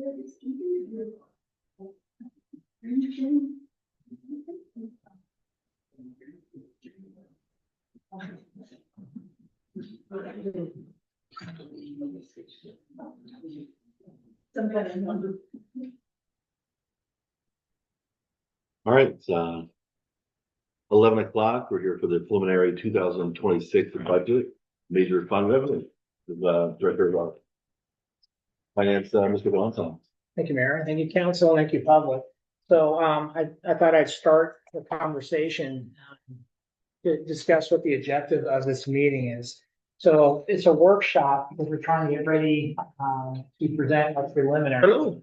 All right, it's 11 o'clock. We're here for the preliminary 2026 budget, major fund revenue. Director of Finance, Mr. Valentine. Thank you, Mayor. Thank you, Council. Thank you, public. So I thought I'd start the conversation to discuss what the objective of this meeting is. So it's a workshop because we're trying to get ready to present a preliminary. Hello.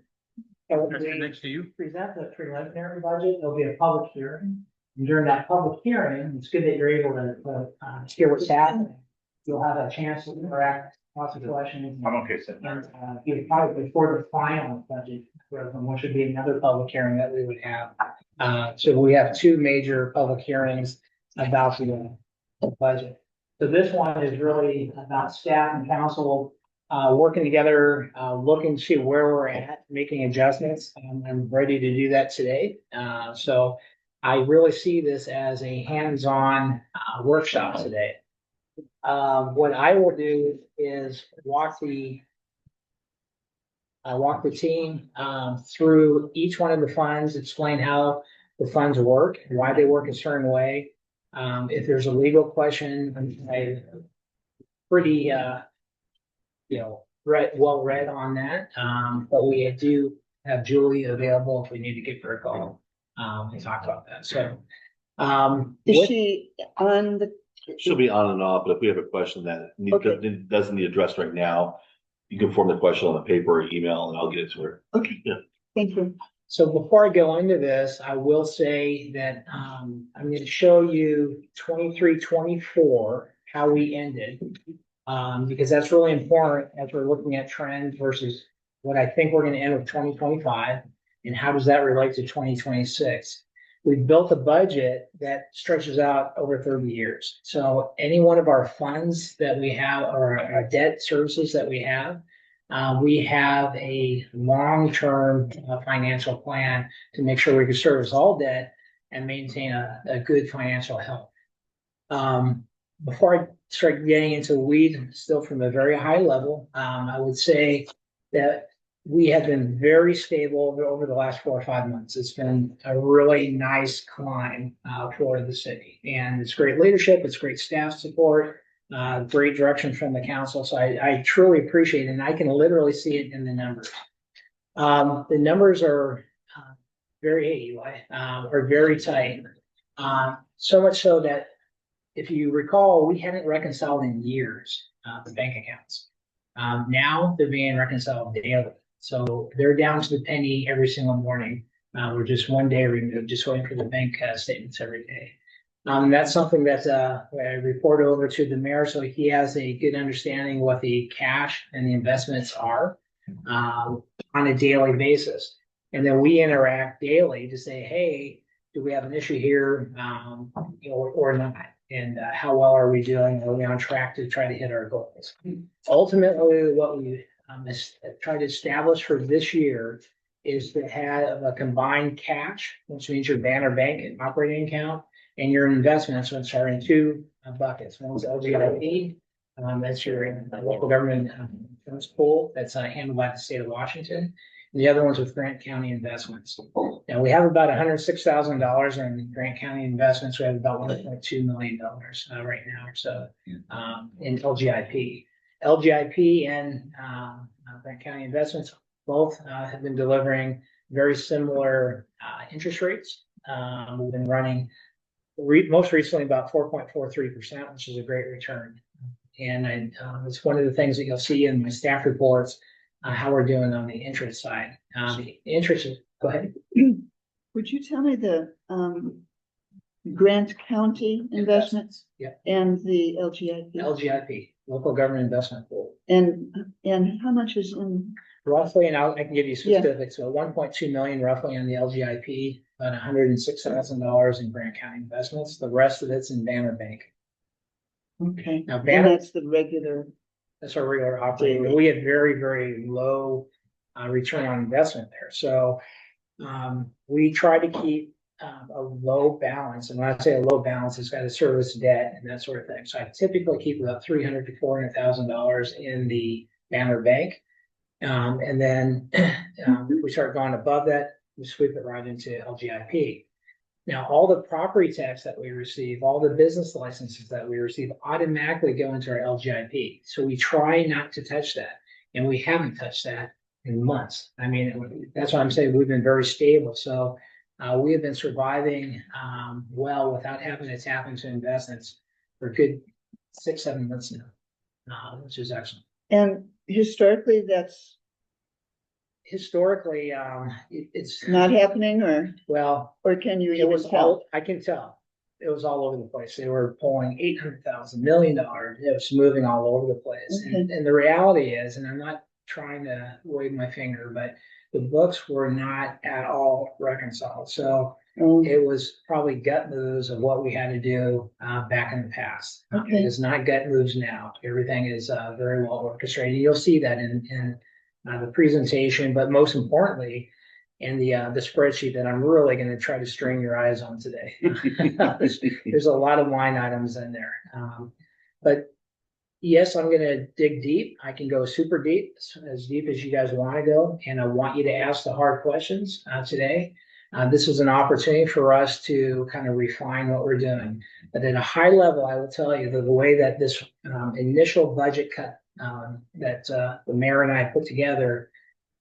So Next to you. present the preliminary budget. There'll be a public hearing. And during that public hearing, it's good that you're able to hear what's happening. You'll have a chance to interact, lots of questions. I'm okay, sir. And you probably before the final budget, which would be another public hearing that we would have. So we have two major public hearings about the budget. So this one is really about staff and council working together, looking to see where we're at, making adjustments. I'm ready to do that today. So I really see this as a hands-on workshop today. What I will do is walk the team through each one of the funds, explain how the funds work, why they work a certain way. If there's a legal question, I'm pretty well read on that. But we do have Julie available if we need to give her a call and talk about that. So Is she on the? She'll be on and off, but if we have a question that doesn't need addressed right now, you can form the question on the paper or email and I'll get it to her. Okay. Yeah. Thank you. So before I go into this, I will say that I'm going to show you 23-24, how we ended. Because that's really important as we're looking at trends versus what I think we're going to end with 2025 and how does that relate to 2026. We've built a budget that stretches out over 30 years. So any one of our funds that we have or our debt services that we have a long-term financial plan to make sure we can service all debt and maintain a good financial health. Before I start getting into the weeds, still from a very high level, I would say that we have been very stable over the last 4 or 5 months. It's been a really nice climb for the city, and it's great leadership, it's great staff support, great direction from the council. So I truly appreciate it, and I can literally see it in the numbers. The numbers are are very tight. So much so that if you recall, we hadn't reconciled in years the bank accounts. Now they're being reconciled daily. So they're down to the penny every single morning. We're just one day removed, just waiting for the bank statements every day. That's something that I report over to the mayor, so he has a good understanding what the cash and the investments are on a daily basis. And then we interact daily to say, hey, do we have an issue here or not? And how well are we doing? Are we on track to try to hit our goals? Ultimately, what we tried to establish for this year is to have a combined cash, which means your Banner Bank and operating account, and your investments, which are in 2 buckets. One's LGIP, that's your local government insurance pool that's handled by the state of Washington. And the other one's with Grant County Investments. Now we have about $106,000 in Grant County Investments. We have about $1.2 million right now. So in LGIP. LGIP and Grant County Investments both have been delivering very similar interest rates. We've been running most recently about 4.43%, which is a great return. And it's one of the things that you'll see in my staff reports, how we're doing on the interest side. The interest, go ahead. Would you tell me the Grant County investments? Yeah. And the LGIP? LGIP, Local Government Investment Pool. And how much is in? Roughly, and I can give you specifics. So 1.2 million roughly on the LGIP, about $106,000 in Grant County Investments. The rest of it's in Banner Bank. Okay. Now Banner, that's the regular. that's our regular operating. We have very, very low return on investment there. So we try to keep a low balance. And when I say a low balance, it's got to service debt and that sort of thing. So I typically keep about $300,000 to $400,000 in the Banner Bank. And then if we start going above that, we sweep it right into LGIP. Now, all the property tax that we receive, all the business licenses that we receive automatically go into our LGIP. So we try not to touch that. And we haven't touched that in months. I mean, that's why I'm saying we've been very stable. So we have been surviving well without having to tap into investments for a good 6-7 months now, which is excellent. And historically, that's Historically, it's not happening, or can you it even was tell? all, I can tell. It was all over the place. They were pulling $800,000, $1 million. It was moving all over the place. Okay. And the reality is, and I'm not trying to wave my finger, but the books were not at all reconciled. So it was probably gut moves of what we had to do back in the past. Okay. It is not gut moves now. Everything is very well orchestrated. You'll see that in the presentation, but most importantly, in the spreadsheet that I'm really going to try to strain your eyes on today. There's a lot of line items in there. But yes, I'm going to dig deep. I can go super deep, as deep as you guys want to go. And I want you to ask the hard questions today. This is an opportunity for us to kind of refine what we're doing. But at a high level, I will tell you that the way that this initial budget cut that the mayor and I put together,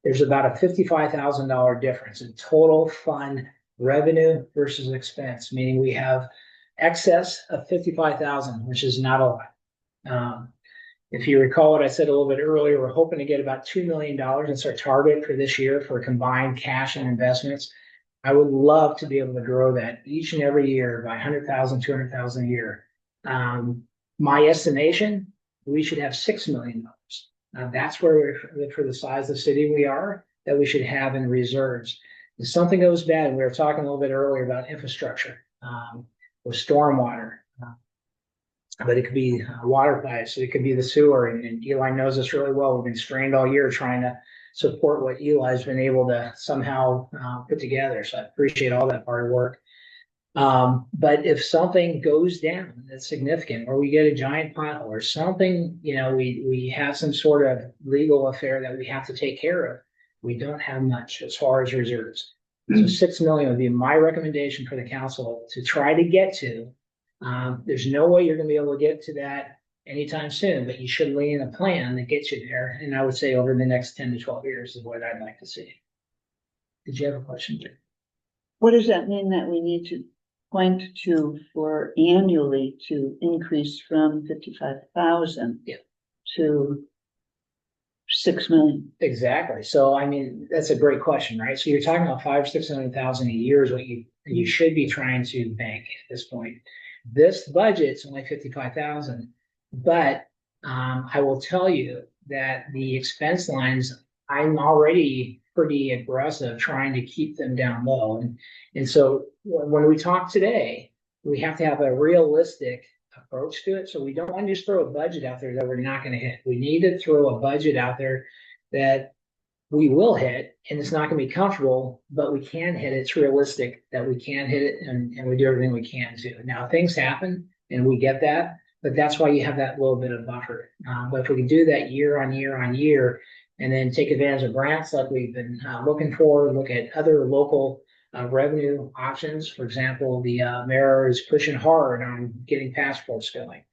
there's about a $55,000 difference in total fund revenue versus expense, meaning we have excess of $55,000, which is not a lot. If you recall what I said a little bit earlier, we're hoping to get about $2 million. It's our target for this year for combined cash and investments. I would love to be able to grow that each and every year by 100,000, 200,000 a year. My estimation, we should have $6 million. That's where we're, for the size of the city we are, that we should have in reserves. If something goes bad, we were talking a little bit earlier about infrastructure with stormwater, but it could be water pipes, it could be the sewer, and Eli knows this really well. We've been strained all year trying to support what Eli's been able to somehow put together. So I appreciate all that hard work. But if something goes down that's significant, or we get a giant pothole or something, we have some sort of legal affair that we have to take care of, we don't have much as far as reserves. So $6 million would be my recommendation for the council to try to get to. There's no way you're going to be able to get to that anytime soon, but you should lay in a plan that gets you there. And I would say over the next 10 to 12 years is what I'd like to see. Did you have a question, Jim? What does that mean that we need to point to for annually to increase from 55,000 to 6 million? Exactly. So, I mean, that's a great question, right? So you're talking about 500,000-600,000 a year is what you should be trying to bank at this point. This budget's only 55,000, but I will tell you that the expense lines, I'm already pretty aggressive trying to keep them down low. And so when we talk today, we have to have a realistic approach to it. So we don't want to just throw a budget out there that we're not going to hit. We need to throw a budget out there that we will hit, and it's not going to be comfortable, but we can hit it. It's realistic that we can hit it, and we do everything we can to. Now, things happen, and we get that, but that's why you have that little bit of buffer. But if we can do that year on year on year, and then take advantage of grants like we've been looking for, look at other local revenue options. For example, the mayor is pushing hard on getting passports going.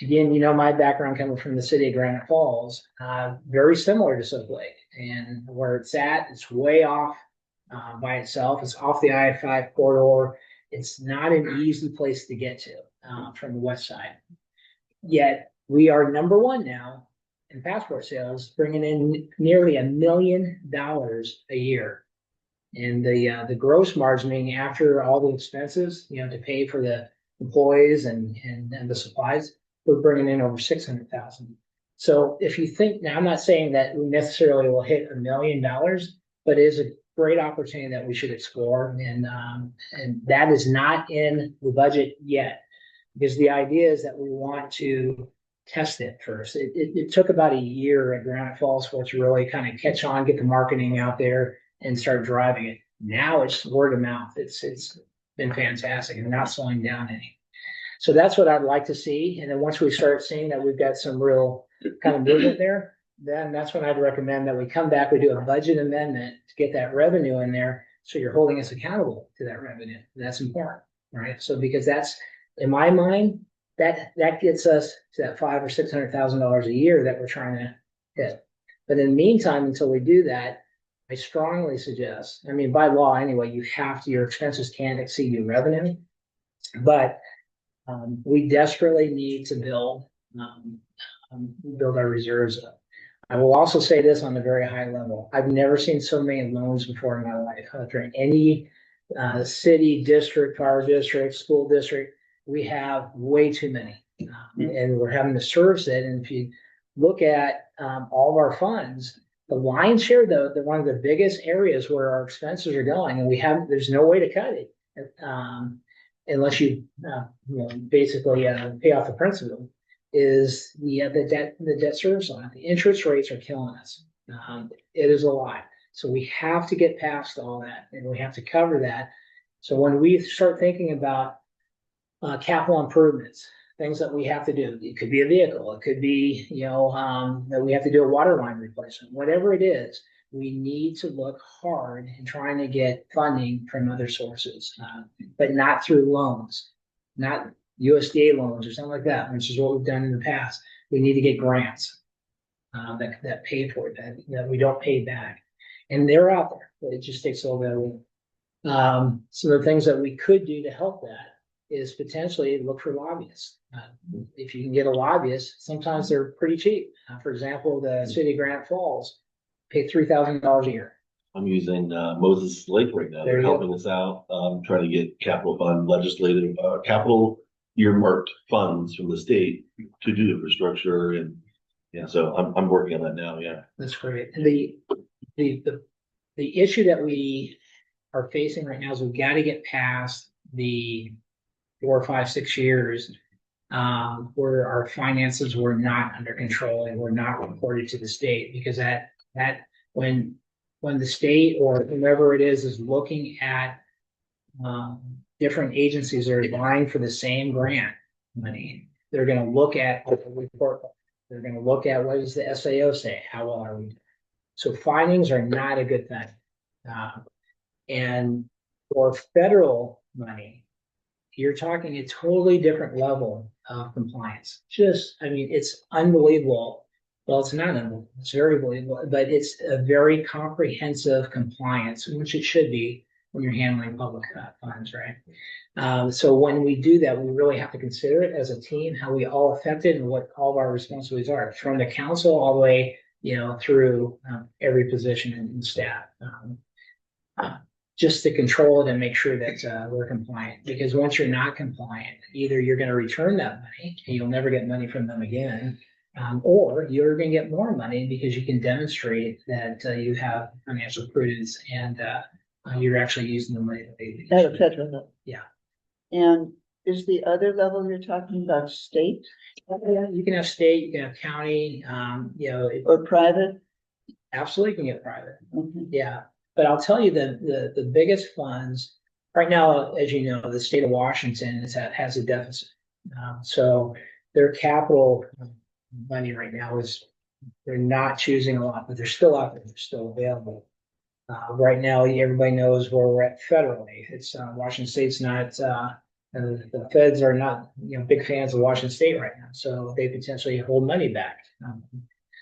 Again, my background coming from the city of Granite Falls, very similar to Silver Lake, and where it's at, it's way off by itself. It's off the I-5 corridor. It's not an easy place to get to from the west side. Yet we are number one now in passport sales, bringing in nearly $1 million a year. And the gross margin, meaning after all the expenses, to pay for the employees and the supplies, we're bringing in over 600,000. So if you think, now I'm not saying that we necessarily will hit $1 million, but it is a great opportunity that we should explore. And that is not in the budget yet, because the idea is that we want to test it first. It took about a year at Granite Falls for it to really kind of catch on, get the marketing out there and start driving it. Now it's word of mouth. It's been fantastic and not slowing down any. So that's what I'd like to see. And then once we start seeing that we've got some real kind of movement there, then that's when I'd recommend that we come back, we do a budget amendment to get that revenue in there. So you're holding us accountable to that revenue. That's important, right? So because that's, in my mind, that gets us to that $500,000 or $600,000 a year that we're trying to hit. But in the meantime, until we do that, I strongly suggest, I mean, by law anyway, you have to, your expenses can't exceed your revenue. But we desperately need to build our reserves up. I will also say this on a very high level. I've never seen so many loans before in my life. After any city, district, fire district, school district, we have way too many. And we're having to service it. And if you look at all of our funds, the lion's share, though, one of the biggest areas where our expenses are going, and there's no way to cut it. Unless you, basically pay off the principal, is the debt service on it. The interest rates are killing us. It is a lot. So we have to get past all that, and we have to cover that. So when we start thinking about capital improvements, things that we have to do, it could be a vehicle, it could be, that we have to do a water line replacement, whatever it is. We need to look hard in trying to get funding from other sources, but not through loans, not USDA loans or something like that, which is what we've done in the past. We need to get grants that pay for it, that we don't pay back. And they're out there, but it just takes a little bit of work. Some of the things that we could do to help that is potentially look for lobbyists. If you can get a lobbyist, sometimes they're pretty cheap. For example, the city of Granite Falls pay $3,000 a year. I'm using Moses Lake right now. There They're you helping us out, trying to get capital fund legislative, capital earmarked funds from the state to do infrastructure. And yeah, so I'm working on that now. Yeah. That's great. And the issue that we are facing right now is we've got to get past the 4, 5, 6 years where our finances were not under control and were not reported to the state, because that when the state or whomever it is looking at different agencies that are vying for the same grant money, they're going to look at the report. They're going to look at, what does the SAO say? How well are we doing? So findings are not a good thing. And for federal money, you're talking a totally different level of compliance. It's unbelievable. Well, it's not unbelievable. It's very believable, but it's a very comprehensive compliance, which it should be when you're handling public funds, right? So when we do that, we really have to consider it as a team, how we all affect it and what all of our responsibilities are, from the council all the way, through every position in staff. Just to control it and make sure that we're compliant. Because once you're not compliant, either you're going to return that money and you'll never get money from them again, or you're going to get more money because you can demonstrate that you have financial prudence and you're actually using the money that they At a federal level. Yeah. And is the other level you're talking about state Yeah, you can have state, you can have county, or private? absolutely you can get private. Okay. Yeah. But I'll tell you the biggest funds right now, as you know, the state of Washington has a deficit. So their capital money right now they're not choosing a lot, but they're still out there. They're still available. Right now, everybody knows where we're at federally. It's Washington State's not, the feds are not, big fans of Washington State right now. So they potentially hold money back.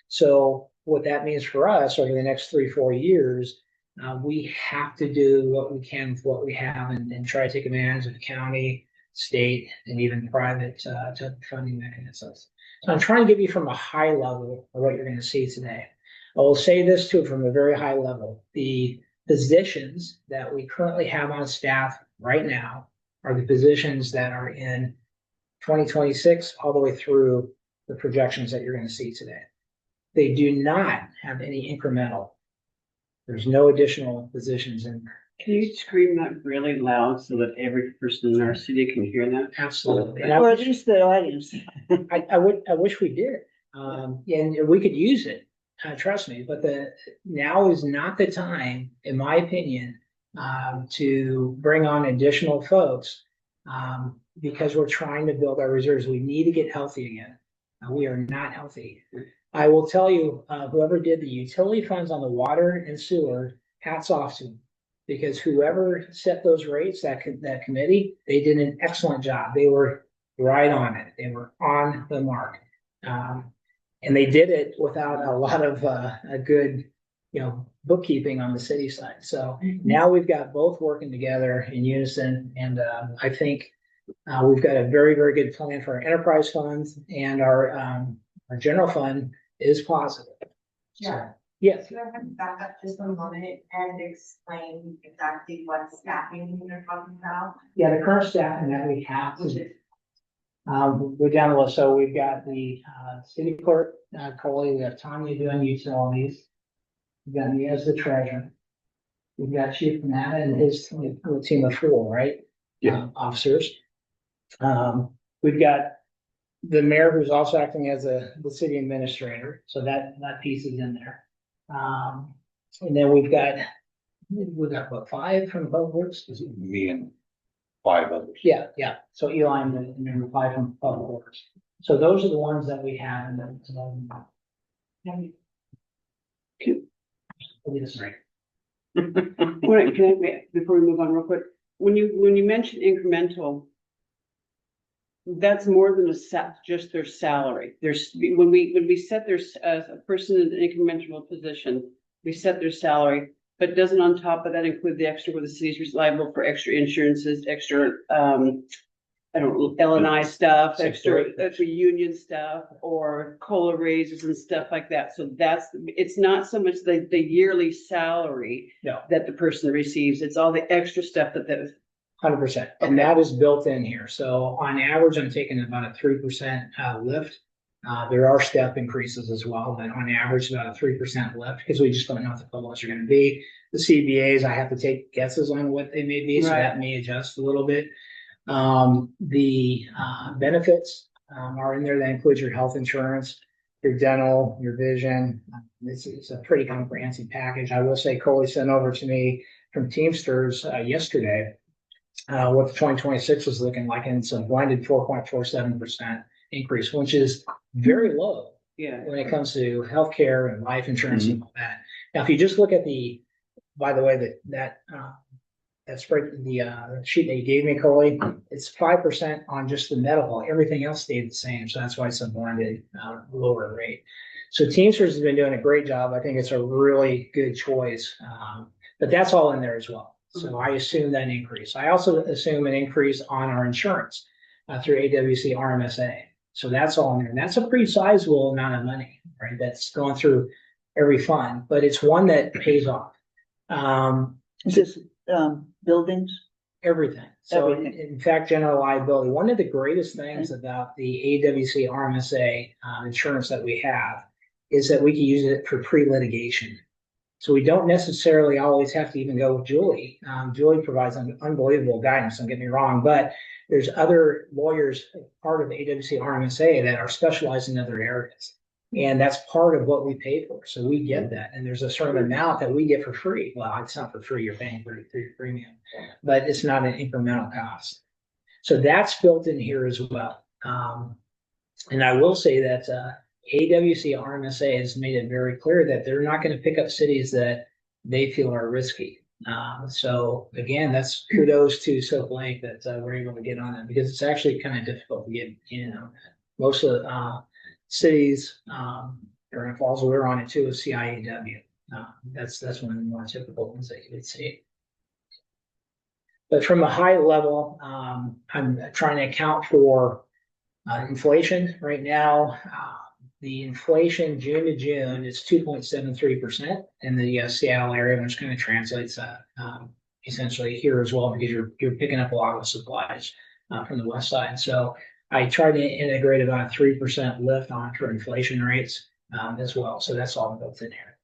So what that means for us over the next 3-4 years, we have to do what we can with what we have and try to take advantage of county, state, and even private funding mechanisms. So I'm trying to give you from a high level of what you're going to see today. I will say this too, from a very high level. The positions that we currently have on staff right now are the positions that are in 2026 all the way through the projections that you're going to see today. They do not have any incremental. There's no additional positions in there. Can you scream that really loud so that every person in our city can hear that? Absolutely. And Or at least the audience. I wish we did. And we could use it, trust me, but now is not the time, in my opinion, to bring on additional folks. Because we're trying to build our reserves. We need to get healthy again. We are not healthy. I will tell you, whoever did the utility funds on the water and sewer, hats off to them. Because whoever set those rates, that committee, they did an excellent job. They were right on it. They were on the mark. And they did it without a lot of a good, bookkeeping on the city side. So now we've got both working together in unison, and I think we've got a very, very good plan for our enterprise funds, and our general fund is positive. Yeah. So, yes. Can I back up just a moment and explain exactly what staffing you're talking about? Yeah, the current staffing that we have is go down the list. So we've got the city clerk, Coley, we have Tanya doing utilities. We've got me as the treasurer. We've got Chief Nana and his team of 4, right? Yeah. Officers. We've got the mayor who's also acting as the city administrator, so that piece is in there. And then we've got what, 5 from Public Works? Me and 5 others. Yeah. So Eli and number 5 from Public Works. So those are the ones that we have, and then. Right. Wait, before we move on real quick, when you mention incremental, that's more than just their salary. When we set a person in an incremental position, we set their salary, but doesn't on top of that include the extra where the city's liable for extra insurances, extra, L&I stuff, extra union stuff, or COLA raises and stuff like that. So it's not so much the yearly salary that the person receives. It's all the extra stuff that 100%, and that is built in here. So on average, I'm taking about a 3% lift. There are step increases as well, but on average, about a 3% lift, because we just don't know what the COLAs are going to be. The CBAs, I have to take guesses on what they may be, so that may adjust a little bit. The benefits are in there. That includes your health insurance, your dental, your vision. It's a pretty comprehensive package. I will say Coley sent over to me from Teamsters yesterday what the 2026 is looking like, and it's a blended 4.47% increase, which is very low when it comes to healthcare and life insurance and all that. Now, if you just look at by the way, that spread, the sheet that you gave me, Coley, it's 5% on just the medical. Everything else stayed the same, so that's why it's a blended lower rate. So Teamsters has been doing a great job. I think it's a really good choice, but that's all in there as well. So I assume that increase. I also assume an increase on our insurance through AWC RMSA. So that's all in there. And that's a pretty sizable amount of money, right? That's going through every fund, but it's one that pays off. Is this buildings? Everything. So Everything. in fact, general liability, one of the greatest things about the AWC RMSA insurance that we have is that we can use it for pre-litigation. So we don't necessarily always have to even go with Julie. Julie provides unbelievable guidance, don't get me wrong, but there's other lawyers, part of AWC RMSA, that are specialized in other areas. And that's part of what we pay for. So we get that. And there's a certain amount that we get for free. Well, it's not for free, you're paying for your premium, but it's not an incremental cost. So that's built in here as well. And I will say that AWC RMSA has made it very clear that they're not going to pick up cities that they feel are risky. So again, that's kudos to Silk Lake that we're able to get on it, because it's actually kind of difficult to get, most of the cities, or in Falls, we're on it too, with CIAW. That's one of the more typical ones that you would see. But from a high level, I'm trying to account for inflation right now. The inflation June to June is 2.73% in the Seattle area, which kind of translates essentially here as well, because you're picking up a lot of supplies from the west side. So I tried to integrate about a 3% lift on for inflation rates as well. So that's all built in here.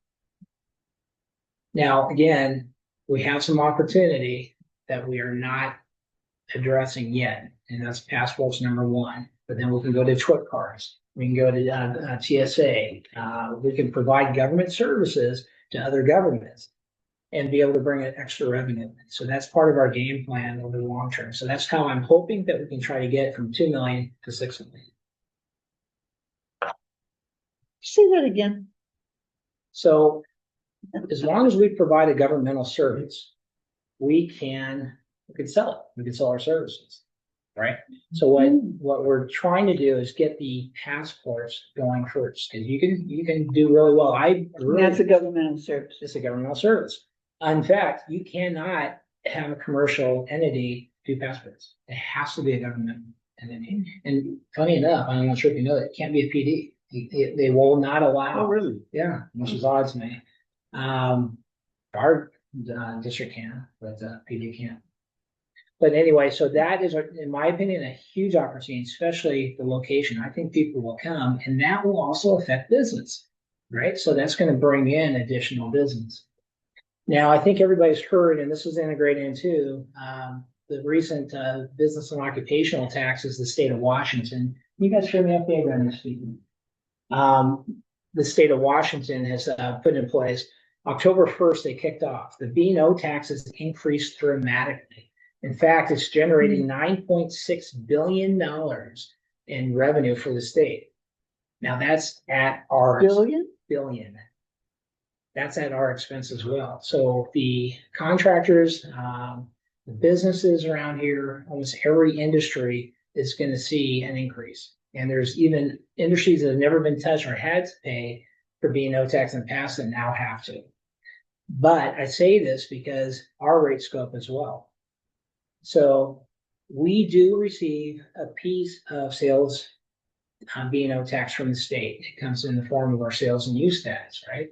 Now, again, we have some opportunity that we are not addressing yet, and that's passports number one. But then we can go to trip cards. We can go to TSA. We can provide government services to other governments and be able to bring in extra revenue. So that's part of our game plan over the long term. So that's how I'm hoping that we can try to get from 2 million to 6 million. Say that again. So as long as we provide a governmental service, we can sell it. We can sell our services, right? So what we're trying to do is get the passports going first, because you can do really well. That's a governmental service. It's a governmental service. In fact, you cannot have a commercial entity do passports. It has to be a government entity. And funny enough, I'm not sure if you know that, it can't be a PD. They will not allow. Oh, really? Yeah, which is odd to me. Our district can, but PD can't. But anyway, so that is, in my opinion, a huge opportunity, especially the location. I think people will come, and that will also affect business, right? So that's going to bring in additional business. Now, I think everybody's heard, and this is integrated into the recent business and occupational taxes, the state of Washington. You guys hear me okay on this speaking? The state of Washington has put in place October 1st, they kicked off. The B&O taxes increased dramatically. In fact, it's generating $9.6 billion in revenue for the state. Now that's at our billion. That's at our expense as well. So the contractors, the businesses around here, almost every industry is going to see an increase. And there's even industries that have never been touched or had to pay for B&O tax in the past that now have to. But I say this because our rates go up as well. So we do receive a piece of sales B&O tax from the state. It comes in the form of our sales and use tax, right?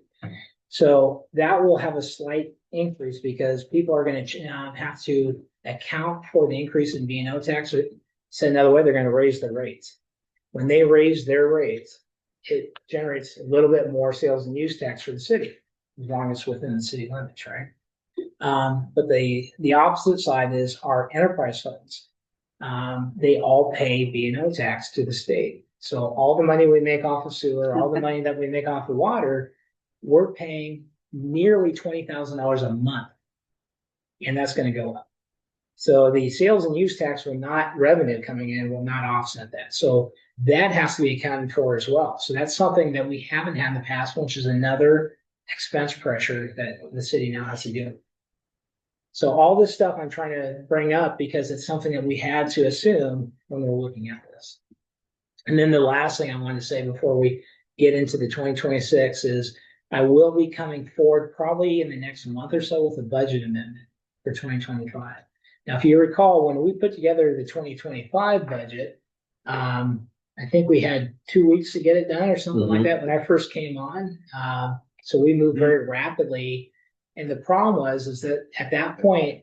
So that will have a slight increase because people are going to have to account for the increase in B&O tax. Said another way, they're going to raise their rates. When they raise their rates, it generates a little bit more sales and use tax for the city, as long as it's within the city limits, right? But the opposite side is our enterprise funds. They all pay B&O tax to the state. So all the money we make off of sewer, all the money that we make off of water, we're paying nearly $20,000 a month. And that's going to go up. So the sales and use tax revenue coming in will not offset that. So that has to be accounted for as well. So that's something that we haven't had in the past, which is another expense pressure that the city now has to do. So all this stuff I'm trying to bring up because it's something that we had to assume when we're looking at this. And then the last thing I want to say before we get into the 2026 is I will be coming forward probably in the next month or so with a budget amendment for 2025. Now, if you recall, when we put together the 2025 budget, I think we had 2 weeks to get it done or something like that when I first came on. So we moved very rapidly. And the problem is that at that point,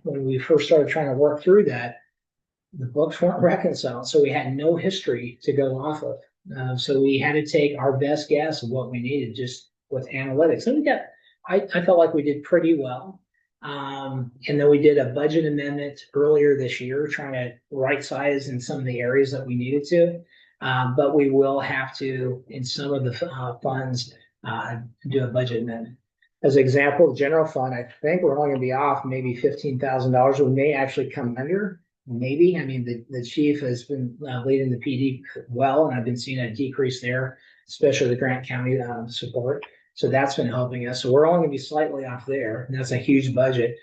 when we first started trying to work through that, the books weren't reconciled. So we had no history to go off of. So we had to take our best guess of what we needed just with analytics. And I felt like we did pretty well. And then we did a budget amendment earlier this year, trying to right size in some of the areas that we needed to. But we will have to, in some of the funds, do a budget amendment. As an example, the general fund, I think we're only going to be off maybe $15,000. We may actually come under, maybe. I mean, the chief has been leading the PD well, and I've been seeing a decrease there, especially the Grant County support. So that's been helping us. So we're only going to be slightly off there, and that's a huge budget.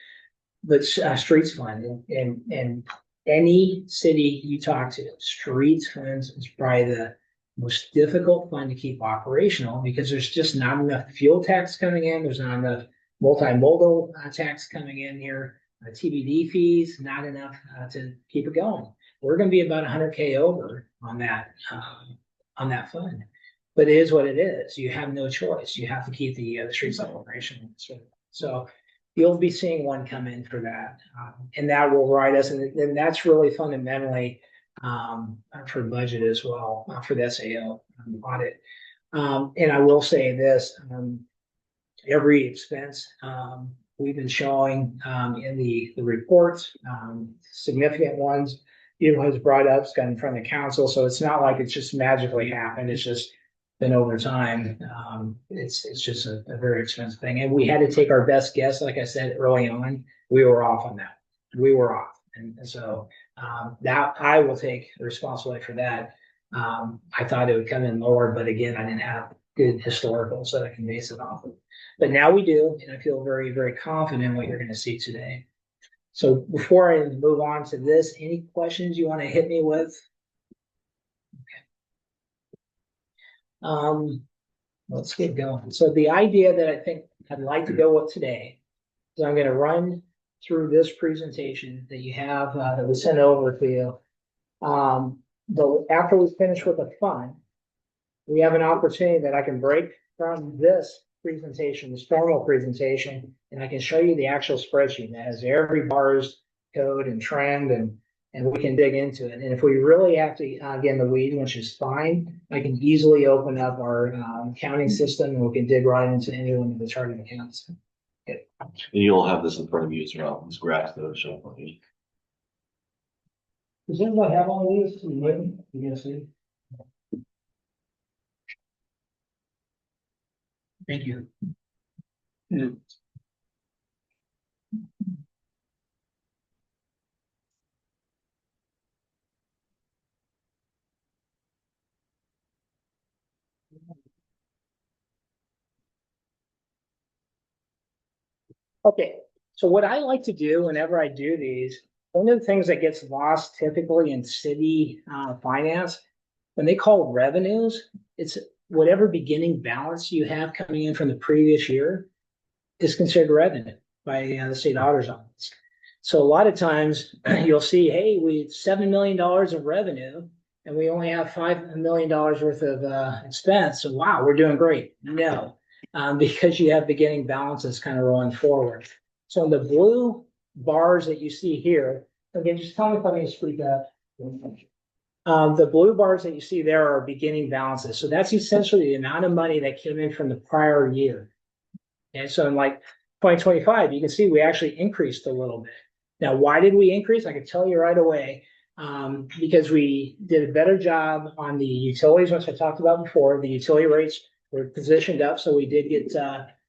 But streets fund, and any city you talk to, streets funds is probably the most difficult fund to keep operational because there's just not enough fuel tax coming in. There's not enough multimodal tax coming in here. TBD fees, not enough to keep it going. We're going to be about 100K over on that fund. But it is what it is. You have no choice. You have to keep the streets operational. So you'll be seeing one come in for that, and that will ride us. And that's really fundamentally for budget as well, for the SAO audit. And I will say this, every expense we've been showing, in the reports, significant ones. It was brought up, it's got in front of the council, so it's not like it's just magically happened, it's just been over time. It's just a very expensive thing, and we had to take our best guess, like I said, early on, we were off on that. We were off, and so, that, I will take responsibility for that. I thought it would come in lower, but again, I didn't have good historicals that I can base it off of. But now we do, and I feel very, very confident in what you're gonna see today. So before I move on to this, any questions you want to hit me with? Let's get going. So the idea that I think I'd like to go with today is I'm going to run through this presentation that you have, that we sent over to you. After we finish with the fund, we have an opportunity that I can break from this presentation, this formal presentation, and I can show you the actual spreadsheet that has every bar's code and trend, and we can dig into it. And if we really have to get in the weeds, which is fine, I can easily open up our accounting system and we can dig right into any one of the charting accounts. And you'll have this in front of you as well, this graph that I'll show you. Does anybody have all these? You gonna see? Thank you. Okay, so what I like to do whenever I do these, one of the things that gets lost typically in city finance, when they call revenues, it's whatever beginning balance you have coming in from the previous year is considered revenue by the state auditor's office. So a lot of times you'll see, hey, we had $7 million of revenue and we only have $5 million worth of expense. So wow, we're doing great. No, because you have beginning balances kind of rolling forward. So in the blue bars that you see here, again, just tell me if I can speak up. The blue bars that you see there are beginning balances. So that's essentially the amount of money that came in from the prior year. And so in like 2025, you can see we actually increased a little bit. Now, why did we increase? I can tell you right away, because we did a better job on the utilities, which I talked about before. The utility rates were positioned up, so we did get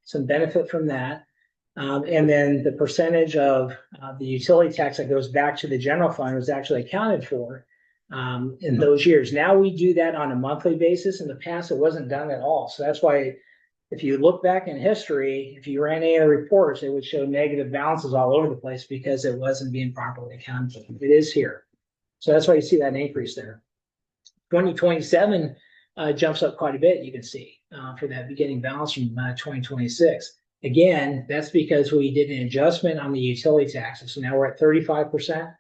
some benefit from that. And then the percentage of the utility tax that goes back to the general fund was actually accounted for in those years. Now we do that on a monthly basis. In the past, it wasn't done at all. So that's why if you look back in history, if you ran any of the reports, it would show negative balances all over the place because it wasn't being properly accounted for. It is here. So that's why you see that increase there. 2027 jumps up quite a bit, you can see, for that beginning balance from 2026. Again, that's because we did an adjustment on the utility taxes. So now we're at 35%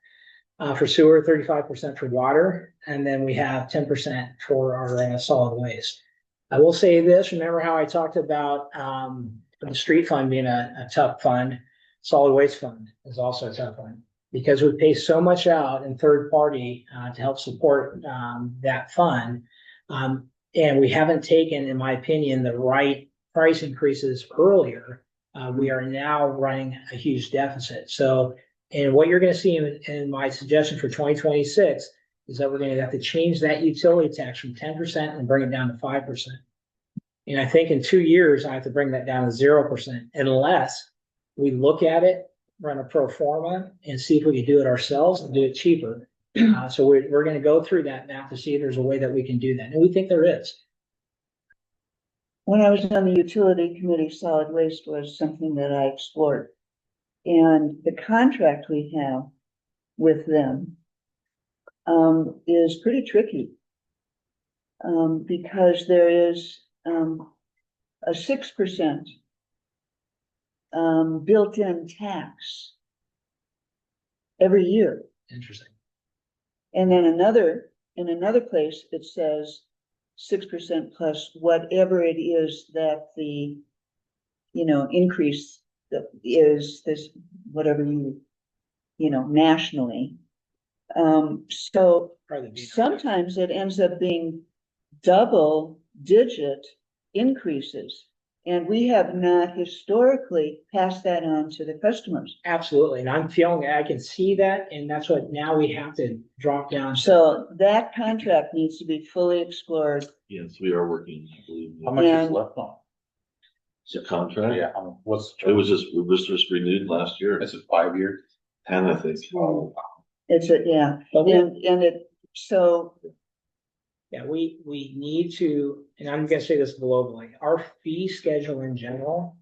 for sewer, 35% for water, and then we have 10% for our solid waste. I will say this, remember how I talked about the street fund being a tough fund? Solid waste fund is also a tough fund because we pay so much out in third party to help support that fund. And we haven't taken, in my opinion, the right price increases earlier. We are now running a huge deficit. So, and what you're going to see in my suggestion for 2026 is that we're going to have to change that utility tax from 10% and bring it down to 5%. And I think in 2 years, I have to bring that down to 0% unless we look at it, run a pro forma and see if we can do it ourselves and do it cheaper. So we're going to go through that math to see if there's a way that we can do that. And we think there is. When I was on the utility committee, solid waste was something that I explored. And the contract we have with them is pretty tricky because there is a 6% built-in tax every year. Interesting. And then in another place, it says 6% plus whatever it is that the, increase that is this, whatever nationally. So sometimes it ends up being double digit increases And we have not historically passed that on to the customers. Absolutely. And I'm feeling, I can see that, and that's what now we have to drop down. So that contract needs to be fully explored. Yes, we are working, I believe. How much is And- left on? The contract, Yeah, what's the it term? was just renewed last year, Is it 5 years? 10, I think. Oh, It's a, yeah, But and it, so, yeah, we need to, and I'm gonna say this globally, our fee schedule in general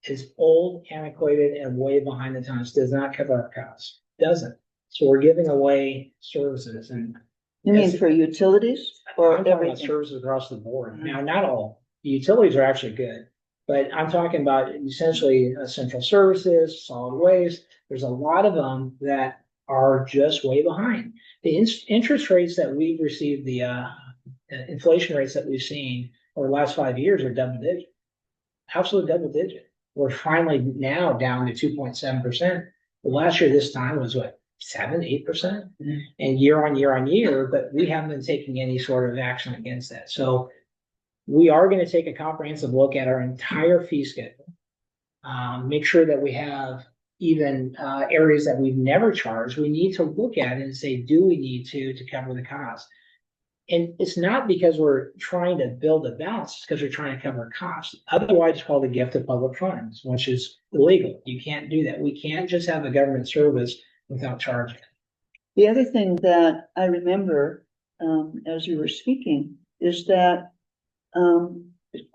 is old, antiquated, and way behind the times, does not cover our costs, doesn't. So we're giving away services, and you mean for utilities I'm or talking about everything? services across the board. Now, not all, the utilities are actually good, but I'm talking about essentially central services, solid waste. There's a lot of them that are just way behind. The interest rates that we've received, the inflation rates that we've seen over the last 5 years are double digit, absolute double digit. We're finally now down to 2.7%. Last year, this time was what, 7-8%? And year on year, but we haven't been taking any sort of action against that. So we are going to take a comprehensive look at our entire fee schedule. Make sure that we have even areas that we've never charged. We need to look at it and say, do we need to cover the cost? And it's not because we're trying to build a balance, it's because we're trying to cover costs. Otherwise, it's called a gift of public funds, which is illegal. You can't do that. We can't just have a government service without charging. The other thing that I remember, as you were speaking, is that,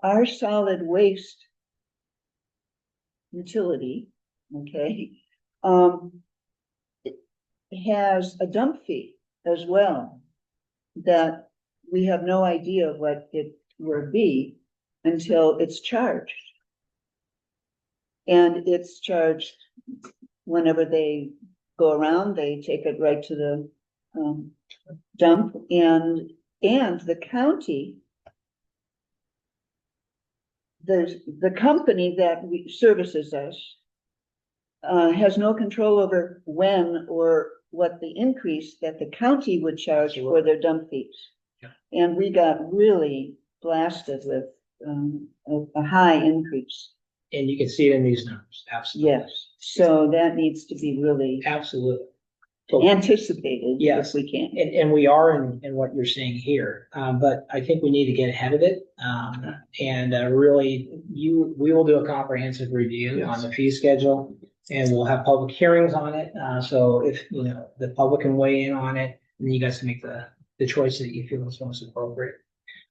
our solid waste utility, okay, it has a dump fee as well, that we have no idea what it will be until it's charged. And it's charged whenever they go around, they take it right to the dump, and the county, the company that services us has no control over when or what the increase that the county would charge for their dump fees. Yeah. And we got really blasted with a high increase. And you can see it in these numbers. Absolutely. Yes, so that needs to be really Absolutely. So, anticipated Yes. if we can. and we are in what you're seeing here, but I think we need to get ahead of it. And really, we will do a comprehensive review Yes. on the fee schedule, and we'll have public hearings on it. So if, the public can weigh in on it, and you guys can make the choice that you feel is most appropriate.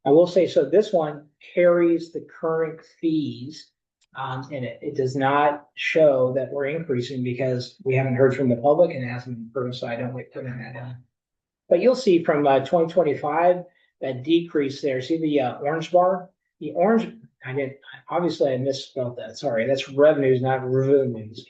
I will say, so this one carries the current fees in it. It does not show that we're increasing because we haven't heard from the public and it hasn't been approved, so I don't like putting that in. But you'll see from 2025, that decrease there. See the orange bar? The orange, obviously I misspelled that. Sorry, that's revenues, not revenues.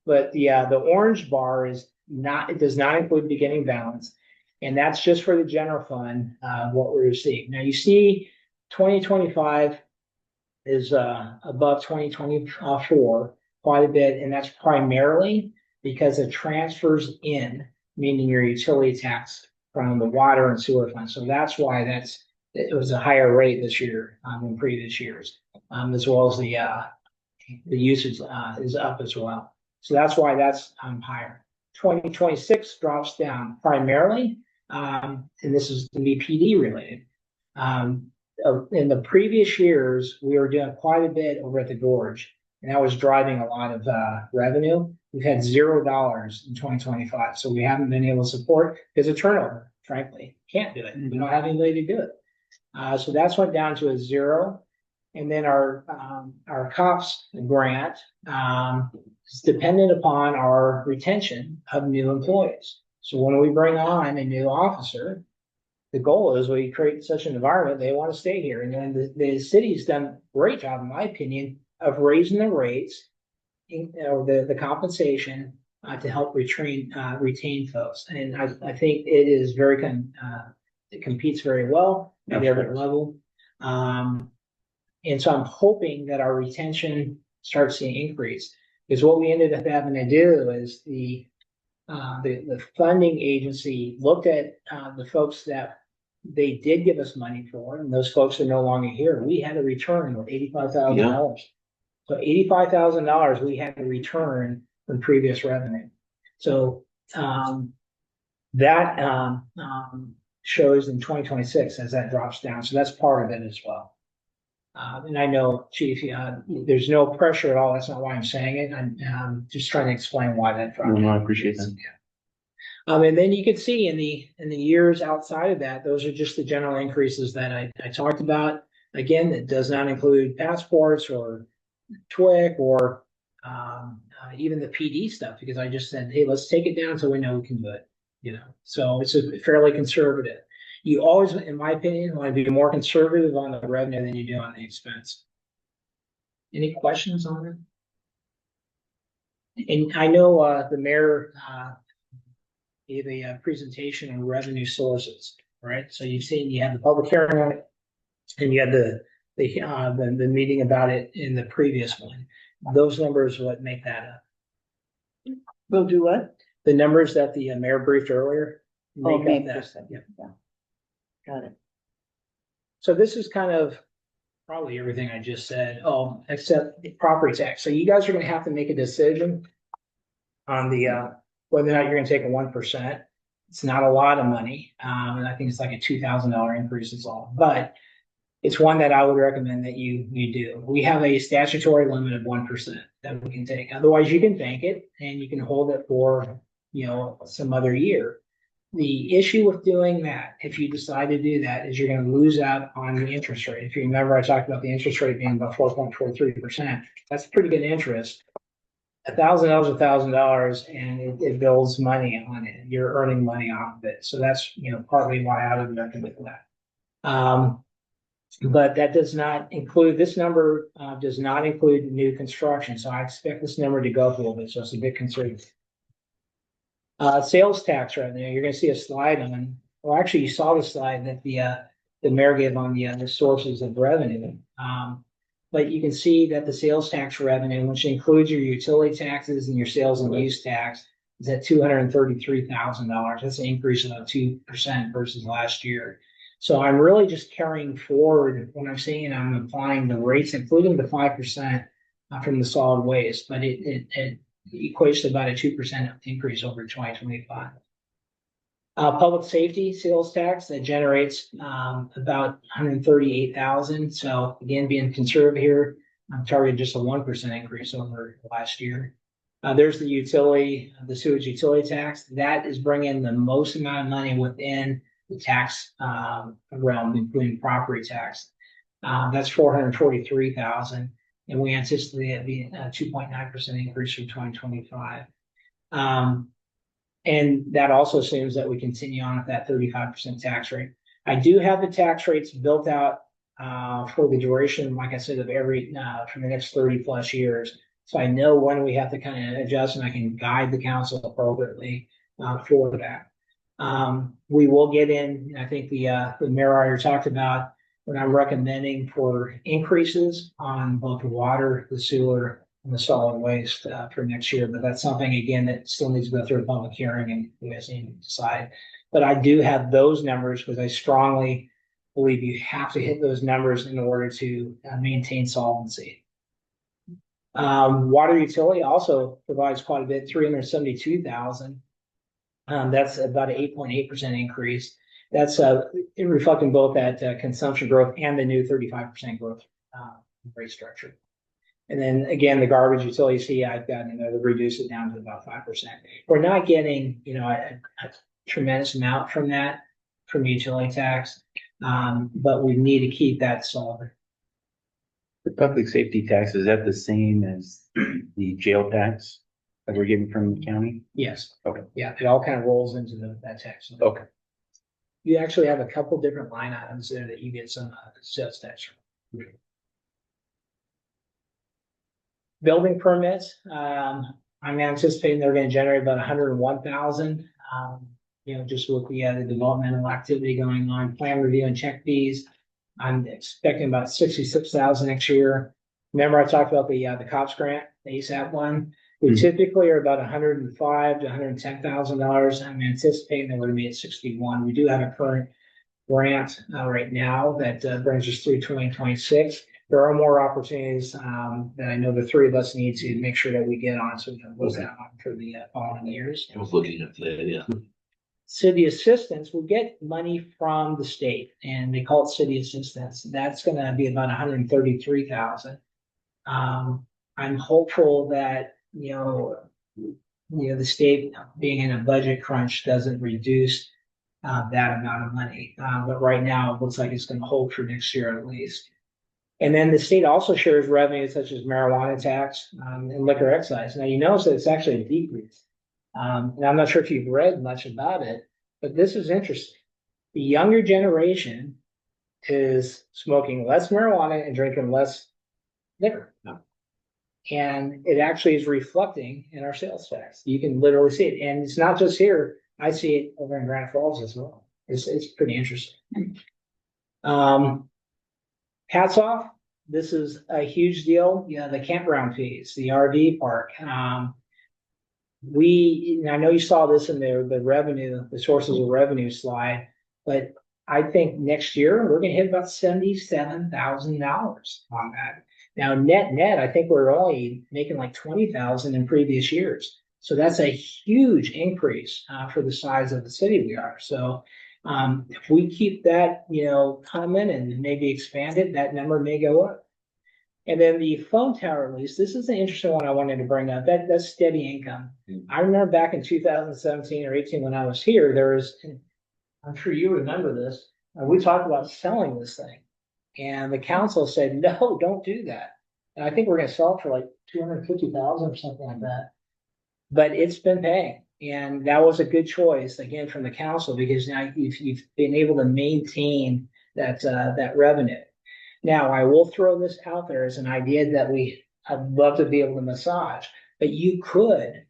But the orange bar is not, it does not include beginning balance. And that's just for the general fund, what we're receiving. Now you see 2025 is above 2024 quite a bit, and that's primarily because it transfers in, meaning your utility tax from the water and sewer fund. So that's why it was a higher rate this year than previous years, as well as the usage is up as well. So that's why that's higher. 2026 drops down primarily, and this is the BPD related. In the previous years, we were doing quite a bit over at the Gorge, and that was driving a lot of revenue. We've had $0 in 2025, so we haven't been able to support because of turnover, frankly. Can't do it. We don't have anybody to do it. So that's went down to a 0. And then our COPS grant is dependent upon our retention of new employees. So when we bring on a new officer, the goal is we create such an environment, they want to stay here. And then the city's done a great job, in my opinion, of raising the rates, the compensation to help retain folks. And I think it is it competes very well at every level. And so I'm hoping that our retention starts to increase, because what we ended up having to do is the funding agency looked at the folks that they did give us money for, and those folks are no longer here. We had a return of $85,000. So $85,000 we had to return from previous revenue. So, that, shows in 2026 as that drops down. So that's part of it as well. And I know, Chief, there's no pressure at all. That's not why I'm saying it. I'm just trying to explain why that dropped. No, I down. appreciate that. And then you can see in the years outside of that, those are just the general increases that I talked about. Again, it does not include passports or TWIC or even the PD stuff, because I just said, hey, let's take it down until we know we can do it. So it's a fairly conservative. You always, in my opinion, want to be more conservative on the revenue than you do on the expense. Any questions on it? And I know the mayor gave a presentation on revenue sources, right? So you've seen, you had the public hearing on it, and you had the meeting about it in the previous one. Those numbers what make that up. We'll do what? The numbers that the mayor briefed earlier Oh, make up make that. this, Yeah. got it. So this is kind of probably everything I just said. Oh, except the property tax. So you guys are going to have to make a decision on the whether or not you're going to take a 1%. It's not a lot of money, and I think it's like a $2,000 increase is all. But it's one that I would recommend that you do. We have a statutory limit of 1% that we can take. Otherwise, you can bank it and you can hold it for some other year. The issue with doing that, if you decide to do that, is you're going to lose out on the interest rate. If you remember, I talked about the interest rate being about 4.43%. That's pretty good interest. $1,000, $1,000, and it builds money on it. You're earning money off of it. So that's partly why I would recommend that. But that does not include, this number does not include new construction. So I expect this number to go up a little bit. So it's a bit conservative. Sales tax revenue, you're going to see a slide on, well, actually you saw the slide that the mayor gave on the sources of revenue. But you can see that the sales tax revenue, which includes your utility taxes and your sales and use tax, is at $233,000. That's an increase of about 2% versus last year. So I'm really just carrying forward when I'm saying I'm applying the rates, including the 5% from the solid waste, but it equates to about a 2% increase over 2025. Public safety sales tax that generates about $138,000. So again, being conservative here, I'm targeting just a 1% increase over last year. There's the sewage utility tax. That is bringing the most amount of money within the tax realm, including property tax. That's $443,000, and we anticipate it being a 2.9% increase from 2025. And that also assumes that we continue on at that 35% tax rate. I do have the tax rates built out for the duration, like I said, of for the next 30 plus years. So I know when we have to kind of adjust, and I can guide the council appropriately for that. We will get in, I think the mayor already talked about what I'm recommending for increases on both the water, the sewer, and the solid waste for next year. But that's something, again, that still needs to go through a public hearing and you guys need to decide. But I do have those numbers because I strongly believe you have to hit those numbers in order to maintain solvency. Water utility also provides quite a bit, $372,000. That's about an 8.8% increase. That's reflecting both that consumption growth and the new 35% growth rate structure. And then again, the garbage utility fee, I've got to reduce it down to about 5%. We're not getting a tremendous amount from that, from utility tax, but we need to keep that solid. The public safety tax, is that the same as the jail tax that we're getting from the county? Yes. Okay. Yeah, it all kind of rolls into that tax. Okay. You actually have a couple different line items there that you get some sales tax from. Building permits, I'm anticipating they're going to generate about 101,000. Just with the developmental activity going on, plan review and check fees. I'm expecting about 66,000 next year. Remember, I talked about the COPS grant, the ASAP one. We typically are about $105,000 to $110,000. I'm anticipating that we're going to be at 61. We do have a current grant right now that brings us through 2026. There are more opportunities that I know the three of us need to make sure that we get on, so we can look that on for the following years. I was looking at that, yeah. City assistance will get money from the state, and they call it city assistance. That's going to be about 133,000. I'm hopeful that the state being in a budget crunch doesn't reduce that amount of money. But right now, it looks like it's going to hold for next year at least. And then the state also shares revenues such as marijuana tax and liquor excise. Now, you notice that it's actually a decrease. And I'm not sure if you've read much about it, but this is interesting. The younger generation is smoking less marijuana and drinking less liquor. Yeah. And it actually is reflecting in our sales tax. You can literally see it. And it's not just here. I see it over in Grand Falls as well. It's pretty interesting. Hats off. This is a huge deal. Yeah, the campground fees, the RV park. I know you saw this in the revenue, the sources of revenue slide, but I think next year we're going to hit about $77,000 on that. Now, net, I think we're only making like 20,000 in previous years. So that's a huge increase for the size of the city we are. So if we keep that, coming and maybe expand it, that number may go up. And then the phone tower lease, this is an interesting one I wanted to bring up. That's steady income. I remember back in 2017 or 18 when I was here, I'm sure you remember this, we talked about selling this thing. And the council said, no, don't do that. And I think we're going to sell it for like 250,000 or something like that. But it's been paying. And that was a good choice, again, from the council, because now you've been able to maintain that revenue. Now, I will throw this out there as an idea that I'd love to be able to massage, but you could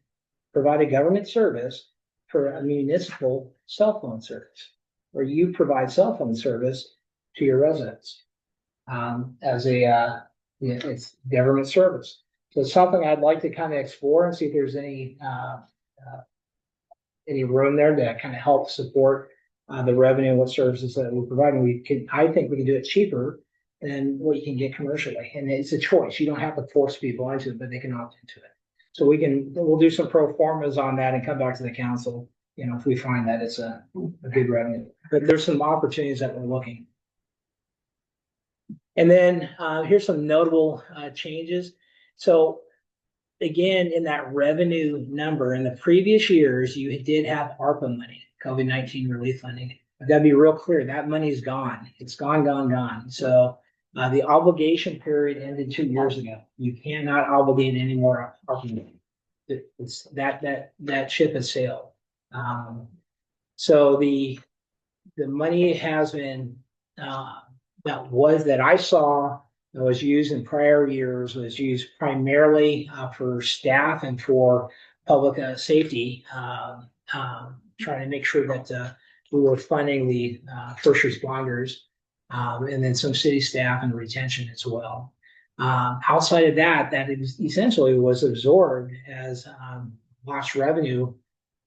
provide a government service for a municipal cell phone service, where you provide cell phone service to your residents it's government service. So it's something I'd like to kind of explore and see if there's any room there to kind of help support the revenue and what services that we provide. And I think we can do it cheaper than what you can get commercially. And it's a choice. You don't have to force people into it, but they can opt into it. So we'll do some pro formas on that and come back to the council, if we find that it's a good revenue. But there's some opportunities that we're looking. And then here's some notable changes. So again, in that revenue number, in the previous years, you did have ARPA money, COVID-19 relief funding. I've got to be real clear, that money's gone. It's gone. So the obligation period ended 2 years ago. You cannot obligate any more ARPA money. It's that ship has sailed. So the money has been that I saw that was used in prior years was used primarily for staff and for public safety, trying to make sure that we were funding the first responders and then some city staff and retention as well. Outside of that essentially was absorbed as lost revenue.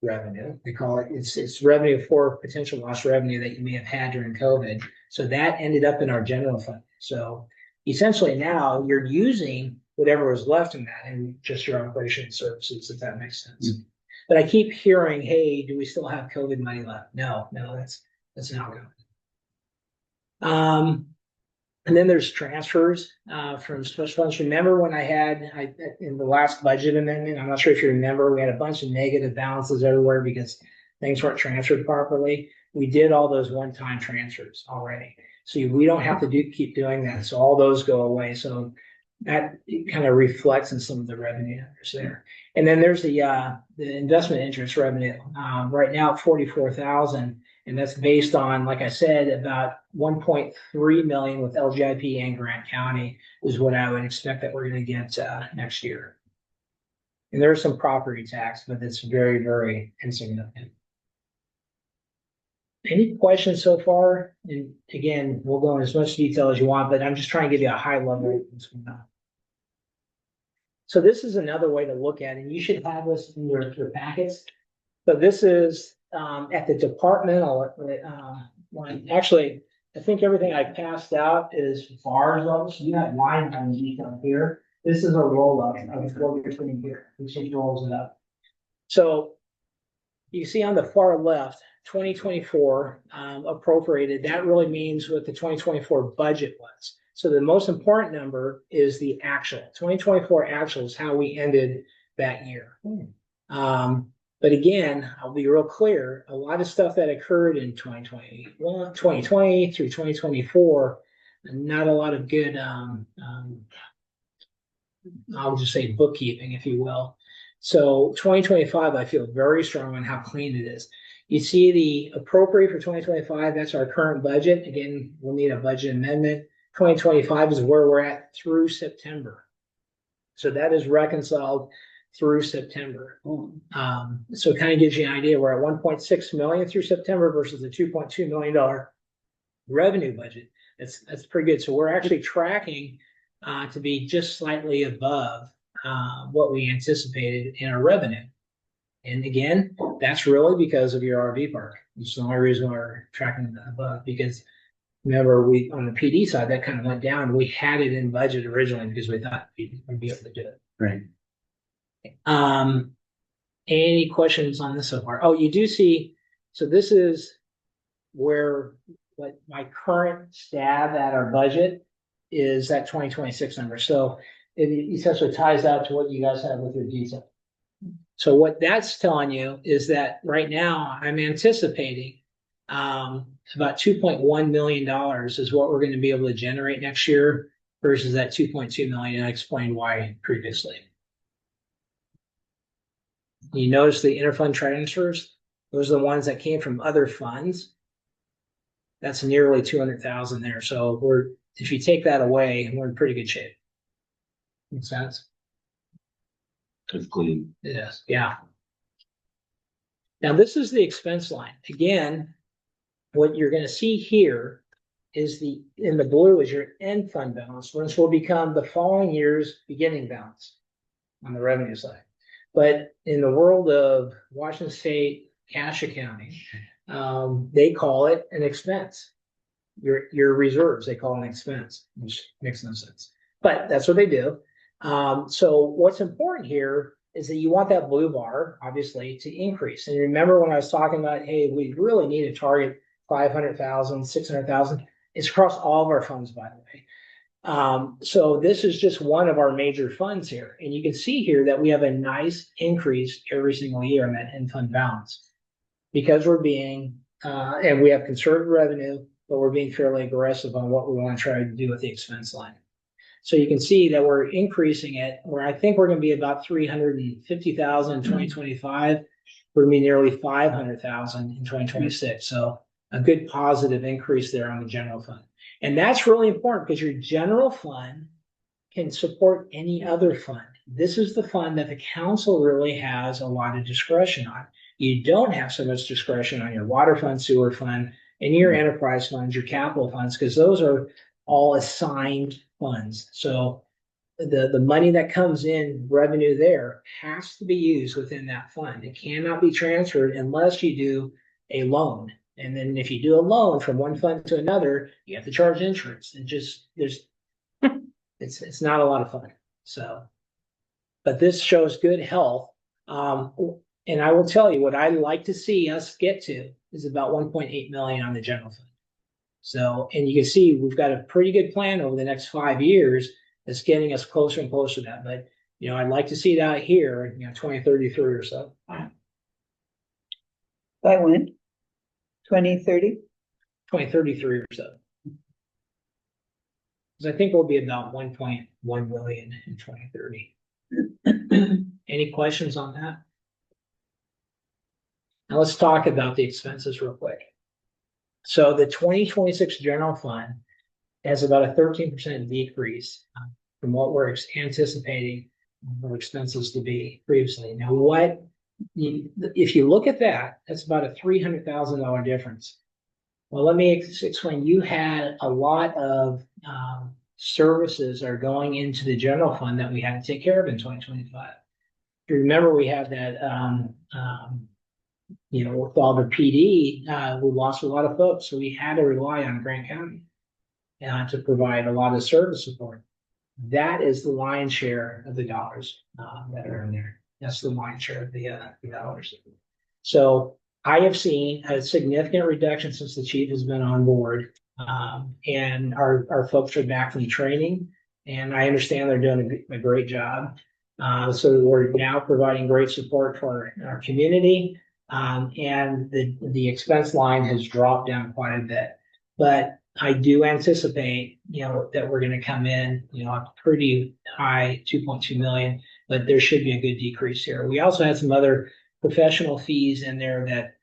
They call it. It's revenue for potential lost revenue that you may have had during COVID. So that ended up in our general fund. So essentially now you're using whatever was left in that and just your operation services, if that makes sense. Mm-hmm. But I keep hearing, hey, do we still have COVID money left? No, that's not going. And then there's transfers from special funds. Remember when I had in the last budget amendment, I'm not sure if you remember, we had a bunch of negative balances everywhere because things weren't transferred properly. We did all those one-time transfers already. So we don't have to keep doing that. So all those go away. So that kind of reflects in some of the revenue numbers there. And then there's the investment interest revenue. Right now at 44,000. And that's based on, like I said, about 1.3 million with LGIP and Grant County is what I would expect that we're going to get next year. And there's some property tax, but it's very, very insignificant. Any questions so far? And again, we'll go in as much detail as you want, but I'm just trying to give you a high level. So this is another way to look at it. And you should have this in your packets. So this is at the departmental line. Actually, I think everything I passed out is bars on, so you have line items detail here. This is a roll up of what you're seeing here, which just rolls it up. So you see on the far left, 2024 appropriated, that really means what the 2024 budget was. So the most important number is the actual. 2024 actual is how we ended that year. But again, I'll be real clear, a lot of stuff that occurred in 2020 through 2024, not a lot of good, I'll just say bookkeeping, if you will. So 2025, I feel very strong on how clean it is. You see the appropriate for 2025, that's our current budget. Again, we'll need a budget amendment. 2025 is where we're at through September. So that is reconciled through September. So it kind of gives you an idea. We're at 1.6 million through September versus the $2.2 million revenue budget. That's pretty good. So we're actually tracking to be just slightly above what we anticipated in our revenue. And again, that's really because of your RV park. It's the only reason we're tracking above, because remember, we on the PD side, that kind of went down. We had it in budget originally because we thought we'd be able to do it. Right. Any questions on this so far? Oh, you do see, so this is where what my current stab at our budget is that 2026 number. So it essentially ties out to what you guys have with your diesel. So what that's telling you is that right now I'm anticipating about $2.1 million is what we're going to be able to generate next year versus that 2.2 million. I explained why previously. You notice the interfund transfers, those are the ones that came from other funds. That's nearly 200,000 there. So if you take that away, we're in pretty good shape. Makes sense? It's clean. Yes, yeah. Now this is the expense line. Again, what you're going to see here is in the blue is your end fund balance, which will become the following year's beginning balance on the revenue side. But in the world of Washington State cash accounting, they call it an expense. Your reserves, they call it an expense, which makes no sense. But that's what they do. So what's important here is that you want that blue bar, obviously, to increase. And remember when I was talking about, hey, we really need to target 500,000, 600,000. It's across all of our funds, by the way. So this is just one of our major funds here. And you can see here that we have a nice increase every single year in that end fund balance because we're being, and we have conservative revenue, but we're being fairly aggressive on what we want to try to do with the expense line. So you can see that we're increasing it where I think we're going to be about 350,000 in 2025. We're going to be nearly 500,000 in 2026. So a good positive increase there on the general fund. And that's really important because your general fund can support any other fund. This is the fund that the council really has a lot of discretion on. You don't have so much discretion on your water fund, sewer fund, and your enterprise funds, your capital funds, because those are all assigned funds. So the money that comes in revenue there has to be used within that fund. It cannot be transferred unless you do a loan. And then if you do a loan from one fund to another, you have to charge insurance. And just it's not a lot of fun. So, but this shows good health. And I will tell you what I'd like to see us get to is about 1.8 million on the general fund. So, and you can see we've got a pretty good plan over the next 5 years that's getting us closer and closer to that. But, I'd like to see it out here, 2033 or so. By when? 2030? 2033 or so. Because I think we'll be about 1.1 million in 2030. Any questions on that? Now let's talk about the expenses real quick. So the 2026 general fund has about a 13% decrease from what we're anticipating our expenses to be previously. Now, if you look at that, that's about a $300,000 difference. Well, let me explain. You had a lot of services that are going into the general fund that we had to take care of in 2025. If you remember, we had that with all the PD, we lost a lot of folks, so we had to rely on Grant County to provide a lot of service support. That is the lion's share of the dollars that are in there. That's the lion's share of the dollars. So I have seen a significant reduction since the chief has been on board. And our folks are back from training, and I understand they're doing a great job. So we're now providing great support for our community. And the expense line has dropped down quite a bit. But I do anticipate, that we're going to come in, a pretty high 2.2 million, but there should be a good decrease here. We also had some other professional fees in there that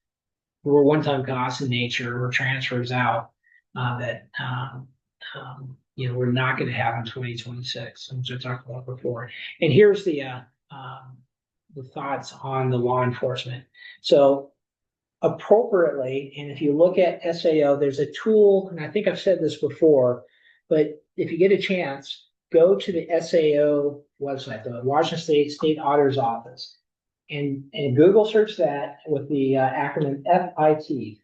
were one-time costs in nature, or transfers out that we're not going to have in 2026, which I talked about before. And here's the thoughts on the law enforcement. So appropriately, and if you look at SAO, there's a tool, and I think I've said this before, but if you get a chance, go to the SAO website, the Washington State Auditor's Office, and Google search that with the acronym FIT.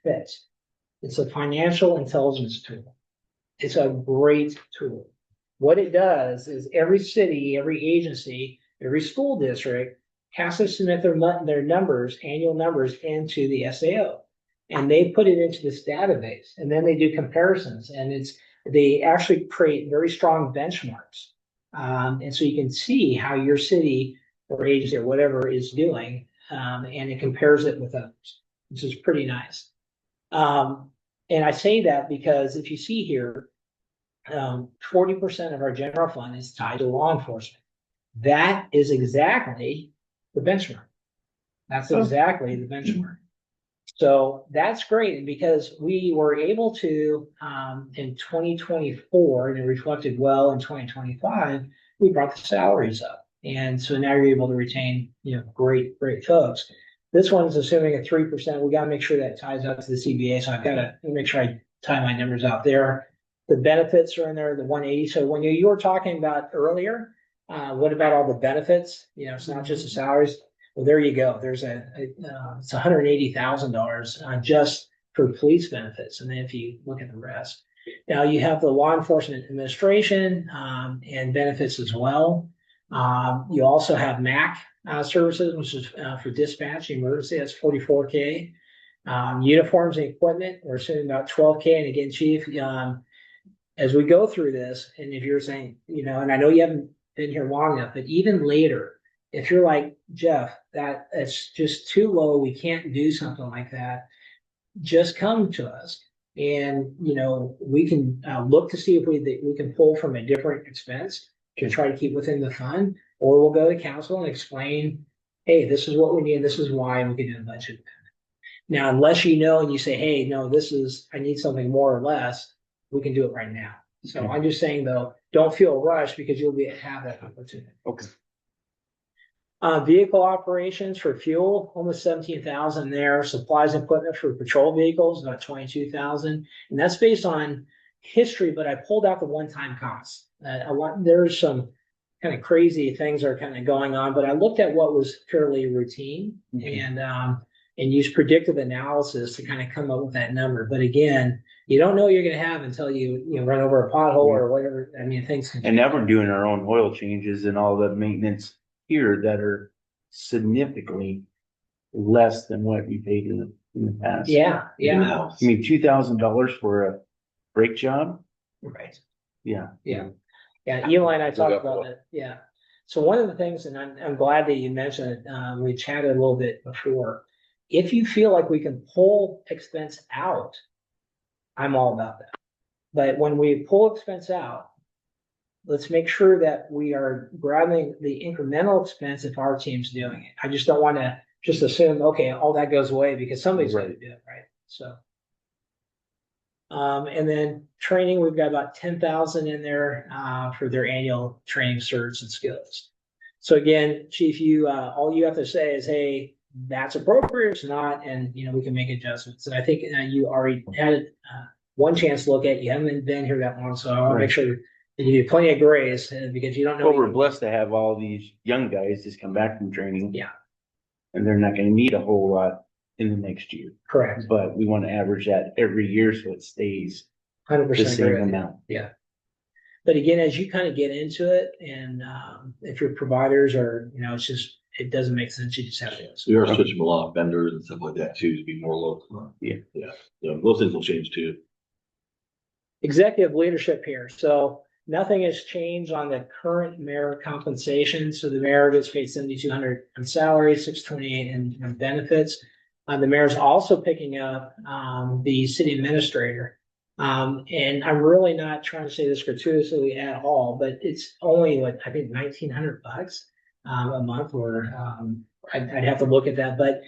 It's a financial intelligence tool. It's a great tool. What it does is every city, every agency, every school district has to submit their numbers, annual numbers, into the SAO, and they put it into this database, and then they do comparisons, and they actually create very strong benchmarks, and so you can see how your city or agency or whatever is doing, and it compares it with others, which is pretty nice. And I say that because if you see here, 40% of our general fund is tied to law enforcement. That is exactly the benchmark. That's exactly the benchmark. So that's great, because we were able to, in 2024, and it reflected well in 2025, we brought the salaries up. And so now you're able to retain, great folks. This one's assuming a 3%. We got to make sure that ties out to the CBA. So I've got to make sure I tie my numbers out there. The benefits are in there, the 180. So when you were talking about earlier, what about all the benefits? It's not just the salaries. Well, there you go. There's it's $180,000 just for police benefits. And then if you look at the rest, now you have the law enforcement administration and benefits as well. You also have MAC services, which is for dispatch emergency. That's $44K. Uniforms and equipment, we're assuming about $12K. And again, Chief, as we go through this, and if you're saying, and I know you haven't been here long enough, but even later, if you're like, Jeff, that's just too low, we can't do something like that, just come to us. And, we can look to see if we can pull from a different expense to try to keep within the fund, or we'll go to council and explain, hey, this is what we need, this is why, and we can do a budget. Now, unless and you say, hey, no, I need something more or less, we can do it right now. So Okay. I'm just saying, though, don't feel rushed, because you'll have that opportunity. Okay. Vehicle operations for fuel, almost 17,000 there. Supplies and equipment for patrol vehicles, about 22,000, and that's based on history. But I pulled out the one-time costs. There's some kind of crazy things are kind of going on, but I looked at what was fairly routine and used predictive analysis to kind of come up with that number. But again, you don't know what you're going to have until you run over a pothole or whatever. I mean, things can. And now we're doing our own oil changes and all the maintenance here that are significantly less than what we paid in the past. Yeah. I mean, $2,000 for a brake job. Right. Yeah. Yeah. Eli and I talked about that. Yeah. So one of the things, and I'm glad that you mentioned it, we chatted a little bit before. If you feel like we can pull expense out, I'm all about that. But when we pull expense out, let's make sure that we are grabbing the incremental expense if our team's doing it. I just don't want to just assume, okay, all that goes away, because somebody's going to do it, right? So, and then training, we've got about 10,000 in there for their annual training certs and skills. So again, Chief, all you have to say is, hey, that's appropriate, it's not, and we can make adjustments. And I think you already had one chance to look at. You haven't been here that long, so I want to make sure that you give you plenty of grace, because you don't know. Well, we're blessed to have all these young guys just come back from training. Yeah. And they're not going to need a whole lot in the next year. Correct, But we want to average that every year so it stays 100% the same agree with you. amount. But again, as you kind of get into it and, if your providers are, it's just, it doesn't make sense. You just have to. We are switching a lot of vendors and stuff like that too, to be more local. Yeah. Yeah, so those things will change too. Executive leadership here. So nothing has changed on the current mayor compensation. So the mayor gets paid 7,200 on salary, 628 in benefits. The mayor's also picking up the city administrator. And I'm really not trying to say this gratuitously at all, but it's only like, I think $1,900 a month, or I'd have to look at that. But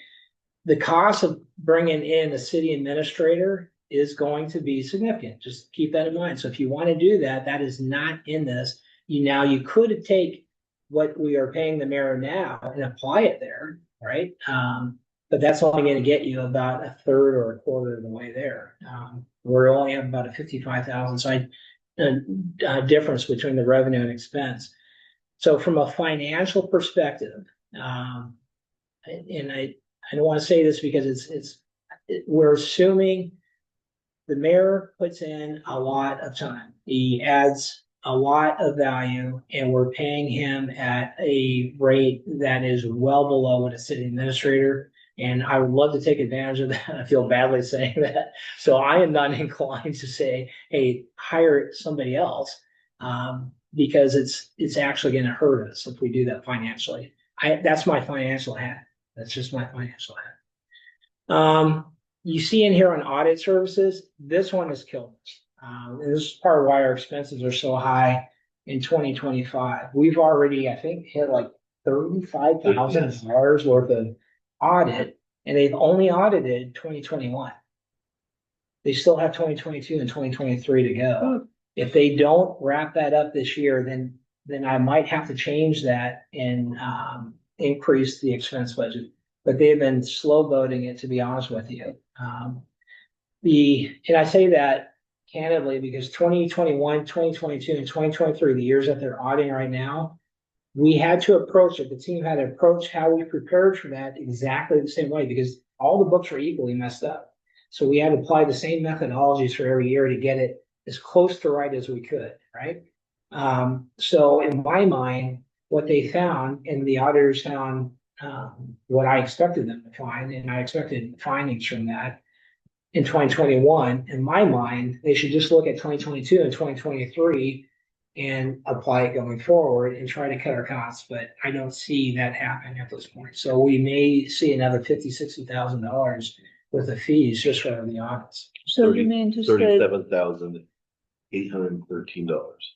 the cost of bringing in a city administrator is going to be significant. Just keep that in mind. So if you want to do that, that is not in this. You could take what we are paying the mayor now and apply it there, right? But that's only going to get you about a third or a quarter of the way there. We're only have about a 55,000 side difference between the revenue and expense. So from a financial perspective, and I don't want to say this because we're assuming the mayor puts in a lot of time. He adds a lot of value, and we're paying him at a rate that is well below what a city administrator. And I would love to take advantage of that. I feel badly saying that. So I am not inclined to say, hey, hire somebody else, because it's actually going to hurt us if we do that financially. That's my financial hat. That's just my financial hat. You see in here on audit services, this one has killed us. And this is part of why our expenses are so high in 2025. We've already, I think, hit like $35,000 worth of audit, and they've only audited 2021. They still have 2022 and 2023 to go. If they don't wrap that up this year, then I might have to change that and increase the expense budget. But they've been slow boating it, to be honest with you. And I say that candidly because 2021, 2022, and 2023, the years that they're auditing right now, we had to approach it. The team had to approach how we prepared for that exactly the same way, because all the books were equally messed up. So we had to apply the same methodologies for every year to get it as close to right as we could, right? So in my mind, what they found, and the auditors found what I expected them to find, and I expected findings from that in 2021. In my mind, they should just look at 2022 and 2023 and apply it going forward and try to cut our costs. But I don't see that happening at this point. So we may see another $50,000-$60,000 worth of fees just for the audits. So you mean to say $37,813.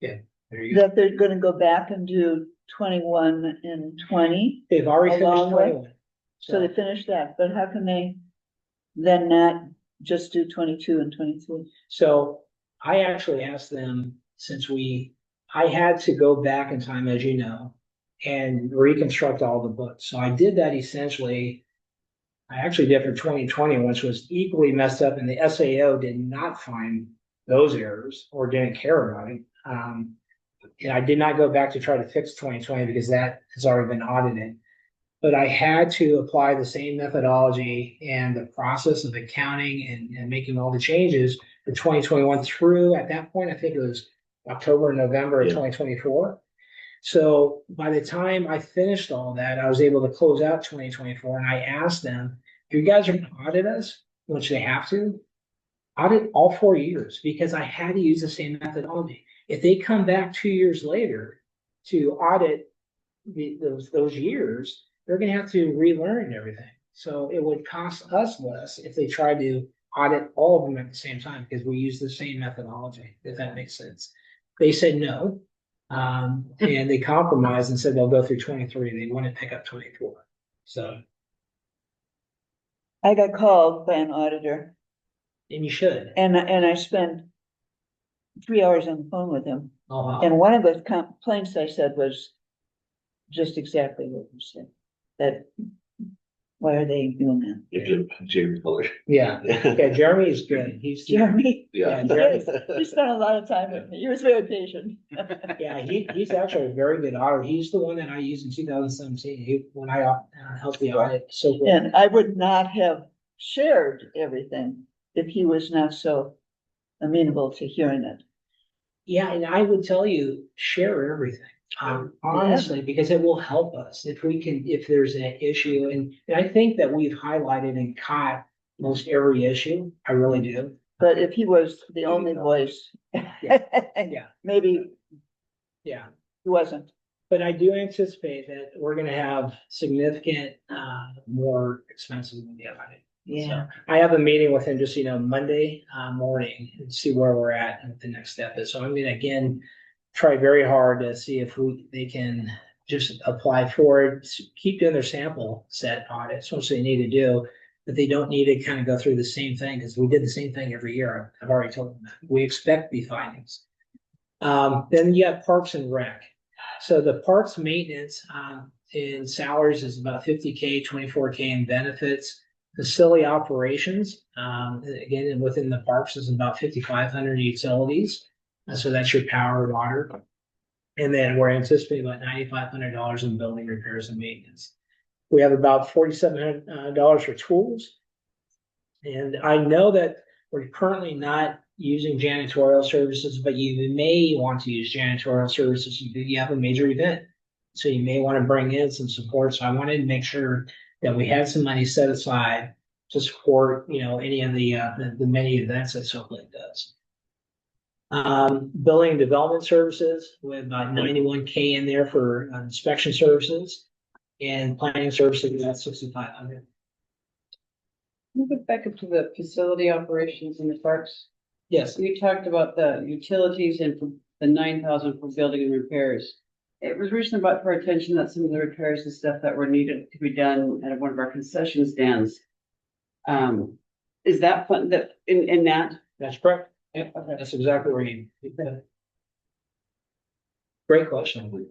There you go. that they're gonna go back and do 21 and 20? They've already finished Along with- 21. So they finished that, but how can they then not just do 22 and 23? So I actually asked them, since I had to go back in time, as you know, and reconstruct all the books. So I did that essentially. I actually did for 2020, which was equally messed up, and the SAO did not find those errors or didn't care about it. And I did not go back to try to fix 2020 because that has already been audited. But I had to apply the same methodology and the process of accounting and making all the changes for 2021 through, at that point, I think it was October and November of Yeah. 2024. So by the time I finished all that, I was able to close out 2024, and I asked them, if you guys are going to audit us, which they have to, audit all 4 years, because I had to use the same methodology. If they come back 2 years later to audit those years, they're going to have to relearn everything. So it would cost us less if they tried to audit all of them at the same time, because we use the same methodology, if that makes sense. They said no, and they compromised and said they'll go through 23. They wouldn't pick up 24. So, I got called by an auditor and you should. and I spent 3 hours on the phone with him. Oh, wow. And one of the complaints I said was just exactly what you said, that Why are they doing that? If you, Jamie Miller. Yeah, yeah, Jeremy is good. He's, Jeremy, Yeah. Jeremy, he spent a lot of time with me. He was very patient. yeah, he's actually a very good auditor. He's the one that I used in 2017, when I helped the audit. So, And I would not have shared everything if he was not so amenable to hearing it. yeah, and I would tell you, share everything. Honestly, because it will help us if we can, if there's an issue, and I think that we've highlighted and caught most every issue. I really do. But if he was the only voice. Yeah. Maybe Yeah. he wasn't. But I do anticipate that we're gonna have significant, more expenses than the audit. Yeah. So I have a meeting with him just, Monday, morning and see where we're at and what the next step is. So I'm gonna again try very hard to see if they can just apply for it, keep doing their sample set audits, which they need to do. But they don't need to kind of go through the same thing because we did the same thing every year. I've already told them that. We expect the findings. Then you have Parks and Rec. So the parks maintenance, in salaries is about 50K, 24K in benefits. Facility operations, again, and within the parks is about 5,500 utilities. So that's your power, water. And then we're anticipating about $9,500 in building repairs and maintenance. We have about $4,700 for tools. And I know that we're currently not using janitorial services, but you may want to use janitorial services. You have a major event. So you may want to bring in some support. So I wanted to make sure that we had some money set aside to support, any of the many events that Soquel does. Building and development services with about 91K in there for inspection services, and planning services at 6,500. Move it back up to the facility operations in the parks. Yes, You talked about the utilities and for the 9,000 for building and repairs. It was recently brought to our attention that some of the repairs and stuff that were needed to be done at one of our concession stands. Is that fun that in that? that's correct. Yep, that's exactly where you. Great question.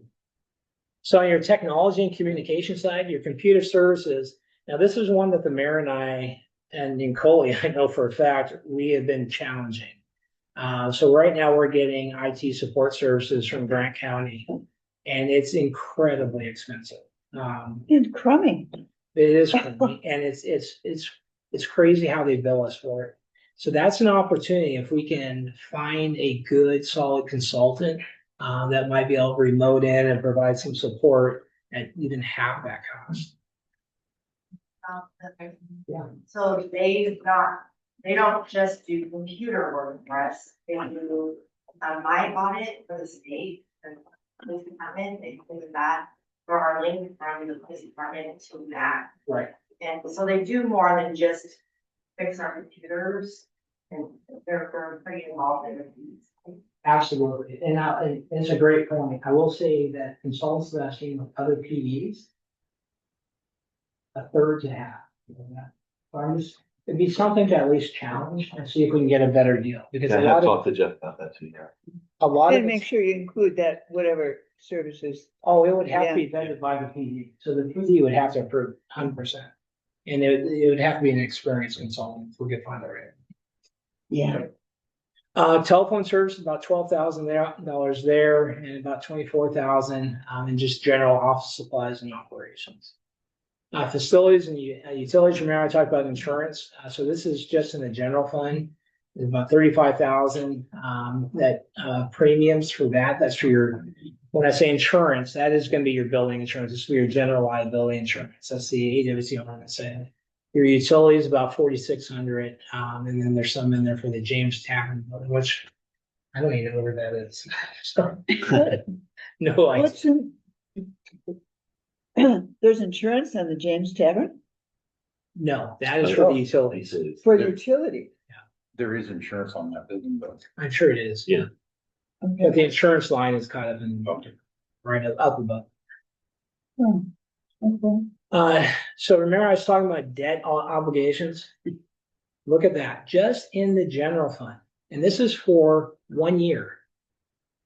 So on your technology and communication side, your computer services, now this is one that the mayor and I and Nicole, I know for a fact, we have been challenging. So right now we're getting IT support services from Grant County, and it's incredibly expensive. And crummy. It is, and it's crazy how they bill us for it. So that's an opportunity if we can find a good, solid consultant that might be able to remote in and provide some support at even half that cost. Yeah. So they don't just do computer work for us, they do, my audit for the state and police department, they do that for our link from the police department to that. Right. And so they do more than just fix our computers, and they're pretty involved in these. Absolutely. And it's a great point. I will say that consultants that I've seen with other PDs, a third to half. So it'd be something to at least challenge and see if we can get a better deal, because I a have lot of, talked to Jeff about that too, yeah. a lot of, And make sure you include that, whatever services. oh, it would have to be vetted by the PD. So the PD would have to approve 100%. And it would have to be an experienced consultant if we could find the right. Yeah. Telephone service, about $12,000 there, and about 24,000 in just general office supplies and operations. Facilities and utilities, remember I talked about insurance, so this is just in the general fund. There's about 35,000 that premiums for that. That's for your, when I say insurance, that is going to be your building insurance. It's for your general liability insurance. That's the AWC I'm going to say. Your utilities about 4,600, and then there's some in there for the James Tavern building, which I don't even know where that is. So, no, What's in? There's insurance on the James Tavern no, that is for the utilities. for utility. There is insurance on that building, though. I'm sure it is. Yeah. But the insurance line is kind of in right up above. Okay. So remember I was talking about debt obligations? Look at that, just in the general fund, and this is for 1 year,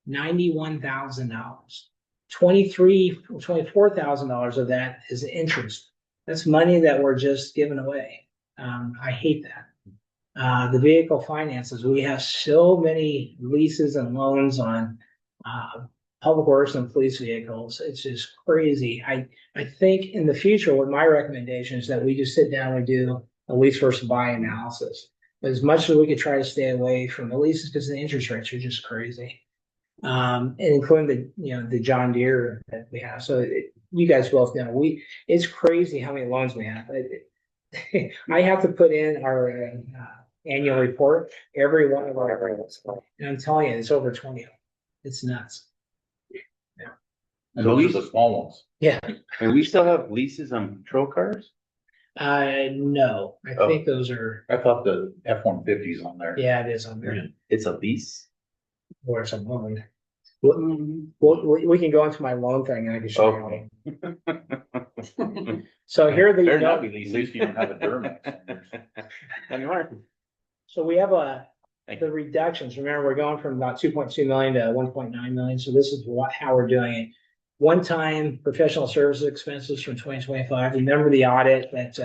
$91,000. $24,000 of that is interest. That's money that we're just giving away. I hate that. The vehicle finances, we have so many leases and loans on, public works and police vehicles. It's just crazy. I think in the future, what my recommendation is that we just sit down and do a lease versus buy analysis. As much as we could try to stay away from the leases because the interest rates are just crazy. And including the John Deere that we have. So you guys both know, it's crazy how many loans we have. I have to put in our annual report, every one of our, and I'm telling you, it's over 20. It's nuts. And So those we- are the small ones. Yeah. And we still have leases on patrol cars? No, I Oh. think those are, I thought the F-150's on there. yeah, it is on there. It's a lease? Or some loan. We can go into my loan thing and I can show Okay. you. So here are the. Better not be At leasing. least you don't have a Duramax on there. Anymore. So we have Thank the reductions. Remember, we're going from about 2.2 million to 1.9 million. So this is how we're doing it. One-time professional services expenses from 2025. Remember the audit that,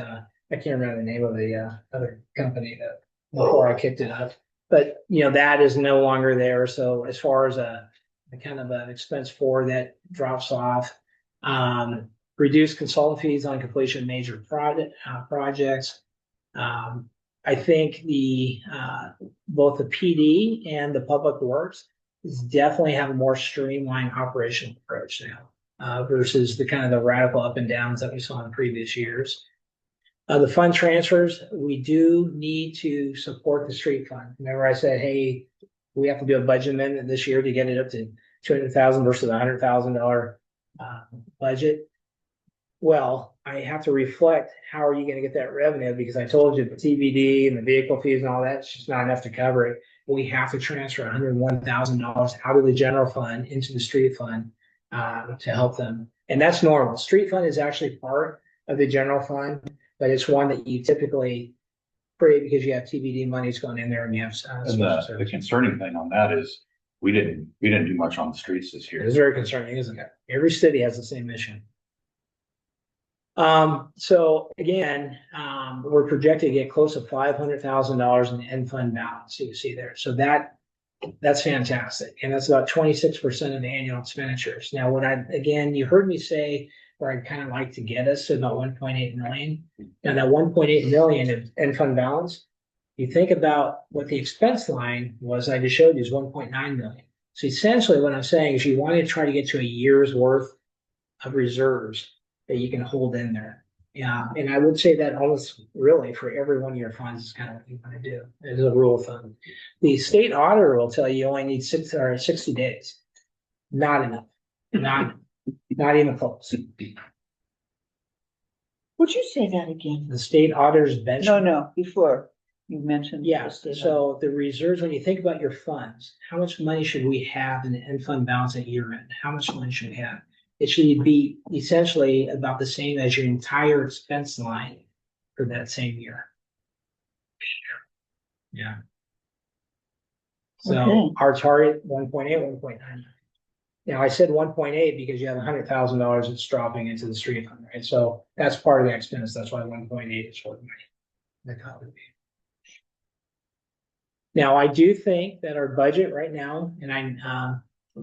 I can't remember the name of the, other company that, before I kicked it up. But, that is no longer there. So as far as a kind of an expense for that drops off. Reduced consultant fees on completion of major projects. I think both the PD and the public works is definitely have a more streamlined operational approach now, versus the kind of the radical up and downs that we saw in previous years. The fund transfers, we do need to support the street fund. Remember I said, hey, we have to do a budget amendment this year to get it up to 200,000 versus a $100,000 budget. Well, I have to reflect, how are you going to get that revenue? Because I told you the TBD and the vehicle fees and all that, it's just not enough to cover it. We have to transfer $101,000 out of the general fund into the street fund to help them. And that's normal. Street fund is actually part of the general fund, but it's one that you typically create because you have TBD monies going in there and you have. And the concerning thing on that is, we didn't do much on the streets this year. It's very concerning, isn't it? Every city has the same mission. So again, we're projected to get close to $500,000 in the end fund balance, you see there. So that's fantastic. And that's about 26% of the annual expenditures. Now, you heard me say where I'd kind of like to get us to about 1.8 million. Now that 1.8 million of end fund balance, you think about what the expense line was, I just showed you is 1.9 million. So essentially what I'm saying is you want to try to get to a year's worth of reserves that you can hold in there. Yeah, and I would say that almost really for every one of your funds is kind of what you want to do as a rule of thumb. The state auditor will tell you only need 60 days. Not enough. Not even close. Would you say that again? The state auditor's bench. No, before you mentioned. Yeah, the state so the reserves, when you think about your funds, how much money should we have in the end fund balance at year end? How much money should we have? It should be essentially about the same as your entire expense line for that same year. Yeah. So Okay. our target, 1.8, 1.9. Now I said 1.8 because you have $100,000 that's dropping into the street fund, right? So that's part of the expense. That's why 1.8 is what the cut would be. Now, I do think that our budget right now, and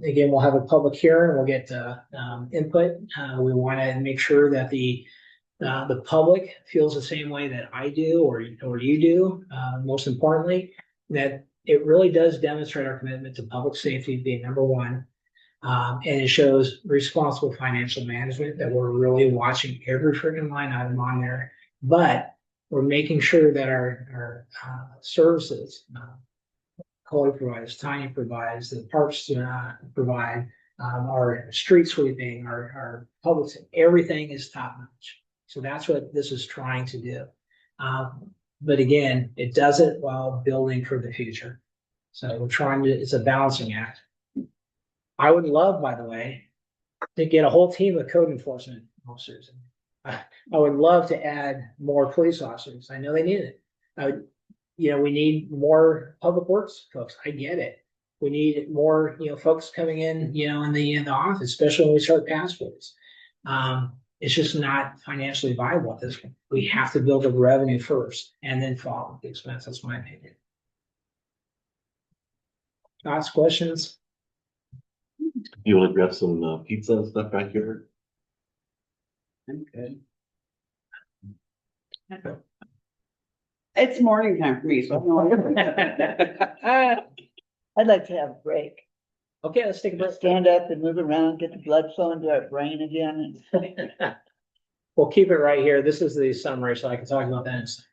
again, we'll have a public hearing, we'll get input. We want to make sure that the public feels the same way that I do or you do. Most importantly, that it really does demonstrate our commitment to public safety being number one. And it shows responsible financial management, that we're really watching every freaking line item on there. But we're making sure that our services, Kohler provides, Tiny provides, the parks provide, our street sweeping, our public, everything is top notch. So that's what this is trying to do. But again, it does it while building for the future. So we're trying to, it's a balancing act. I would love, by the way, to get a whole team of code enforcement officers. I would love to add more police officers. I know they need it. We need more public works folks. I get it. We need more, folks coming in, in the office, especially when we start passports. It's just not financially viable at this point. We have to build the revenue first and then follow with the expense. That's my opinion. Thoughts, questions? You wanna grab some pizza and stuff back here? I'm good. It's morning time for me, so. I'd like to have a break. Okay, let's take a break. Stand up and move around, get the blood flowing to our brain again. We'll keep it right here. This is the summary, so I can talk about that in a second.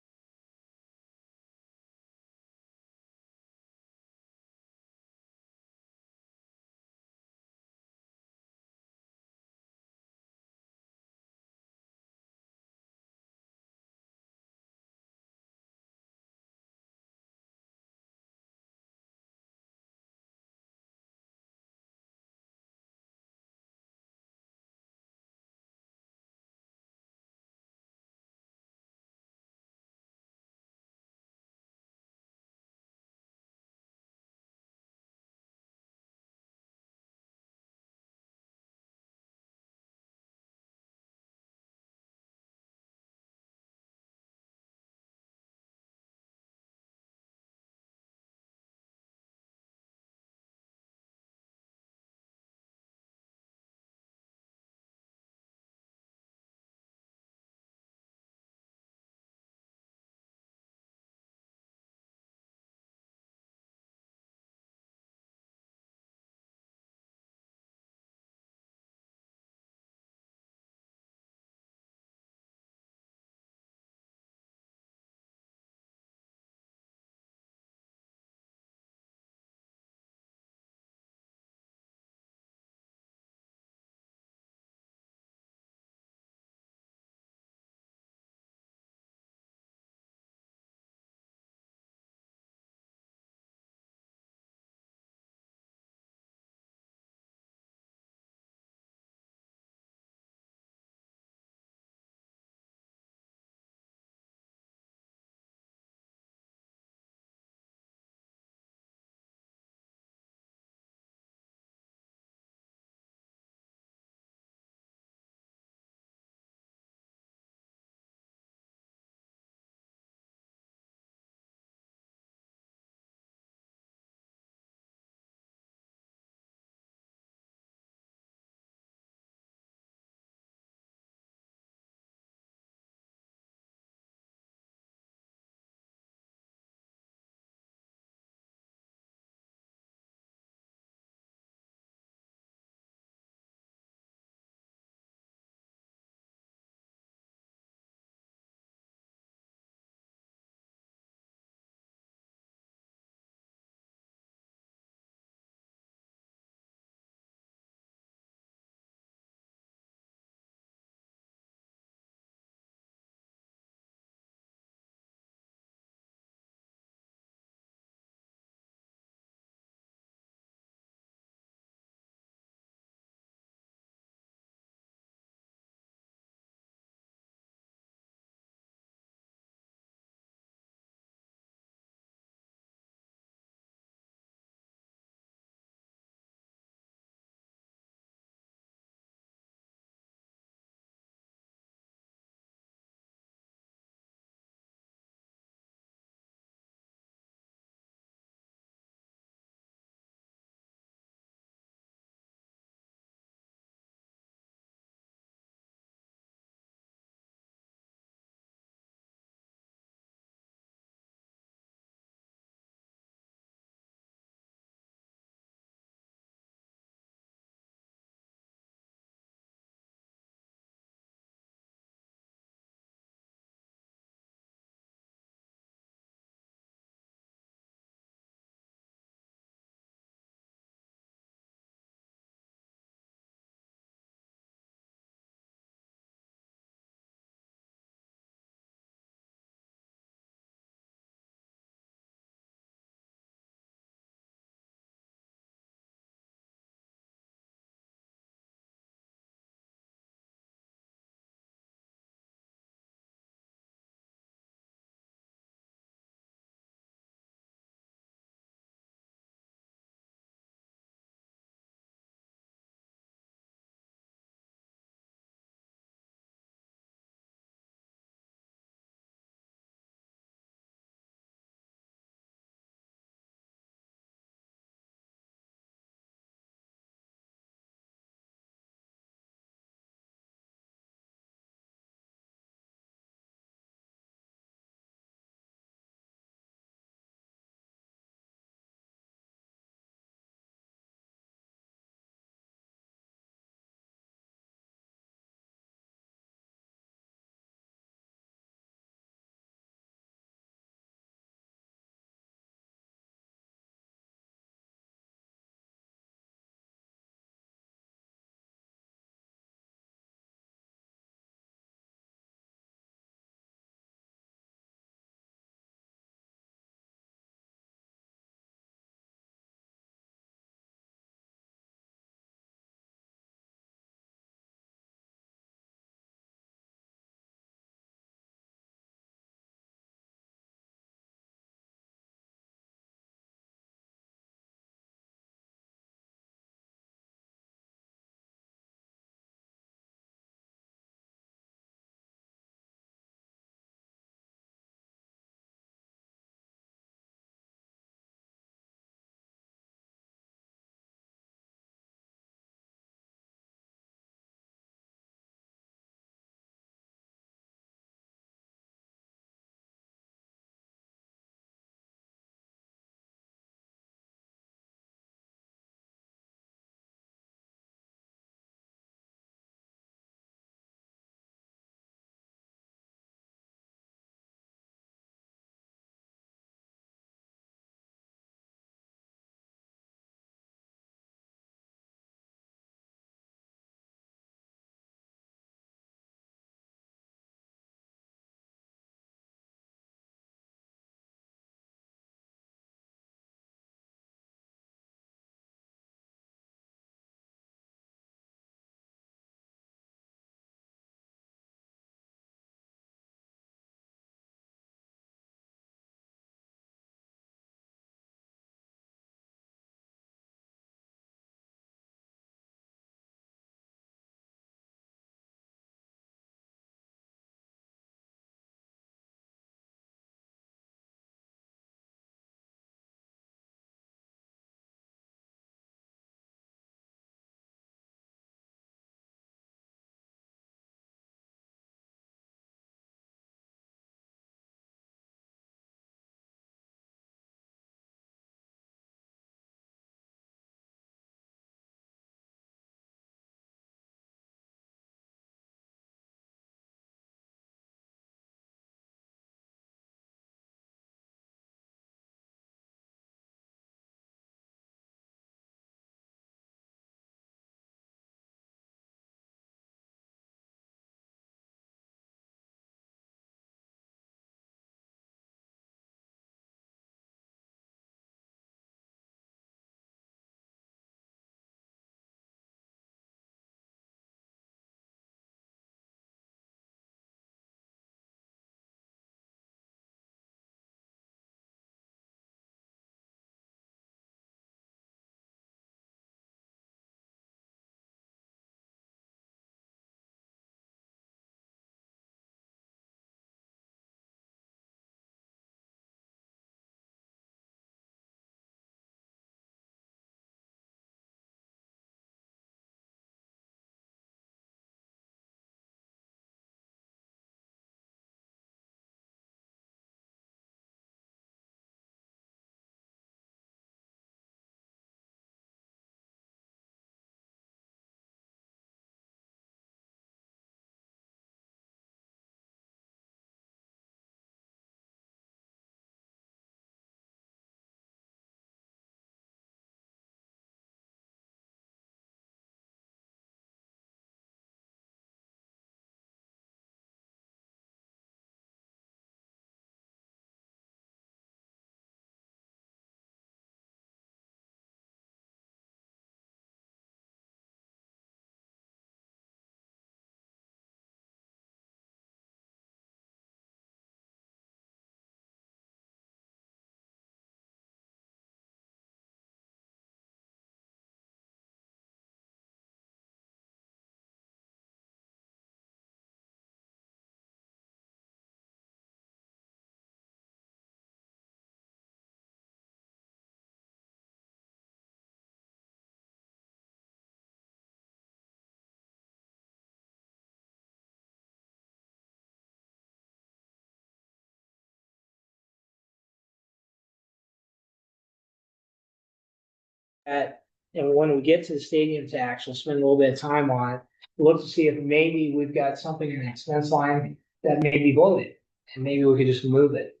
at, and when we get to the stadium tax, we'll spend a little bit of time on it. Look to see if maybe we've got something in the expense line that may be bloated, and maybe we could just move it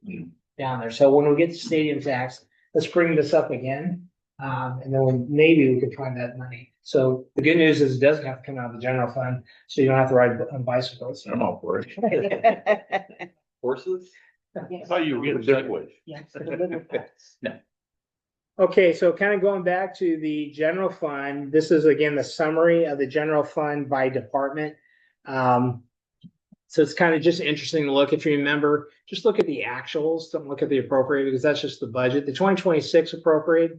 down there. So when we get to stadium tax, let's bring this up again. And then maybe we could find that money. So the good news is it doesn't have to come out of the general fund, so you don't have to ride on bicycles. I'm all for it. Horses? I thought you were getting segues. Yes, the little parts. Okay, so kind of going back to the general fund, this is again the summary of the general fund by department. So it's kind of just interesting to look, if you remember, just look at the actuals, don't look at the appropriate, because that's just the budget. The 2026 appropriate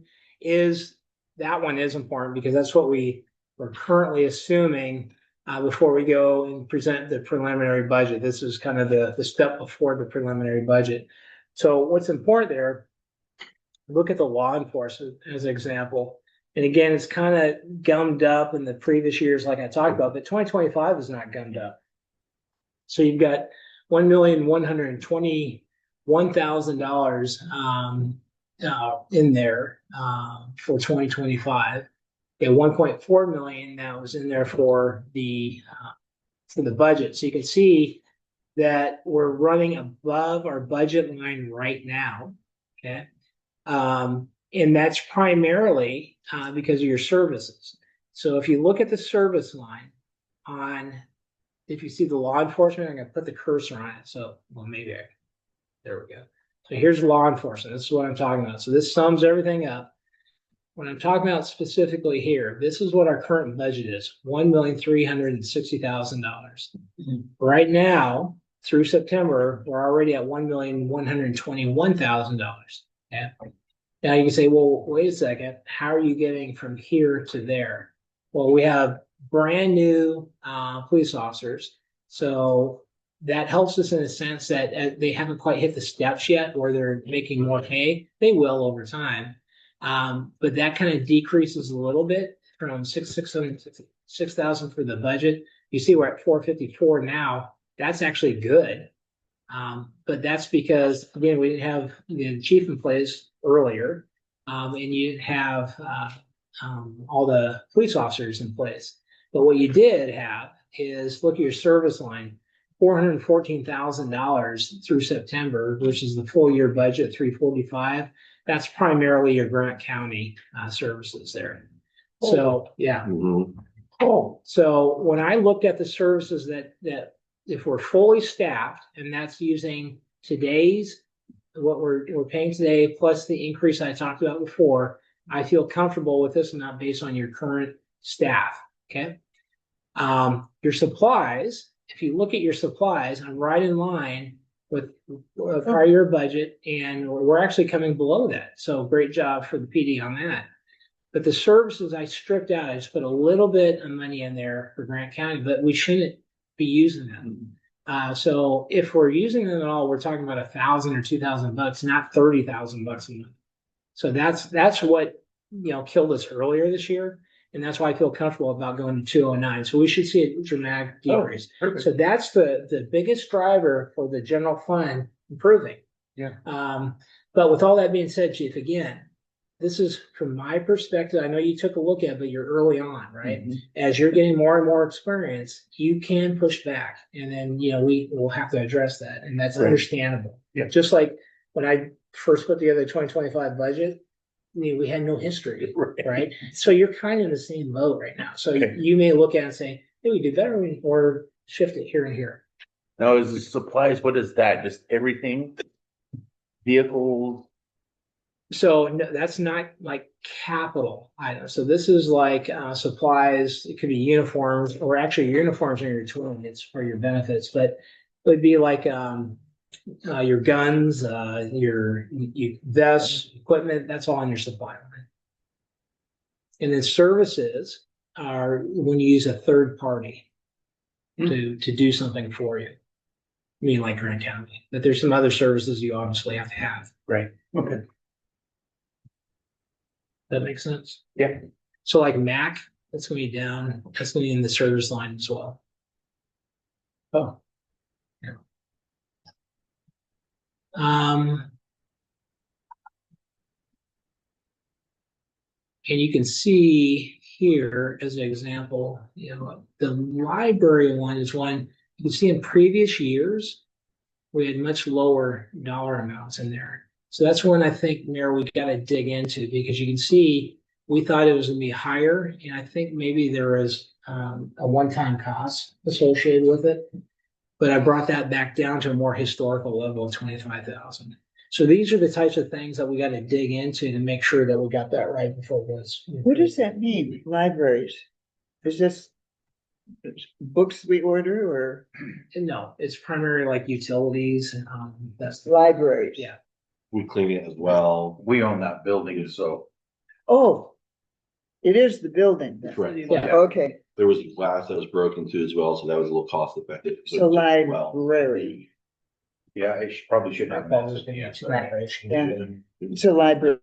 that one is important because that's what we are currently assuming before we go and present the preliminary budget. This is kind of the step before the preliminary budget. So what's important there, look at the law enforcement as an example. And again, it's kind of gummed up in the previous years, like I talked about, but 2025 is not gummed up. So you've got $1,121,000 in there for 2025. Yeah, 1.4 million that was in there for the budget. So you can see that we're running above our budget line right now. Okay. And that's primarily because of your services. So if you look at the service line if you see the law enforcement, I'm going to put the cursor on it. So, well, there we go. So here's law enforcement. This is what I'm talking about. So this sums everything up. When I'm talking about specifically here, this is what our current budget is, $1,360,000. Right now, through September, we're already at $1,121,000. Okay. Now you can say, well, wait a second, how are you getting from here to there? Well, we have brand new police officers. So that helps us in a sense that they haven't quite hit the steps yet where they're making more pay. They will over time. But that kind of decreases a little bit from 6,000 for the budget. You see we're at 454 now. That's actually good. But that's because, again, we didn't have the chief in place earlier, and you didn't have all the police officers in place. But what you did have is look at your service line, $414,000 through September versus the full year budget, 345. That's primarily your Grant County services there. So, yeah. Mhm. So when I looked at the services that if we're fully staffed, and that's using what we're paying today, plus the increase I talked about before, I feel comfortable with this and not based on your current staff. Okay. Your supplies, if you look at your supplies, I'm right in line with prior year budget, and we're actually coming below that. So great job for the PD on that. But the services I stripped out, I just put a little bit of money in there for Grant County, but we shouldn't be using them. So if we're using them at all, we're talking about $1,000 or $2,000, not $30,000 a month. So that's what killed us earlier this year, and that's why I feel comfortable about going to 209. So we should see a dramatic decrease. So that's the biggest driver for the general fund improving. Yeah. But with all that being said, Chief, again, this is from my perspective. I know you took a look at it, but you're early on, right? Mhm. As you're getting more and more experience, you can push back, and then we will have to address that, and that's Right. understandable. Yeah. Just like when I first put together the 2025 budget, we had no history, right? So you're kind of in the same boat right now. So Okay. you may look at it and say, hey, we do better or shift it here and here. Now, is the supplies, what is that? Just everything? Vehicles? So no, that's not like capital items. So this is like supplies. It could be uniforms, or actually your uniforms are your tooling. It's for your benefits, but it would be like your guns, your vests, equipment. That's all on your supply line. And then services are when you use a third party to do something for you. I mean, like Grant County, but there's some other services you obviously have to have. Right. Okay. That makes sense? Yeah. So like Mac, that's gonna be down, that's gonna be in the service line as well. Oh. Yeah. And you can see here as an example, you know, the library one is one you can see in previous years, we had much lower dollar amounts in there. So that's one I think, Mayor, we got to dig into because you can see we thought it was going to be higher. And I think maybe there is a one-time cost associated with it. But I brought that back down to a more historical level of 25,000. So these are the types of things that we got to dig into to make sure that we got that right before this. What does that mean, libraries? Is this books we order or No, it's primarily like utilities. That's libraries? Yeah. We clean it as well. We own that building, so Oh, it is the building. then. Correct. Yeah. Okay, There was glass that was broken too as well, so that was a little cost effective. so Well, library, yeah, it probably shouldn't have. That was been. gonna be Right. separation. Yeah. it's a library.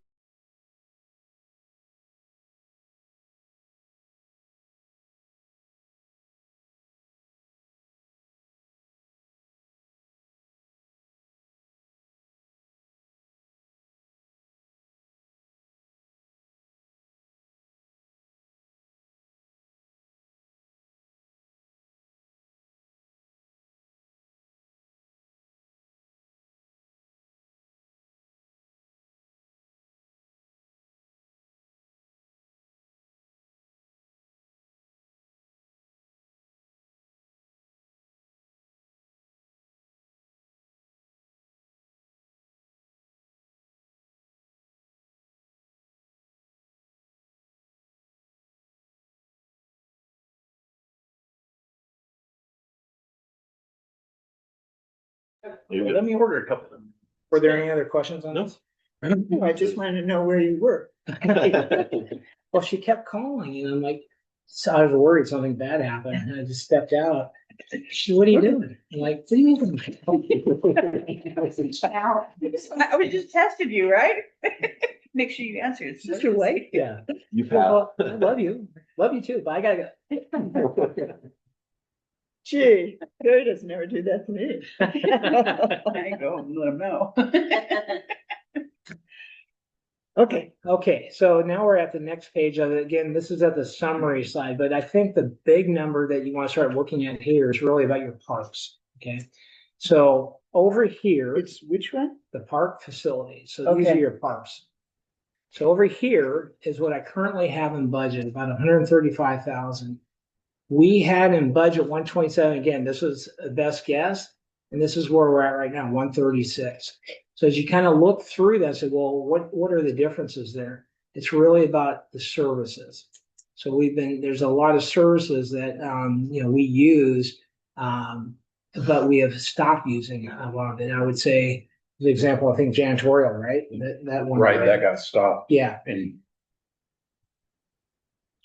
you're Let me order a couple of them. Were there any other questions on No. this? I just wanted to know where you were. good. Well, she kept calling and I'm like, so I was worried something bad happened. And I just stepped out. She, what are you doing? I'm like, what do you mean? I was just testing you, right? Make sure you answer. It's just too late. Yeah. You passed. Well, I love you. Love you too, but I gotta go. Gee, Gary doesn't ever do that to me. I go and let them know. Okay, Okay, so now we're at the next page of it. Again, this is at the summary side, but I think the big number that you want to start looking at here is really about your parks. Okay. So over here, it's which one? the park facilities. So these are Okay. your parks. So over here is what I currently have in budget, about 135,000. We had in budget 127. Again, this was a best guess, and this is where we're at right now, 136. So as you kind of look through that, say, well, what are the differences there? It's really about the services. So there's a lot of services that we use, but we have stopped using a lot of it. I would say, the example, I think janitorial, right? That one. Right, that got stopped Yeah. in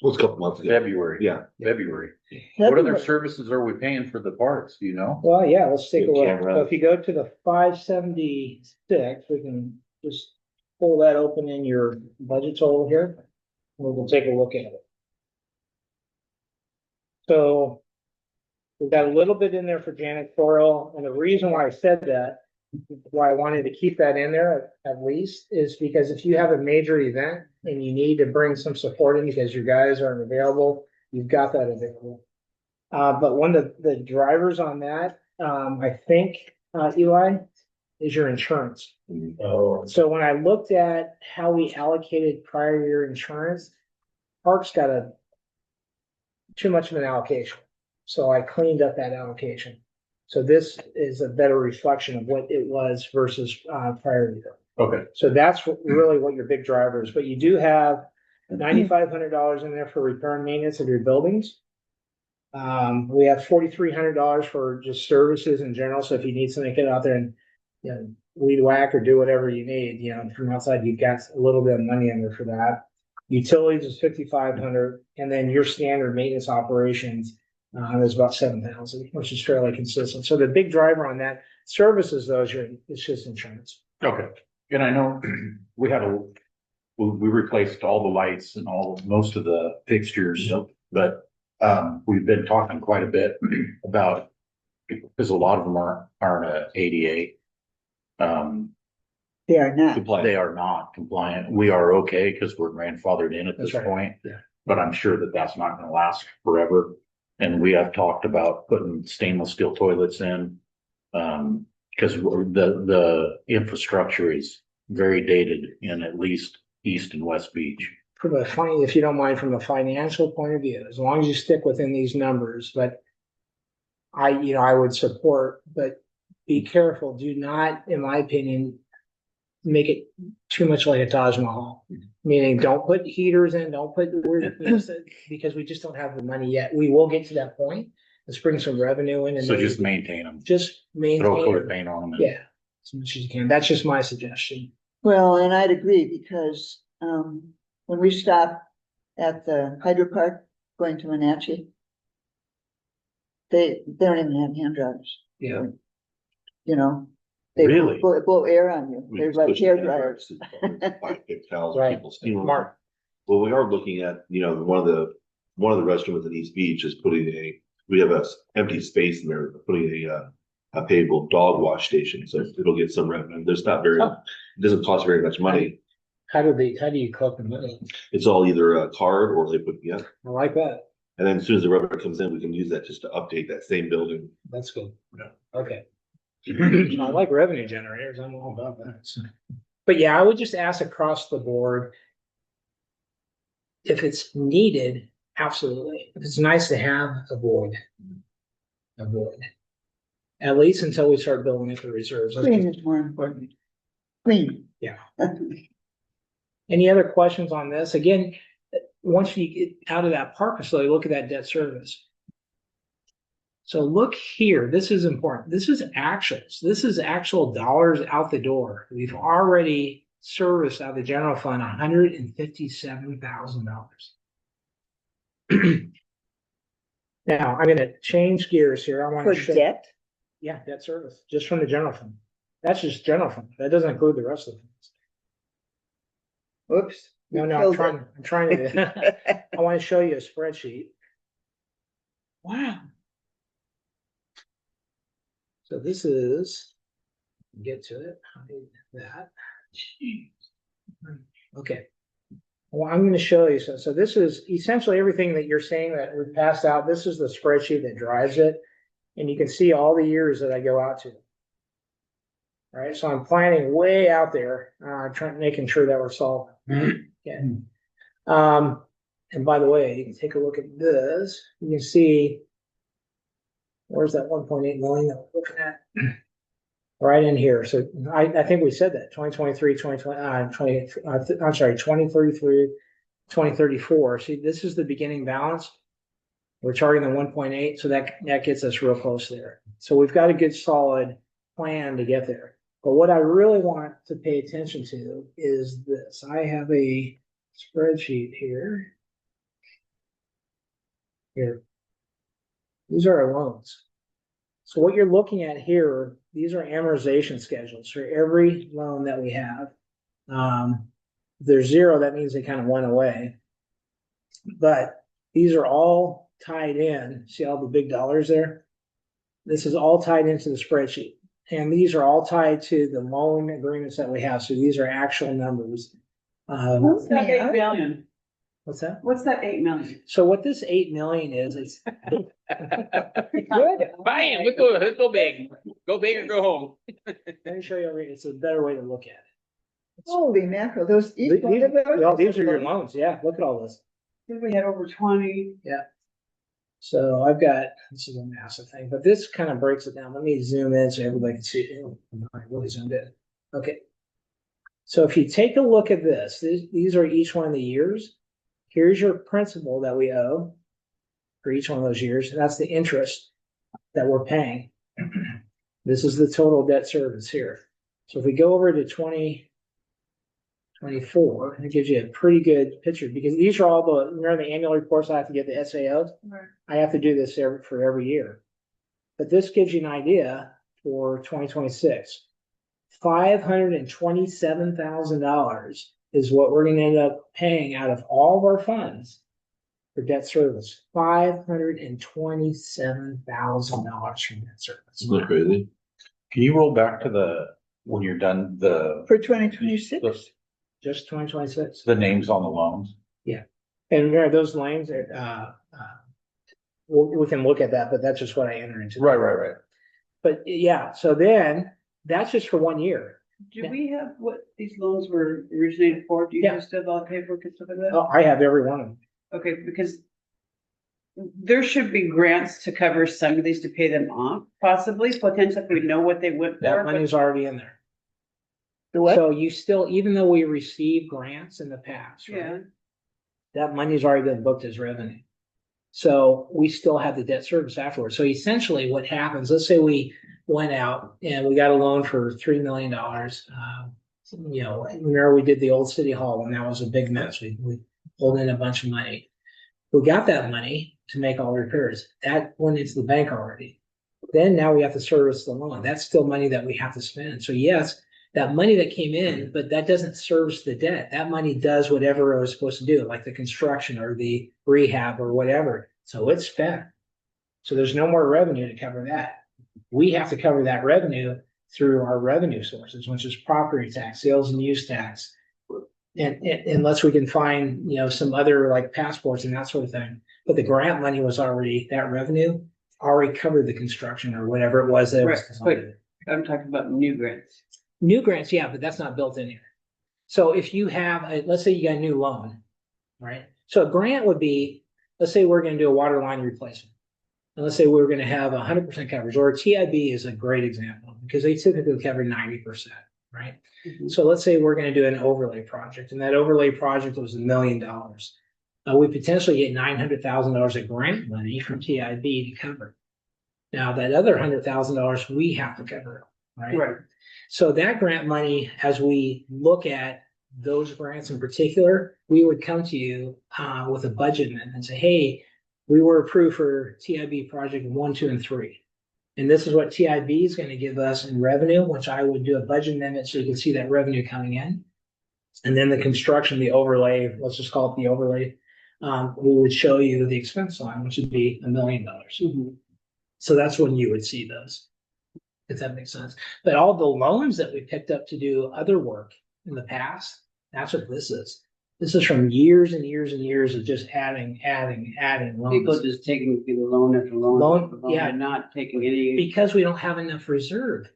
It was a couple months ago. February. Yeah. February. What other services are we paying for the parks, do you know? Well, yeah, let's take a Good look. camera. So if you go to the 576, we can just pull that open in your budget total here. And we'll take a look at it. So we've got a little bit in there for janitorial, and the reason why I said that, why I wanted to keep that in there at least, is because if you have a major event and you need to bring some support in because your guys aren't available, you've got that available. But one of the drivers on that, I think, Eli, is your insurance. Oh. So when I looked at how we allocated prior year insurance, Parks got too much of an allocation. So I cleaned up that allocation. So this is a better reflection of what it was versus prior year. Okay. So that's really what your big driver is. But you do have $9,500 in there for repair and maintenance of your buildings. We have $4,300 for just services in general. So if you need something to get out there and weed whack or do whatever you need, from outside, you've got a little bit of money in there for that. Utilities is $5,500, and then your standard maintenance operations is about $7,000, which is fairly consistent. So the big driver on that services, though, it's just insurance. Okay, and I know we replaced all the lights and most of the fixtures, but we've been talking quite a bit about, because a lot of them aren't ADA. They are not. Compliant. They are not compliant. We are okay because we're grandfathered in at this That's right. point. Yeah. But I'm sure that that's not gonna last forever. And we have talked about putting stainless steel toilets in. Cause the infrastructure is very dated in at least East and West Beach. From a if you don't mind, from a financial point of view, as long as you stick within these numbers, but I would support, but be careful. Do not, in my opinion, make it too much like a Taj Mahal. Meaning, don't put heaters in, don't put, because we just don't have the money yet. We will get to that point. Let's bring some revenue in and So then just maintain them, just throw a coat of maintain. paint on them. Yeah, as much as you can. That's just my suggestion. Well, and I'd agree because, when we stop at the hydro park going to Wenatchee, they don't even have hand dryers, Yeah. you know? They Really? blow air on you. We They're just like push hair the dryers. handbrake, like 5,000 Right. people standing. Mark, Well, we are looking at, one of the restrooms in East Beach is we have a empty space in there, putting a payable dog wash station, so it'll get some revenue. There's not very, Oh. it doesn't cost very much money. how do you collect the money? It's all either a card or they put, I like that. and then as soon as the revenue comes in, we can use that just to update that same building. That's good. Yeah. Okay. I like revenue generators. I'm all about that. So. But yeah, I would just ask across the board. If it's needed, absolutely. If it's nice to have, avoid. Avoid. At least until we start building up the reserves. Green is more important. Green. Yeah. Any other questions on this? Again, once you get out of that park facility, look at that debt service. So look here, this is important. This is actuals. This is actual dollars out the door. We've already serviced out of the general fund $157,000. Now I'm going to change gears here. I want For to show. debt? Yeah, debt service, just from the general fund. That's just general fund. That doesn't include the rest of the funds. Whoops. No, Killed I'm trying to, I want to show you a spreadsheet. Wow. So this is, get to it, hide that. Okay. Well, I'm going to show you. So this is essentially everything that you're saying that we passed out. This is the spreadsheet that drives it. And you can see all the years that I go out to. All right, so I'm planning way out there, making sure that we're solving. Yeah. And by the way, you can take a look at this. You can see where's that 1.8 million that we're looking at? Right in here. So I think we said that 2023, 2033, 2034. See, this is the beginning balance. We're targeting the 1.8, so that gets us real close there. So we've got a good solid plan to get there. But what I really want to pay attention to is this. I have a spreadsheet here. Here. These are our loans. So what you're looking at here, these are amortization schedules for every loan that we have. If there's zero, that means they kind of went away. But these are all tied in. See all the big dollars there? This is all tied into the spreadsheet. And these are all tied to the loan agreements that we have. So these are actual numbers. What's that 8 million? What's that? What's that 8 million? So what this 8 million is, Good. Bam, let's go big. Go big or go home. let me show you. It's a better way to look at it. Holy mackerel, those. These are your loans. Yeah, look at all this. We had over 20. So I've got, this is a massive thing, but this kind of breaks it down. Let me zoom in so everybody can see it. I really zoomed in. Okay. So if you take a look at this, these are each one of the years. Here's your principal that we owe for each one of those years. And that's the interest that we're paying. This is the total debt service here. So if we go over to 2024, it gives you a pretty good picture because these are all remember the annual reports I have to get the SAOs? Right. I have to do this for every year. But this gives you an idea for 2026. $527,000 is what we're going to end up paying out of all of our funds for debt service. $527,000 from debt service. Isn't that crazy? Can you roll back to the when you're done, the, For 2026? Just 2026. the names on the loans? And there are those lines that, we can look at that, but that's just what I enter into. Right. But yeah, so then that's just for 1 year. Do we have what these loans were originated for? Do you Yeah. guys have all the paperwork and stuff like that? Oh, I have every one of them. Okay, because there should be grants to cover some of these to pay them off, possibly, potentially, if we know what they went That for. but- money's already in there. The what? So you still, even though we received grants in the past, right? Yeah, That money's already been booked as revenue. So we still have the debt service afterwards. So essentially what happens, let's say we went out and we got a loan for $3 million. Remember we did the old city hall and that was a big mess. We pulled in a bunch of money. We got that money to make all the repairs. That went into the bank already. Then now we have to service the loan. That's still money that we have to spend. So yes, that money that came in, but that doesn't service the debt. That money does whatever it was supposed to do, like the construction or the rehab or whatever. So it's spent. So there's no more revenue to cover that. We have to cover that revenue through our revenue sources, which is property tax, sales and use tax. And unless we can find, some other like passports and that sort of thing. But the grant money was already, that revenue already covered the construction or whatever it was that was Right, decided. I'm talking about new grants. New grants, yeah, but that's not built in here. So if you have, let's say you got a new loan, right? So a grant would be, let's say we're gonna do a water line replacement. And let's say we're gonna have 100% coverage, or TIB is a great example because they typically cover 90%, right? Mhm. So let's say we're gonna do an overlay project and that overlay project was $1 million. We potentially get $900,000 of grant money from TIB to cover. Now that other $100,000 we have to cover, right? Right, So that grant money, as we look at those grants in particular, we would come to you with a budget amendment and say, hey, we were approved for TIB project 1, 2, and 3. And this is what TIB is going to give us in revenue, which I would do a budget amendment so you can see that revenue coming in. And then the construction, the overlay, let's just call it the overlay, we would show you the expense line, which would be $1 million. Mhm. So that's when you would see those, if that makes sense. But all the loans that we picked up to do other work in the past, that's what this is. This is from years and years and years of just adding people loans. just taking the loan after loan. Loan, after loan, yeah. and not taking any. Because we don't have enough reserve.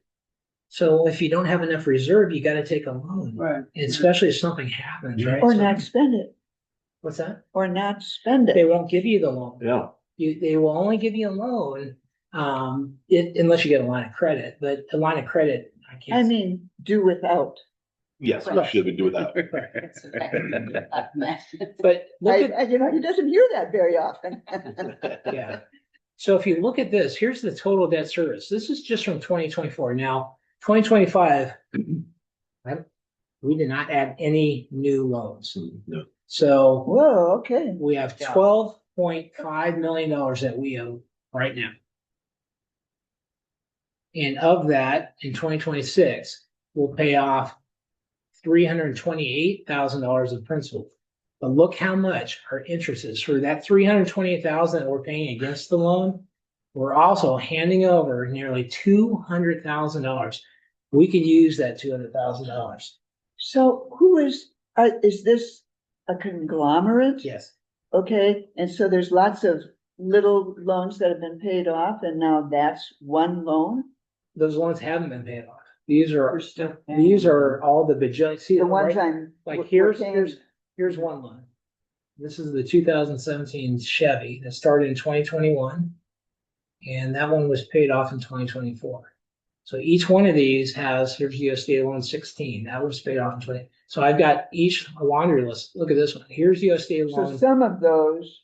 So if you don't have enough reserve, you gotta take a loan, Right. especially if something happens, right? Or So- not spend it, What's that? or not spend They it. won't give you the loan. Yeah, They will only give you a loan, unless you get a line of credit, but a line of credit, I I can't. mean, do without. yes, we should be doing that. But look at, He doesn't hear that very often. yeah. So if you look at this, here's the total debt service. This is just from 2024. Now, 2025, right, we did not add any new loans. No. So Whoa, okay. we have $12.5 million that we owe right now. And of that, in 2026, we'll pay off $328,000 of principal. But look how much our interest is for that $328,000 that we're paying against the loan. We're also handing over nearly $200,000. We could use that $200,000. So who is this a conglomerate? Yes, Okay, and so there's lots of little loans that have been paid off and now that's one loan? those loans haven't been paid off. These We're are still. all the bajillion. See, The ones right? I'm. Like we're paying- here's one loan. This is the 2017 Chevy that started in 2021. And that one was paid off in 2024. So each one of these here's USDA loan 16, that was paid off in 20. So I've got each a laundry list. Look at this one. Here's USDA So loan. some of those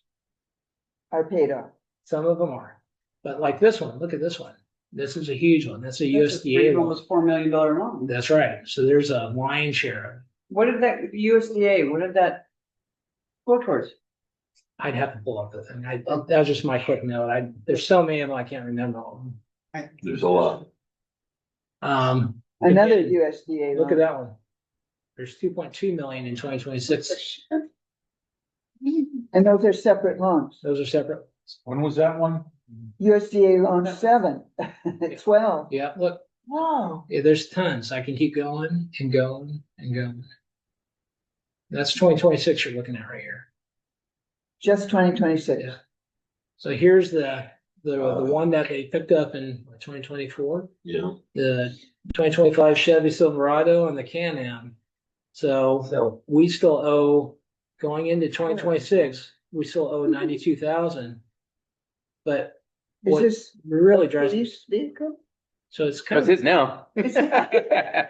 are paid off. Some of them are. But like this one, look at this one. This is a huge one. That's a USDA loan. Almost $4 million loan. That's right. So there's a lion share. What did that USDA, what did that go towards? I'd have to pull up the thing. That was just my quick note. There's so many of them, I can't remember all of them. There's a lot. Another again, USDA Look at loan. that one. There's 2.2 million in 2026. And those are separate loans. Those are separate. When was that one? USDA loan 7, 12. Yeah, look, Wow. Yeah, there's tons. I can keep going and going and going. That's 2026 you're looking at right here. Just 2026. Yeah. So here's the one that they picked up in 2024, Yeah. the 2025 Chevy Silverado and the Can-Am. So we still owe, going into 2026, we still owe 92,000. But Is what this really a drives me, police vehicle? so it's kind That's of, his now. Out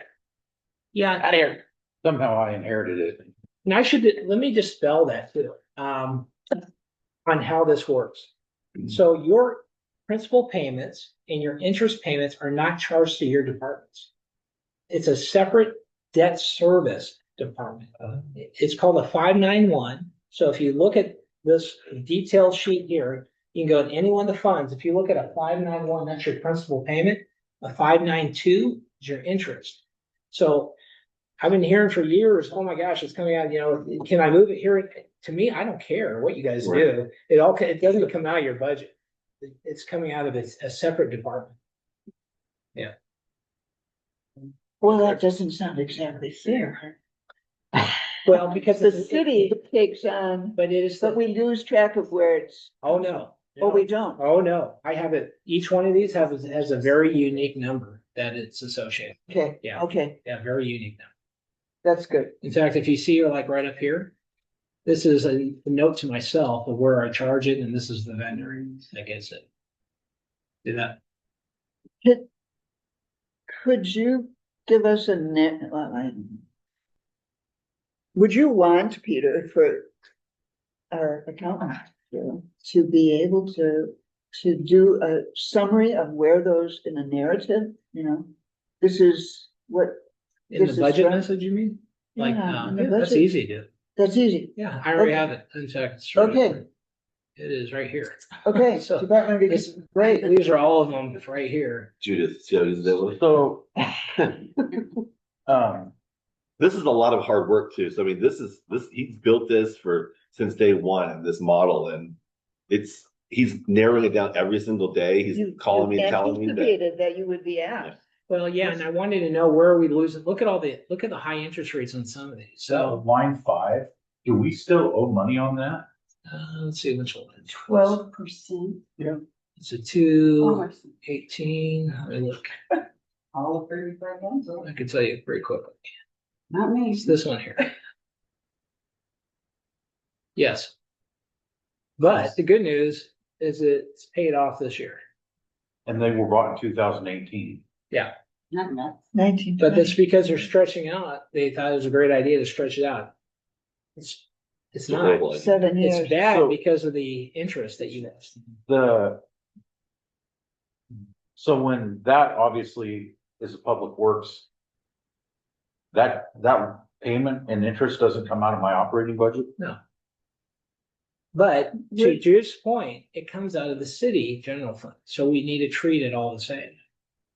yeah, of here. Somehow I inherited it. and I should, let me dispel that too, on how this works. So your principal payments and your interest payments are not charged to your departments. It's a separate debt service department. It's called a 591. So if you look at this detailed sheet here, you can go to any one of the funds. If you look at a 591, that's your principal payment. A 592 is your interest. So I've been hearing for years, oh my gosh, it's coming out, can I move it here? To me, I don't care what you guys do. It doesn't come out of your budget. It's coming out of a separate department. Well, that doesn't sound exactly fair. Well, because The city takes on, but it is, but we lose track of where it's, oh, no. oh, we don't. Oh, no, I have it, each one of these has a very unique number that it's associated. Okay, Yeah. okay, Yeah, very unique number. that's good. In fact, if you see like right up here, this is a note to myself of where I charge it, and this is the vendor that gets it. Do that. Could you give us a net, would you want, Peter, for our accountant to be able to do a summary of where those in a narrative, this is what, In This the is budget right. message, you mean? Like, Yeah, in the yeah, that's budget. easy to do. that's easy. Yeah, I already Okay. have it. In fact, it's right Okay. here. It is right here. Okay, So, Department of This, great. these are all of them right here. Judith, is that So, this is a lot of hard work too. So I mean, he's built this since day one, this model, and he's narrowing it down every single day. He's You- calling me you and telling me that. anticipated that you would be asked. Well, yeah, and I wanted to know where we lose it. Look at the high interest rates on some of these. So So, line 5, do we still owe money on that? let's see which one. 12%. It's a 218. Let me look. All of 35 months. I can tell you very quickly. Not me. It's this one here. Yes. But the good news is it's paid off this year. And they were bought in 2018. Not enough. 19. But that's because they're stretching out. They thought it was a great idea to stretch it out. It's not. horrible idea. 7 years. It's bad So- because of the interest that you missed. So when that obviously is a public works, that payment and interest doesn't come out of my operating budget? But to Drew's point, it comes out of the city general fund. So we need to treat it all the same.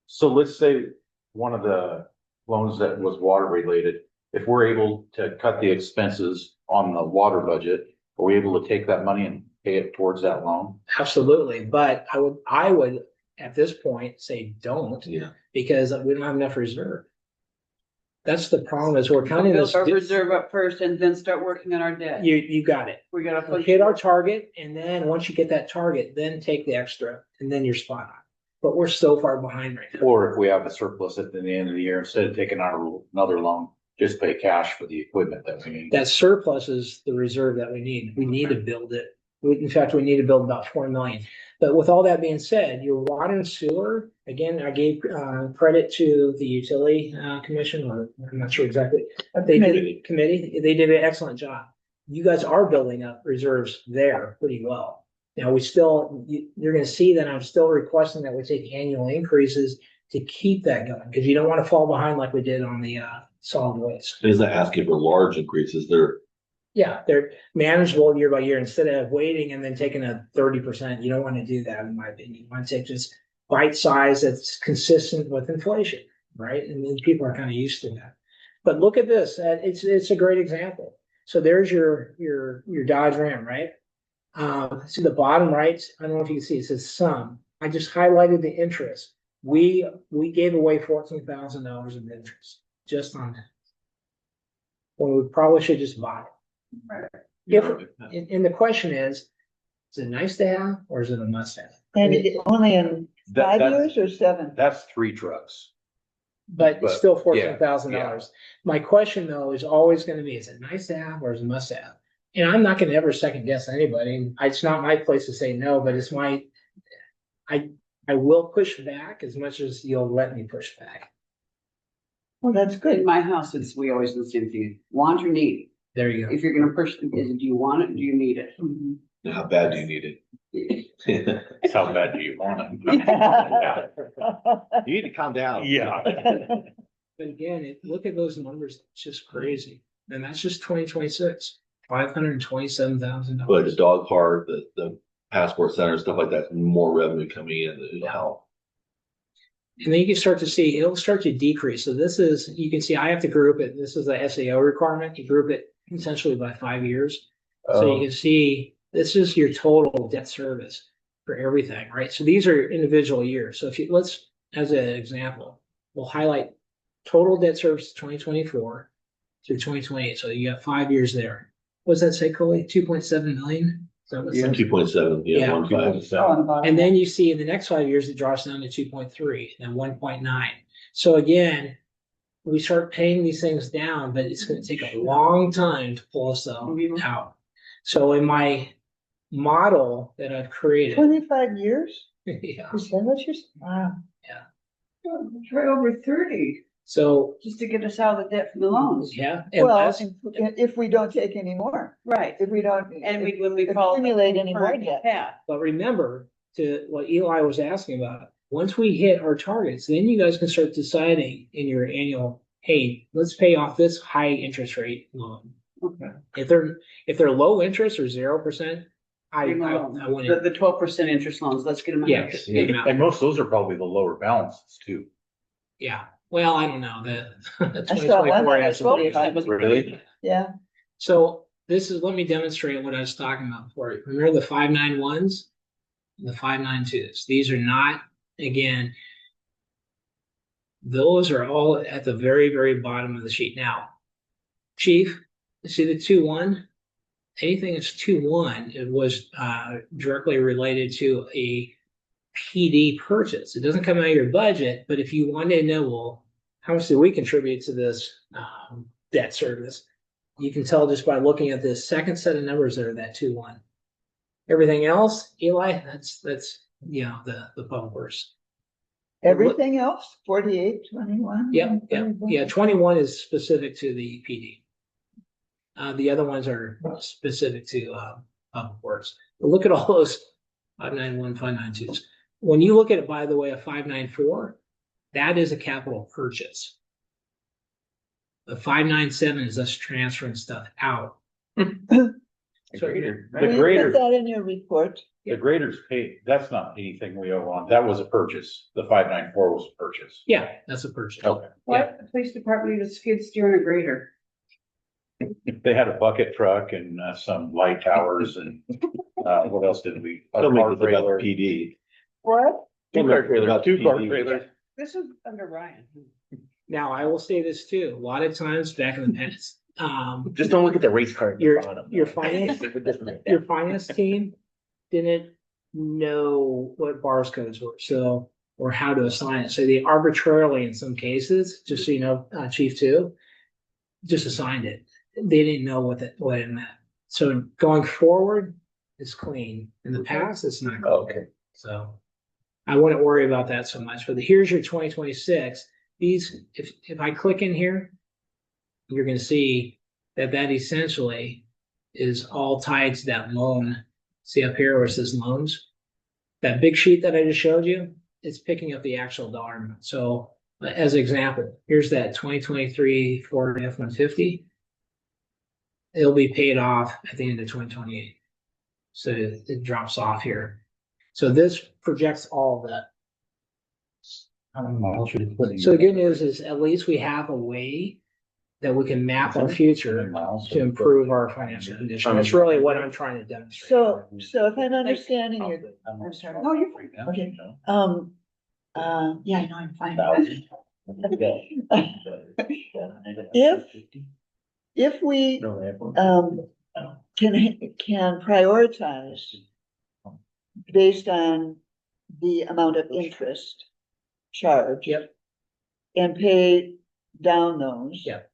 So let's say one of the loans that was water related, if we're able to cut the expenses on the water budget, are we able to take that money and pay it towards that loan? Absolutely. But I would at this point say don't, Yeah. because we don't have enough reserve. That's the problem is we're counting Build this. our reserve up first and then start working on our debt. You got it. We gotta. We'll hit our target, and then once you get that target, then take the extra, and then you're spot on. But we're so far behind right now. Or if we have a surplus at the end of the year, instead of taking out another loan, just pay cash for the equipment that we need. That surplus is the reserve that we need. We need to build it. In fact, we need to build about 4 million. But with all that being said, your water and sewer, again, I gave credit to the utility commission, or I'm not sure exactly. They did committee. They did an excellent job. You guys are building up reserves there pretty well. Now, you're going to see that I'm still requesting that we take annual increases to keep that going, because you don't want to fall behind like we did on the solid waste. He's not asking for large increases. They're manageable year by year instead of waiting and then taking a 30%. You don't want to do that, in my opinion. You want to take just bite size that's consistent with inflation, right? And then people are kind of used to that. But look at this. It's a great example. So there's your Dodge Ram, right? See the bottom right. I don't know if you can see. It says sum. I just highlighted the interest. We gave away $14,000 of interest just on that. When we probably should just buy it. And the question is it nice to have or is it a must have? And only in That- 5 that's- years or 7? That's 3 trucks. But it's But, still yeah, $14,000. My question though is always gonna be, is it nice to have or is it must have? And I'm not gonna ever second guess anybody. It's not my place to say no, but it's I will push back as much as you'll let me push back. Well, that's In good. my house, we always do the same thing, want or need. There you go. If you're gonna push, do you want it, do you need it? How bad do you need it? How bad do you want it? You need to calm down. Yeah. But again, look at those numbers, it's just crazy. And that's just 2026, $527,000. But the dog park, the passport center, stuff like that, more revenue coming in, it'll help. And then you can start to see, it'll start to decrease. So this is, you can see I have to group it. This is the SAO requirement. You group it essentially by 5 years. So you can see, this is your total debt service for everything, right? So these are individual years. So if you, let's, as an example, we'll highlight total debt service 2024 through 2028. So you got 5 years there. What does that say, Coley? 2.7 million? Is that what it says? 2.7, yeah, Yeah. 1.5. Oh, on the bottom. And then you see in the next 5 years, it drops down to 2.3, then 1.9. So again, we start paying these things down, but it's gonna take a long time to pull us out. So in my model that I've created, 25 years? yeah, Is that what you're saying? Wow. Try over 30, so, just to get us out of the debt from the loans. yeah. Well, Unless, if we don't take any more, Right, if we don't. and when we fall. Accumulate any more debt. Yeah, but remember to what Eli was asking about, once we hit our targets, then you guys can start deciding in your annual, hey, let's pay off this high interest rate loan. okay. If they're low interest or 0%, I wouldn't. The 12% interest loans, let's get them out. Yes, get them out. And most of those are probably the lower balances too. Yeah, well, I don't know, the I saw one 2024 that has was some pretty 12%. high. Really? Yeah, So let me demonstrate what I was talking about for you. Remember the 591s? The 592s. These are not, again, those are all at the very, very bottom of the sheet. Now, Chief, you see the 2-1? Anything that's 2-1, it was directly related to a PD purchase. It doesn't come out of your budget, but if you wanted to know, well, how much did we contribute to this debt service? You can tell just by looking at this second set of numbers that are that 2-1. Everything else, Eli, that's the bumpers. everything else, 48, 21. Yeah. 21 is specific to the PD. The other ones are specific to public works. But look at all those 591, 592s. When you look at it, by the way, a 594, that is a capital purchase. The 597 is us transferring stuff out. The Will grader, you put that in your report? the graders paid, that's not anything we owe on. That was a purchase. The 594 was a purchase. Yeah, that's a purchase. Okay. What, the police department needs a skid steer and a grader. They had a bucket truck and some light towers and, what else did we? A Don't make car this about trailer. PD. What? Two-car trailer, About two-car PD. trailer. This is under Ryan. Now, I will say this too, a lot of times back in the past, Just don't look at the race card at the Your- bottom. your finance- your finance team didn't know what bars codes were, so, or how to assign it. So they arbitrarily, in some cases, just so you know, Chief too, just assigned it. They didn't know what it meant. So going forward, it's clean. In the past, it's not clean. Okay. So I wouldn't worry about that so much. But here's your 2026. These, if I click in here, you're going to see that essentially is all tied to that loan. See up here where it says loans? That big sheet that I just showed you, it's picking up the actual dollar amount. So as an example, here's that 2023 Ford F-150. It'll be paid off at the end of 2028. So it drops off here. So this projects all of that. So the good news is at least we have a way that we can map our future to improve our financial condition. That's really what I'm trying to demonstrate. So if I'm understanding your, I'm sorry. No, you're fine. Okay. Yeah, I know, I'm fine. If we, can prioritize based on the amount of interest charged. Yep. And pay down those. Yep.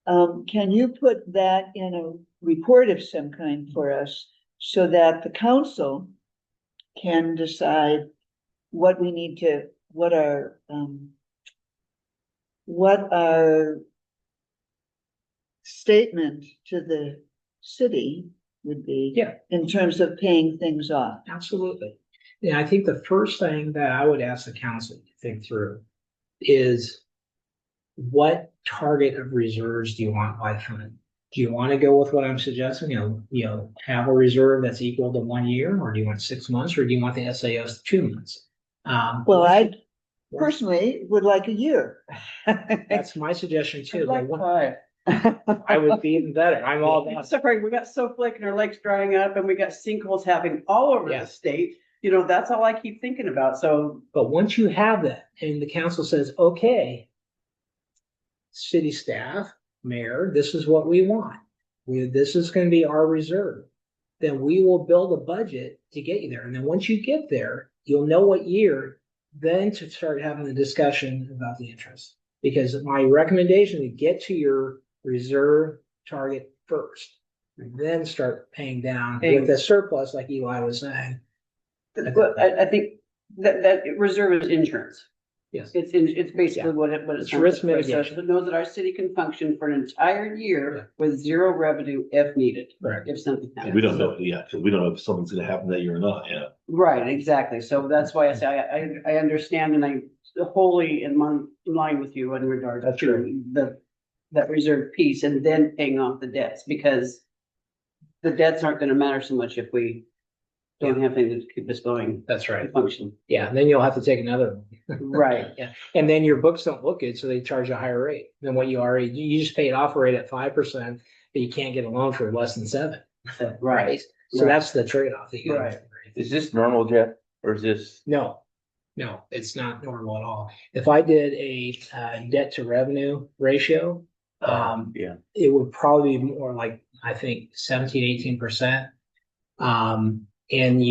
Can you put that in a report of some kind for us so that the council can decide what we need to, what our statement to the city would be? Yeah. In terms of paying things off. Absolutely. Yeah, I think the first thing that I would ask the council to think through is what target of reserves do you want by fund? Do you want to go with what I'm suggesting, have a reserve that's equal to 1 year, or do you want 6 months, or do you want the SAOs 2 months? Well, I personally would like a year. That's my suggestion too. Like but five. I would be even better. I'm all about. Sorry, we got so flaky and our lakes drying up and we got sinkholes happening all over Yeah. the state. That's all I keep thinking about. So, But once you have that and the council says, okay, city staff, mayor, this is what we want. This is going to be our reserve. Then we will build a budget to get you there. And then once you get there, you'll know what year, then to start having the discussion about the interest. Because my recommendation is get to your reserve target first, and then start paying down with the surplus, like Eli was saying. but I think that reserve is insurance. Yes. It's basically Yeah. what it's. It's risk mitigation. So it knows that our city can function for an entire Yeah. year with zero revenue if needed, Correct. if something happens. We don't know, so we don't know if something's gonna happen that year or not, yeah. Right, exactly. So that's why I say I understand and I wholly in line with you in regard That's to that reserve piece and then paying off the debts, because the debts aren't gonna matter so much if we don't have anything to keep us going That's to right. function. Yeah, and then you'll have to take another one. Right. Yeah, and then your books don't look good, so they charge a higher rate than what you already, you just paid off a rate at 5%, but you can't get a loan for less than 7. Right. So Right. that's the trade-off that you Right. have. Is this normal, Jeff, or is this? No, it's not normal at all. If I did a debt to revenue ratio, Yeah. it would probably be more like, I think 17, 18%. And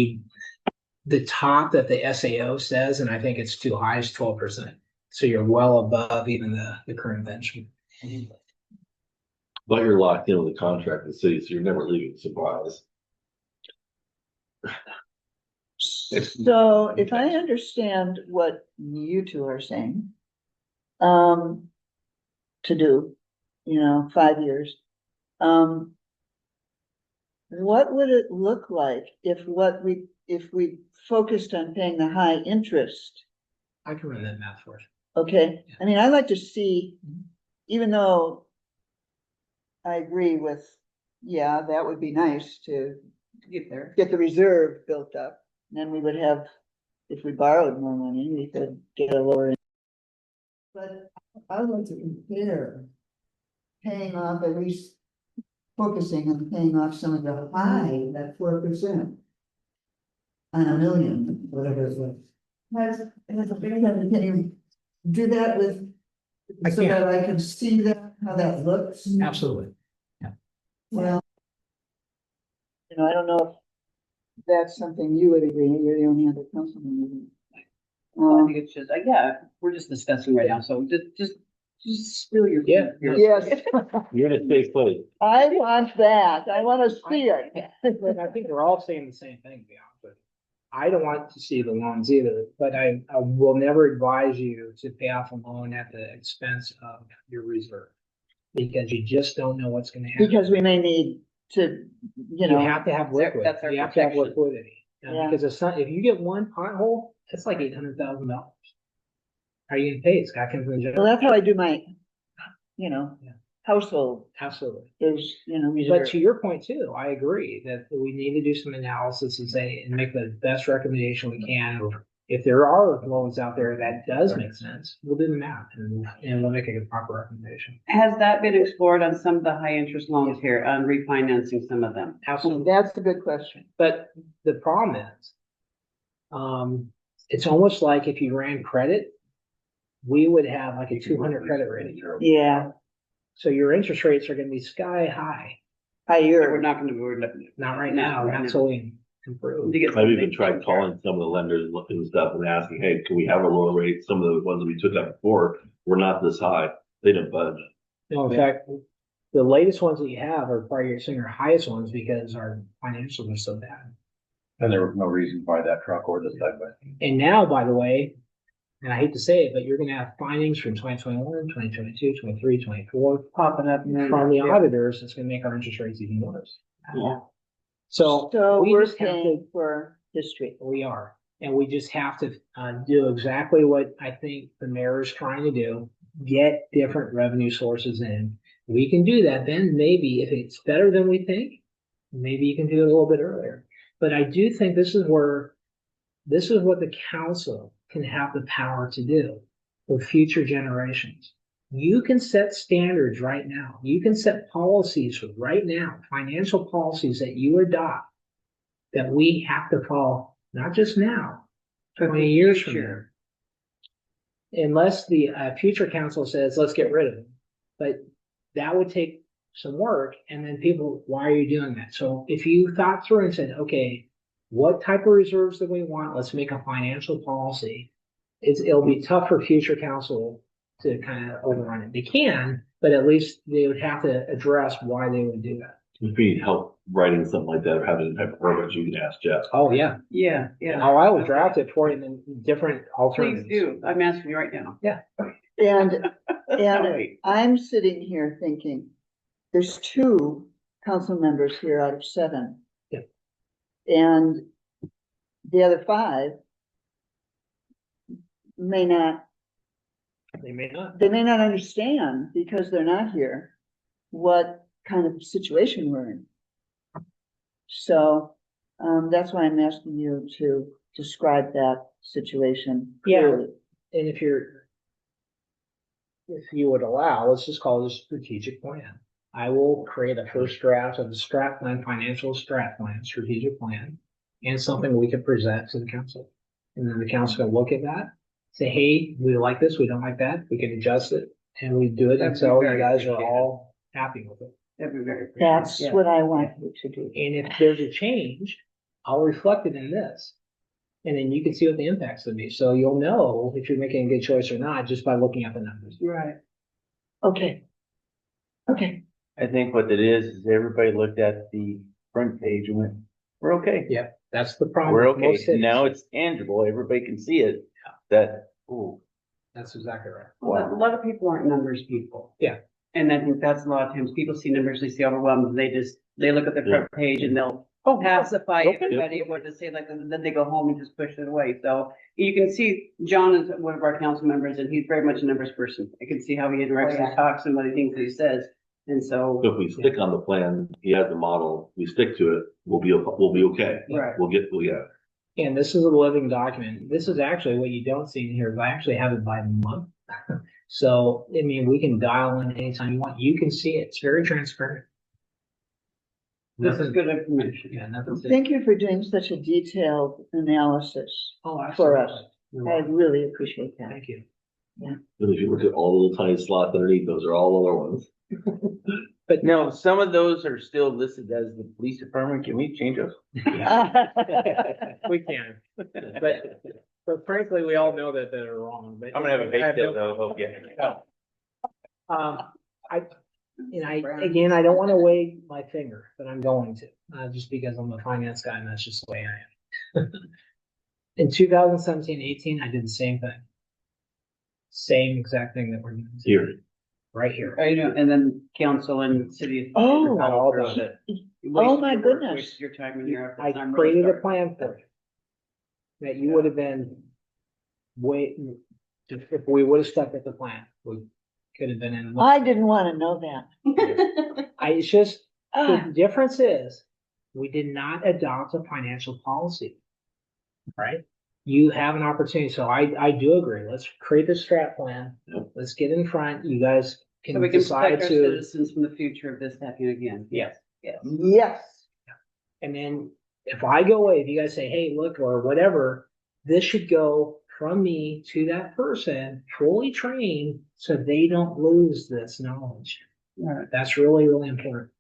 the top that the SAO says, and I think it's too high, is 12%. So you're well above even the current benchmark. But you're locked in with a contract with the city, so you're never leaving surprise. So if I understand what you two are saying, to do, 5 years, what would it look like if we focused on paying the high interest? I can run that math for you. Okay, I mean, I'd like to see, even though I agree with, yeah, that would be nice to Get there. get the reserve built up. Then we would have, if we borrowed more money, we could get a lower. But I would like to compare paying off, at least focusing on paying off some of the high, that 4%. On $1 million, whatever it was. Can you do that with, I so can. that I can see that, how that looks? Absolutely. Well. I don't know if that's something you would agree, you're the only other councilman. I think it's just, we're just discussing right now, so just spill your. Yeah. Yes, You're in a safe place. I want that, I wanna see it. I think we're all saying the same thing, to be honest with you. I don't want to see the loans either, but I will never advise you to pay off a loan at the expense of your reserve. Because you just don't know what's gonna happen. Because we may need to, You have to have liquid, That's our you have to have protection. liquidity. Yeah. Because if you get one pothole, that's like $800,000. How are you gonna pay? It's got to come from the well, general. that's how I do my, Yeah. household Absolutely. is, But reserve. to your point too, I agree that we need to do some analysis and make the best recommendation we can. If there are loans out there that does make sense, we'll do the math and we'll make a proper recommendation. Has that been explored on some of the high interest loans here, on refinancing some of them? Absolutely. That's a good question. But the problem is, it's almost like if you ran credit, we would have like a 200 credit rating. Yeah, So your interest rates are gonna be sky high. We're higher. not gonna, we're not. Not right now, Right not now. until we improve. To get I've even something tried taken care of. calling some of the lenders and stuff and asking, hey, can we have a lower rate? Some of the ones that we took out before were not this high. They didn't budge. No, in fact, the latest ones that you have are probably your highest ones because our financials are so bad. And there was no reason to buy that truck or this type of. And now, by the way, and I hate to say it, but you're gonna have findings from 2021, 2022, 23, 24 Popping up. and then- from the yeah. auditors. It's gonna make our interest rates even worse. Yeah. So So we we're just have to, paying for history. we are, and we just have to do exactly what I think the mayor is trying to do. Get different revenue sources in. We can do that. Then maybe if it's better than we think, maybe you can do it a little bit earlier. But I do think this is what the council can have the power to do for future generations. You can set standards right now. You can set policies right now, financial policies that you adopt that we have to follow, not just now, For 20 the years from now. future. Unless the future council says, let's get rid of them. But that would take some work. And then people, why are you doing that? So if you thought through and said, okay, what type of reserves do we want? Let's make a financial policy. It'll be tough for future council to kind of overrun it. They can, but at least they would have to address why they would do that. If you need help writing something like that or having type of programs, you can ask Jeff. Oh, yeah. Yeah, yeah. Oh, I will draft it for you in then different Please alternatives. do. I'm asking you right now. And, and Wait. I'm sitting here thinking, there's 2 council members here out of 7. Yeah. And the other 5 may not They may not. understand because they're not here what kind of situation we're in. So, that's why I'm asking you to describe that situation Yeah. clearly. And if you would allow, let's just call it a strategic plan. I will create a first draft of the strat plan, financial strat plan, strategic plan, and something we can present to the council. And then the council can look at that, say, hey, we like this, we don't like that, we can adjust it, and we do it That'd be until you very guys are appreciated. all happy with it. That'd be very. That's Yeah. what I want you to do. And if there's a change, I'll reflect it in this. And then you can see what the impacts would be. So you'll know if you're making a good choice or not, just by looking at the numbers. Right. Okay. Okay. I think what it is everybody looked at the front page and went, we're okay. Yeah, that's the problem. We're with most okay. cities. Now it's tangible. Everybody can see it. That, ooh, That's exactly right. Well, a lot of people aren't numbers people. Yeah. And I think that's a lot of times people see numbers, they see overwhelmed, they look at the front page and they'll pacify Okay. everybody, what to say, like, and then they go home and just push it away. So you can see John is one of our council members and he's very much a numbers person. I can see how he interacts and talks and what he thinks he says. And so, So if we stick on the plan, he has the model, we stick to it, we'll be okay. right. Yeah. And this is a living document. This is actually what you don't see in here. Is I actually have it by month. So, I mean, we can dial in anytime you want. You can see it. It's very transparent. This is Nothing, good information. yeah, nothing. Thank you for doing such a detailed analysis. Oh, for absolutely. us. You're I welcome. really appreciate that. Thank you. And if you look at all the little tiny slots underneath, those are all other ones. But no, some of those are still listed as the police department. Can we change those? we can. But frankly, we all know that they're wrong. But I'm gonna have a I vape no- sale though, hope you. I don't want to wave my finger, but I'm going to, just because I'm a finance guy and that's just the way I am. In 2017, 18, I did the same thing. Same exact thing that we're doing Here. right here. I know, and then council and city. Oh, Not all done. Oh, my goodness. Wasted your time and your effort. I created a plan for you. That you would have been if we would have stuck with the plan, we could have been in. I didn't want to know that. It's just, Ah, the difference is, we did not adopt a financial policy. Right? You have an opportunity, so I do agree, let's create this strat plan, Yep. let's get in front, you guys So can we can decide protect our to, citizens from the future of this happening again. yes. yes. And then if I go away, if you guys say, hey, look, or whatever, this should go from me to that person, fully trained, so they don't lose this knowledge. Right. That's really, really important.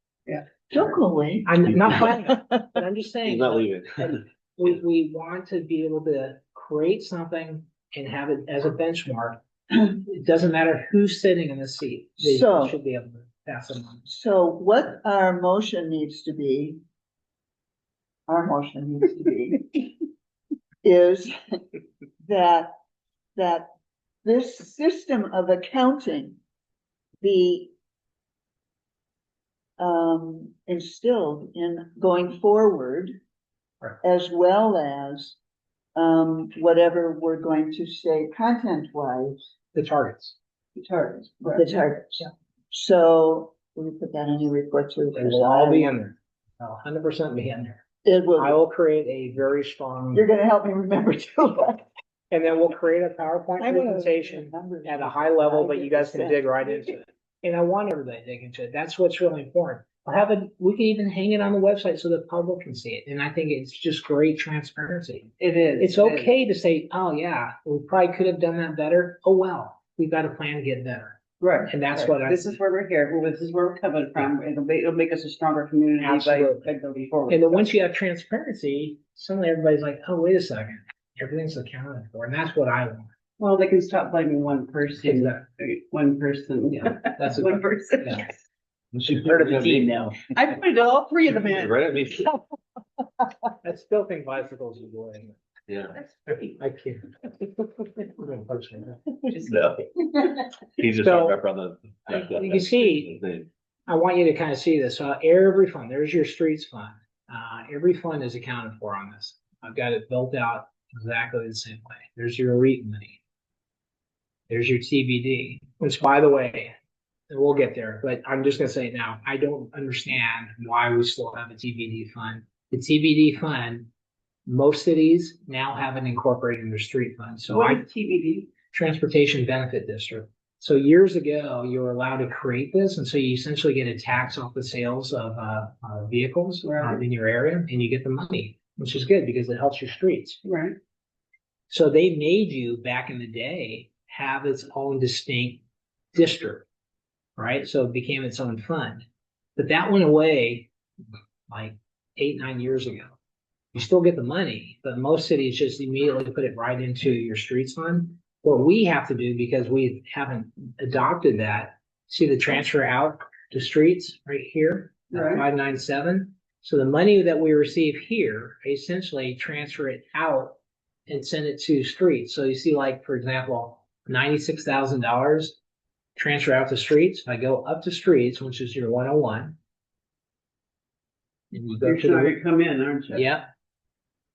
Don't go away. I'm not planning, but I'm just saying. He's not leaving. We want to be able to create something and have it as a benchmark. It doesn't matter who's sitting in the seat. They So- should be able to pass it on. So what our motion needs to be, is that, this system of accounting be instilled in going forward, Right. as well as whatever we're going to say content-wise, The targets. The targets. the targets. Yeah. So we put that in your report too. They will all be in there. 100% be in there. It I will, will create a very strong, you're gonna help me remember too. and then we'll create a PowerPoint I wanna presentation remember. at a high level, but you guys can dig right into it. And I want everybody to dig into it. That's what's really important. I'll have it, we can even hang it on the website so the public can see it. And I think it's just great transparency. It is. It's okay to say, oh yeah, we probably could have done that better. Oh well, we've got a plan to get better. Right. And that's right. what I- This is where we're here. Well, this is where we're coming from. It'll make us a stronger community by Absolutely. going forward. And then once you have transparency, suddenly everybody's like, oh, wait a second, everything's accounted for. And that's what I want. Well, they can stop blaming one person. Exactly. One person. Yeah, that's One person. Yeah. She's part of the team now. I put all three of them in. Right at me. I still think bicycles are going. Yeah. I can't. I'm gonna post it. No. He just So, talked about the. you can see- I want you to kind of see this. So every fund, there's your streets fund. Every fund is accounted for on this. I've got it built out exactly the same way. There's your REIT money. There's your TBD, which by the way, and we'll get there, but I'm just gonna say it now, I don't understand why we still have a TBD fund. The TBD fund, most cities now have it incorporated in their street fund. So What I, is TBD? Transportation Benefit District. So years ago, you were allowed to create this, and so you essentially get a tax off the sales of vehicles Right. in your area, and you get the money, which is good because it helps your streets. Right. So they made you back in the day have its own distinct district, right? So it became its own fund, but that went away like 8-9 years ago. You still get the money, but most cities just immediately put it right into your streets fund. What we have to do, because we haven't adopted that, see the transfer out to streets right here, Right. 597. So the money that we receive here, essentially transfer it out and send it to streets. So you see, like, for example, $96,000 transfer out to streets. If I go up to streets, which is your 101. And you go You're to trying the, to come in, aren't you? yep,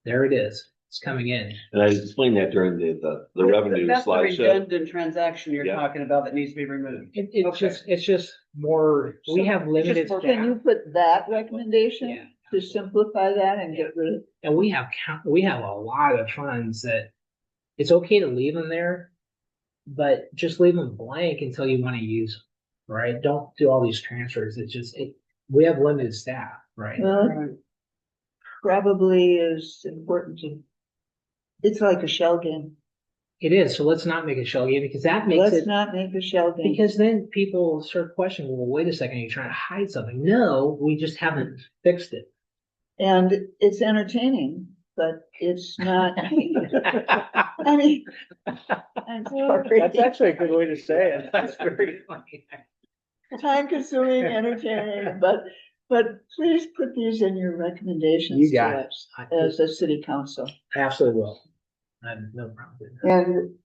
there it is. It's coming in. And I explained that during the revenue That's the slideshow. redundant transaction you're Yeah. talking about that needs to be removed. It's Okay. it's just more, we have limited more- Can you staff. put that recommendation Yeah. to simplify that and get rid of? And we have a lot of funds that it's okay to leave them there, but just leave them blank until you want to use them, right? Don't do all these transfers. We have limited staff, right? Well, Right. probably is important to, it's like a shell game. It is. So let's not make a shell game because that makes Let's it, not make a shell game. because then people start questioning, well, wait a second, you're trying to hide something. No, we just haven't fixed it. And it's entertaining, but it's not. I mean, I'm sorry. That's actually a good way to say it. That's very funny. Time consuming, entertaining, but please put these in your recommendations You to got it. us as a city council. Absolutely will. I have no problem with that. And,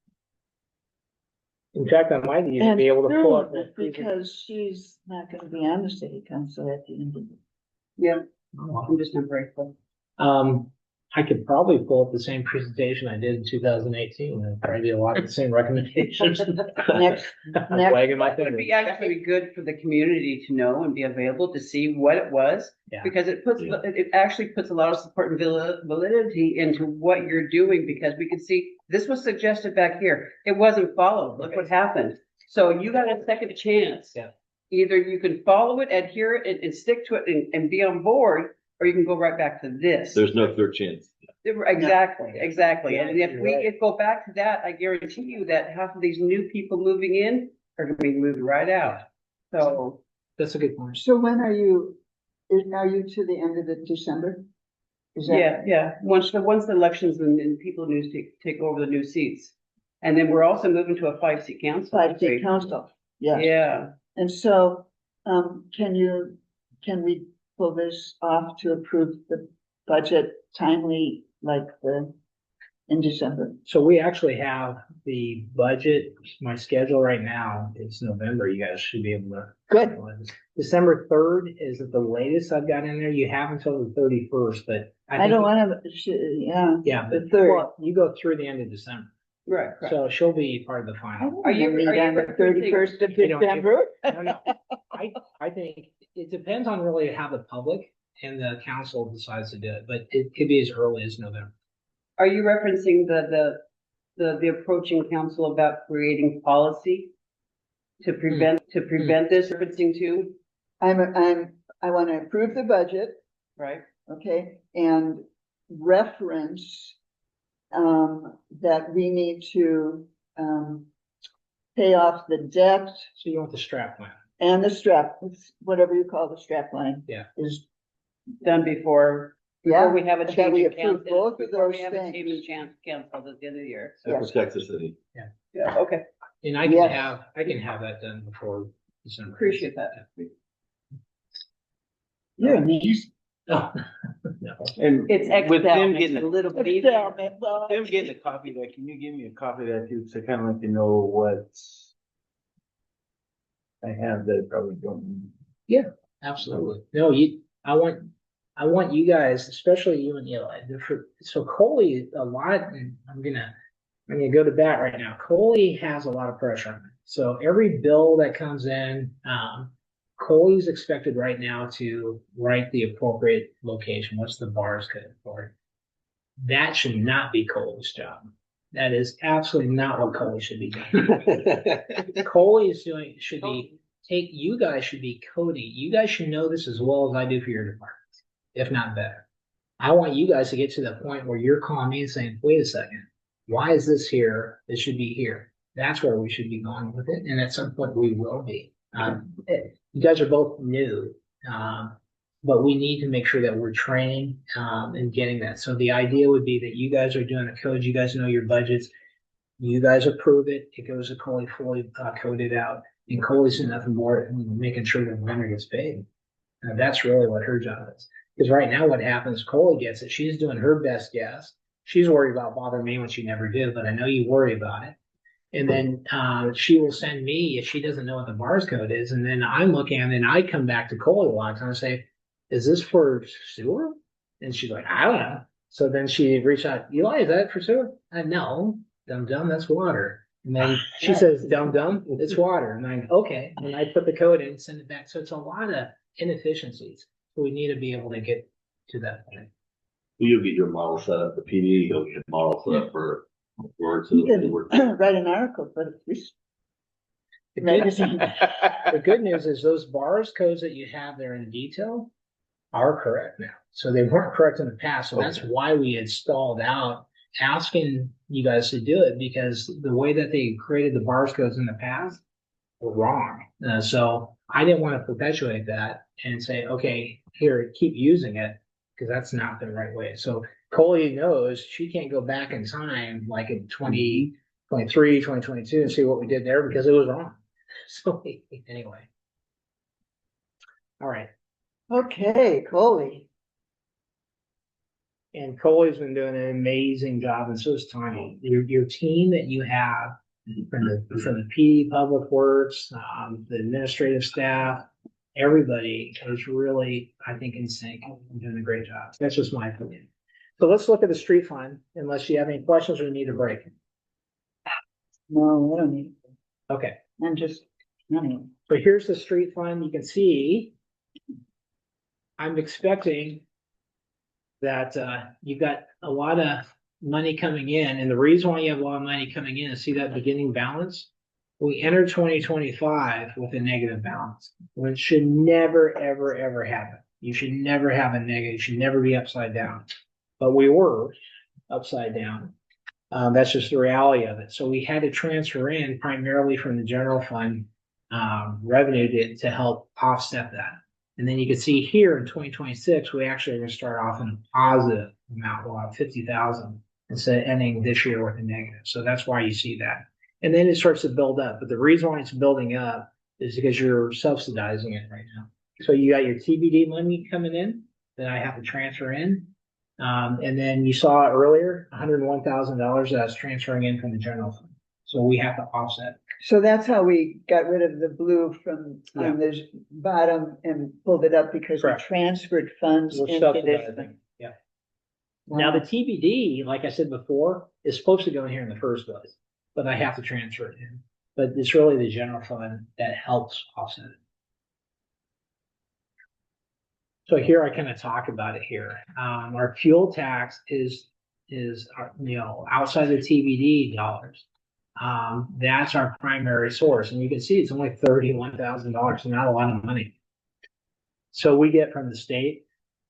In fact, I might even and be able to pull up. prove it because she's not gonna be on the city council at the end of it. Yeah, Oh, I'm just not grateful. I could probably pull up the same presentation I did in 2018 and probably do a lot of the same recommendations. Next, next. Wagging my It would finger. be actually good for the community to know and be available to see what it was. Yeah. Because it Yeah. actually puts a lot of support and validity into what you're doing, because we can see, this was suggested back here. It wasn't followed. Look what happened. So you got a second chance. Yeah. Either you can follow it, adhere it, and stick to it and be on board, or you can go right back to this. There's no third chance. Exactly. And if we go back to that, I guarantee you that half of these new people moving in are gonna be moving right out. So, That's a good point. So when are you to the end of the December? Is that? yeah, once the elections and people new take over the new seats. And then we're also moving to a 5-seat council. aren't 5-seat we? council, yeah. Yeah, And so, can we pull this off to approve the budget timely, like in December? So we actually have the budget, my schedule right now, it's November, you guys should be able to. Good. December 3rd is at the latest I've got in there, you have until the 31st, but. I don't wanna, yeah, Yeah, the but, 3rd. well, you go through the end of December, right. so she'll be part of the final. Are you Meet on the referencing- 31st of I don't- December? No, I think it depends on really how the public and the council decides to do it, but it could be as early as November. Are you referencing the approaching council about creating policy to prevent this referencing to, I wanna approve the budget, right? okay, and reference, that we need to, pay off the debt So you want the strap plan? and the strap, whatever you call the strap line. Yeah. Is, Done before yeah, we have a that change we in approve council. both of Before we those have a things. change in council at the end of the year. That protects the city. Yeah, okay, And I Yes. can have that done before December. appreciate that. You're amazing. Oh, no. And It's with them makes getting it a a, little bit Yeah, easier. man, well, them getting a copy of that, can you give me a copy of that too? So kind of like to know what I have that I probably don't. Absolutely. No, I want you guys, especially you and Eli, so Coley, a lot, and I'm gonna go to bat right now. Coley has a lot of pressure on him. So every bill that comes in, Coley's expected right now to write the appropriate location. What's the bars code for it? That should not be Coley's job. That is absolutely not what Coley should be doing. Coley you guys should be coding. You guys should know this as well as I do for your department, if not better. I want you guys to get to the point where you're calling me and saying, wait a second, why is this here? This should be here. That's where we should be going with it. And at some point we will be. You guys are both new, but we need to make sure that we're training and getting that. So the idea would be that you guys are doing the codes, you guys know your budgets, you guys approve it, it goes to Coley fully coded out, and Coley's doing nothing more than making sure that the vendor gets paid. That's really what her job is. Because right now what happens, Coley gets it, she's doing her best guess. She's worried about bothering me when she never did, but I know you worry about it. And then she will send me if she doesn't know what the bars code is. And then I'm looking at it and I come back to Coley a lot of times and say, is this for sewer? And she's like, I don't know. So then she reached out, Eli, is that for sewer? No, dum, that's water. And then she says, dum, it's water. And I'm okay. And I put the code in and send it back. So it's a lot of inefficiencies. So we need to be able to get to that point. You'll get your model set up for PD, you'll get a model set up for words. you can write an article for the police magazine. The good news is those bars codes that you have there in detail are correct now. So they weren't correct in the past. So that's why we had stalled out asking you guys to do it, because the way that they created the bars codes in the past were wrong. So I didn't want to perpetuate that and say, okay, here, keep using it, because that's not the right way. So Coley knows she can't go back in time like in 2023, 2022 and see what we did there because it was wrong. So anyway. All right. Okay, Coley. And Coley's been doing an amazing job, and so is Tony. Your team that you have from the PD, Public Works, the administrative staff, everybody is really, I think, in sync and doing a great job. That's just my opinion. So let's look at the street fund, unless you have any questions or you need a break. No, I don't need it. Okay. I'm just, no. So here's the street fund. You can see I'm expecting that you've got a lot of money coming in. And the reason why you have a lot of money coming in is, see that beginning balance? We entered 2025 with a negative balance, which should never, ever, ever happen. You should never have a negative. You should never be upside down. but we were upside down. That's just the reality of it. So we had to transfer in primarily from the general fund revenue to help offset that. And then you can see here in 2026, we actually are going to start off in a positive amount, we'll have 50,000 instead of ending this year with a negative. So that's why you see that. And then it starts to build up. But the reason why it's building up is because you're subsidizing it right now. So you got your TBD money coming in that I have to transfer in. And then you saw earlier, $101,000 that's transferring in from the general fund. So we have to offset. So that's how we got rid of the blue from Yeah. on the bottom and pulled it up because we Correct. transferred funds We're into this subsidizing. thing. Yeah. Now the TBD, like I said before, is supposed to go in here in the first place, but I have to transfer it in. But it's really the general fund that helps offset it. So here I kind of talk about it here. Our fuel tax is outside the TBD dollars. That's our primary source, and you can see it's only $31,000, not a lot of money. So we get from the state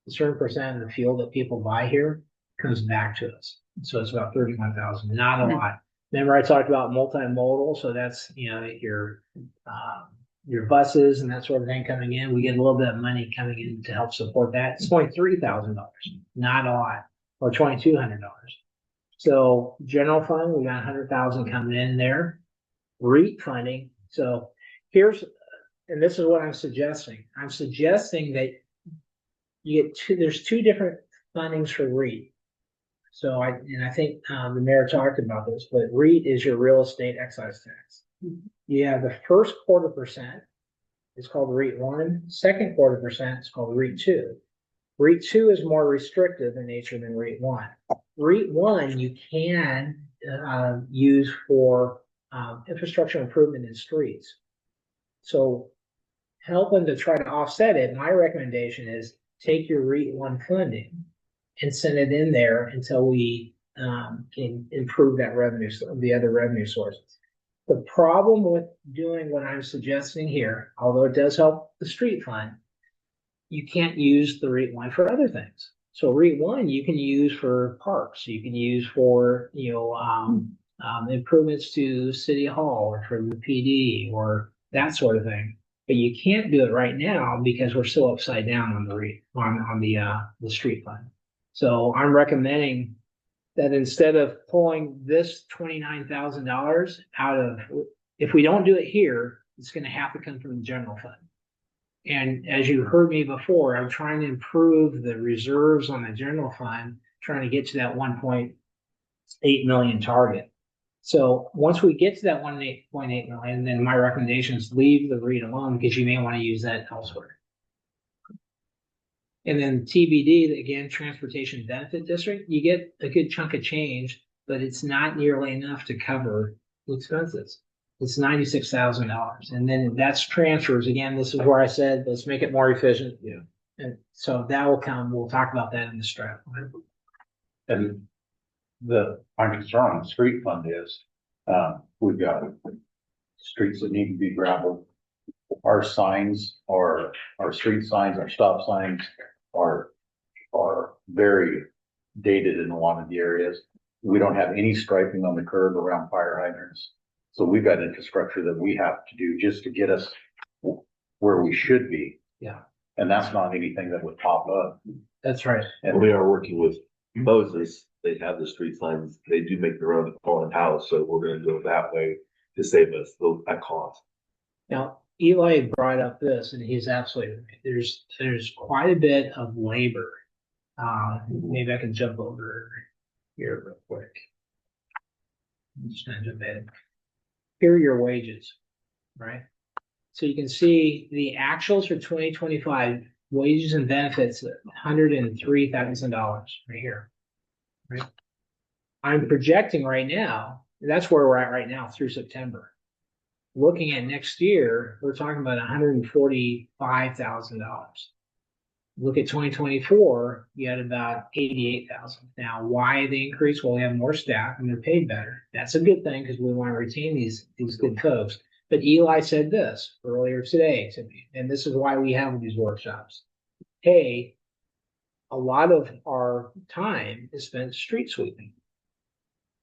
a certain percent of the fuel that people buy here comes back to us. So it's about 31,000, not a lot. Remember I talked about multimodal, so that's your buses and that sort of thing coming in. We get a little bit of money coming in to help support that. It's $23,000, not a lot, or $2,200. So general fund, we got 100,000 coming in there. REIT funding. So and this is what I'm suggesting. I'm suggesting that you get there's two different fundings for REIT. So I think the mayor talked about this, but REIT is your real estate excise tax. You have the first 0.25%, it's called REIT 1. Second 0.25% is called REIT 2. REIT 2 is more restrictive in nature than REIT 1. REIT 1 you can use for infrastructure improvement in streets. So helping to try to offset it, my recommendation is take your REIT 1 funding and send it in there until we can improve that revenue, the other revenue sources. The problem with doing what I'm suggesting here, although it does help the street fund, you can't use the REIT 1 for other things. So REIT 1 you can use for parks, you can use for improvements to City Hall or for the PD or that sort of thing. But you can't do it right now because we're still upside down on the REIT on the street fund. So I'm recommending that instead of pulling this $29,000 out of, if we don't do it here, it's going to have to come from the general fund. And as you heard me before, I'm trying to improve the reserves on the general fund, trying to get to that 1.8 million target. So once we get to that 1.8 million, then my recommendation is leave the REIT alone because you may want to use that elsewhere. And then TBD, again, Transportation Benefit District, you get a good chunk of change, but it's not nearly enough to cover the expenses. It's $96,000. And then that's transfers. Again, this is where I said, let's make it more efficient. Yeah. And so that will come. We'll talk about that in the strat. And my concern on the street fund is, we've got streets that need to be gravelled. Our signs, our street signs, our stop signs are very dated in a lot of the areas. We don't have any striping on the curb around fire hydrants. So we've got infrastructure that we have to do just to get us where we should be. Yeah. And that's not anything that would pop up. That's right. And we are working with Moses. They have the street signs. They do make their own on house. So we're going to go that way to save us that cost. Now, Eli brought up this, and he's absolutely right. There's quite a bit of labor. Maybe I can jump over here real quick. I'm just gonna jump in. Here are your wages, right? So you can see the actuals for 2025 wages and benefits, $103,000 right here, right? I'm projecting right now, that's where we're at right now through September. Looking at next year, we're talking about $145,000. Look at 2024, you had about 88,000. Now, why the increase? Well, we have more staff and they're paid better. That's a good thing because we want to retain these good folks. But Eli said this earlier today to me, and this is why we have these workshops. Hey, a lot of our time is spent street sweeping.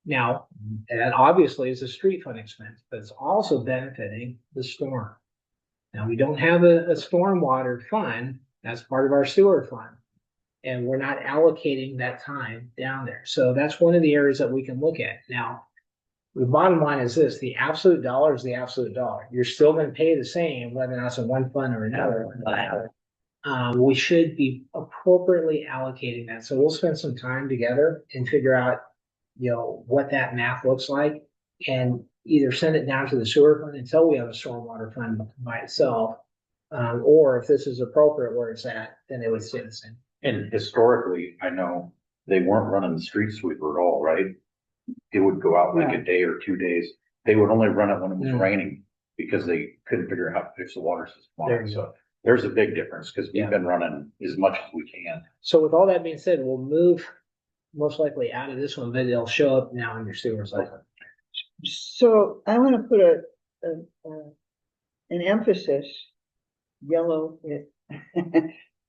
Now, that obviously is a street fund expense, but it's also benefiting the storm. Now, we don't have a stormwater fund, that's part of our sewer fund. And we're not allocating that time down there. So that's one of the areas that we can look at. Now, the bottom line is this, the absolute dollar is the absolute dollar. You're still gonna pay the same, whether or not it's in one fund or another. We should be appropriately allocating that. So we'll spend some time together and figure out, what that math looks like. And either send it down to the sewer fund until we have a stormwater fund by itself. Or if this is appropriate where it's at, then it would stay the same. And historically, I know they weren't running the street sweeper at all, right? It would go out like a day or 2 days. They would only run it when it was Mm. raining because they couldn't figure out how to fix the water system. There on it. you So there's a big difference because Yeah. we've been running as much as we can. So with all that being said, we'll move most likely out of this one, but it'll show up now in your sewer cycle. So I want to put an emphasis, yellow,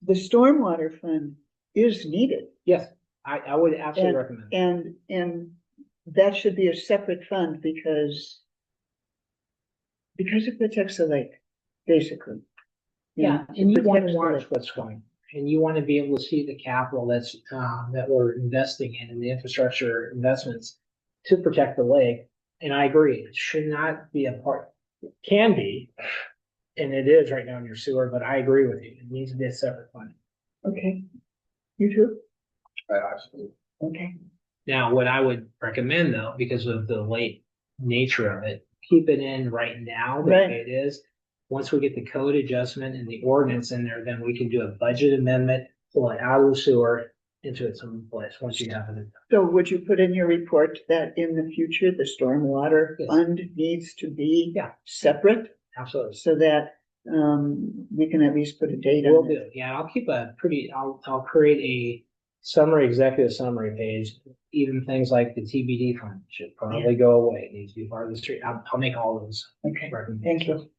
the stormwater fund is needed. Yes, I would absolutely recommend. And that should be a separate fund because it protects the lake, basically. Yeah, It and you want protects to the watch lake. what's going, and you want to be able to see the capital that we're investing in and the infrastructure investments to protect the lake. And I agree, it should not be a part, it can be, and it is right now in your sewer, but I agree with you, it needs to be a separate fund. Okay. You too? Absolutely. Okay. Now, what I would recommend though, because of the late nature of it, keep it in right now the Right. way it is. Once we get the code adjustment and the ordinance in there, then we can do a budget amendment, pull it out of the sewer into its own place, once you have it. So would you put in your report that in the future, the stormwater Yes. fund needs to be Yeah. separate Absolutely. so that we can at least put a date Will on it? do. Yeah, I'll keep I'll create a executive summary page. Even things like the TBD fund should probably go away. It needs to be part of the street. I'll make all those Okay, recommendations. thank you.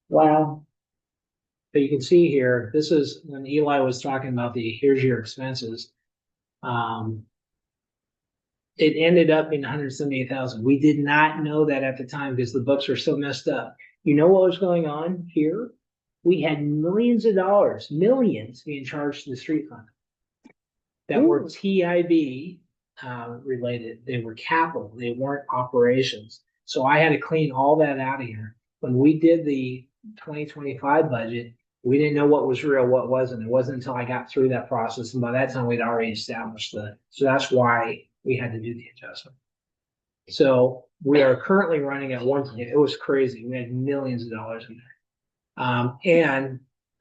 Wow. But you can see here, this is when Eli was talking about here's your expenses. It ended up being 178,000. We did not know that at the time because the books were so messed up. You know what was going on here? We had millions of dollars, millions being charged to the street fund that were Ooh. TIB related. They were capital. They weren't operations. So I had to clean all that out of here. When we did the 2025 budget, we didn't know what was real, what wasn't. It wasn't until I got through that process. And by that time, we'd already established so that's why we had to do the adjustment. So we are currently running at it was crazy. We had millions of dollars in there.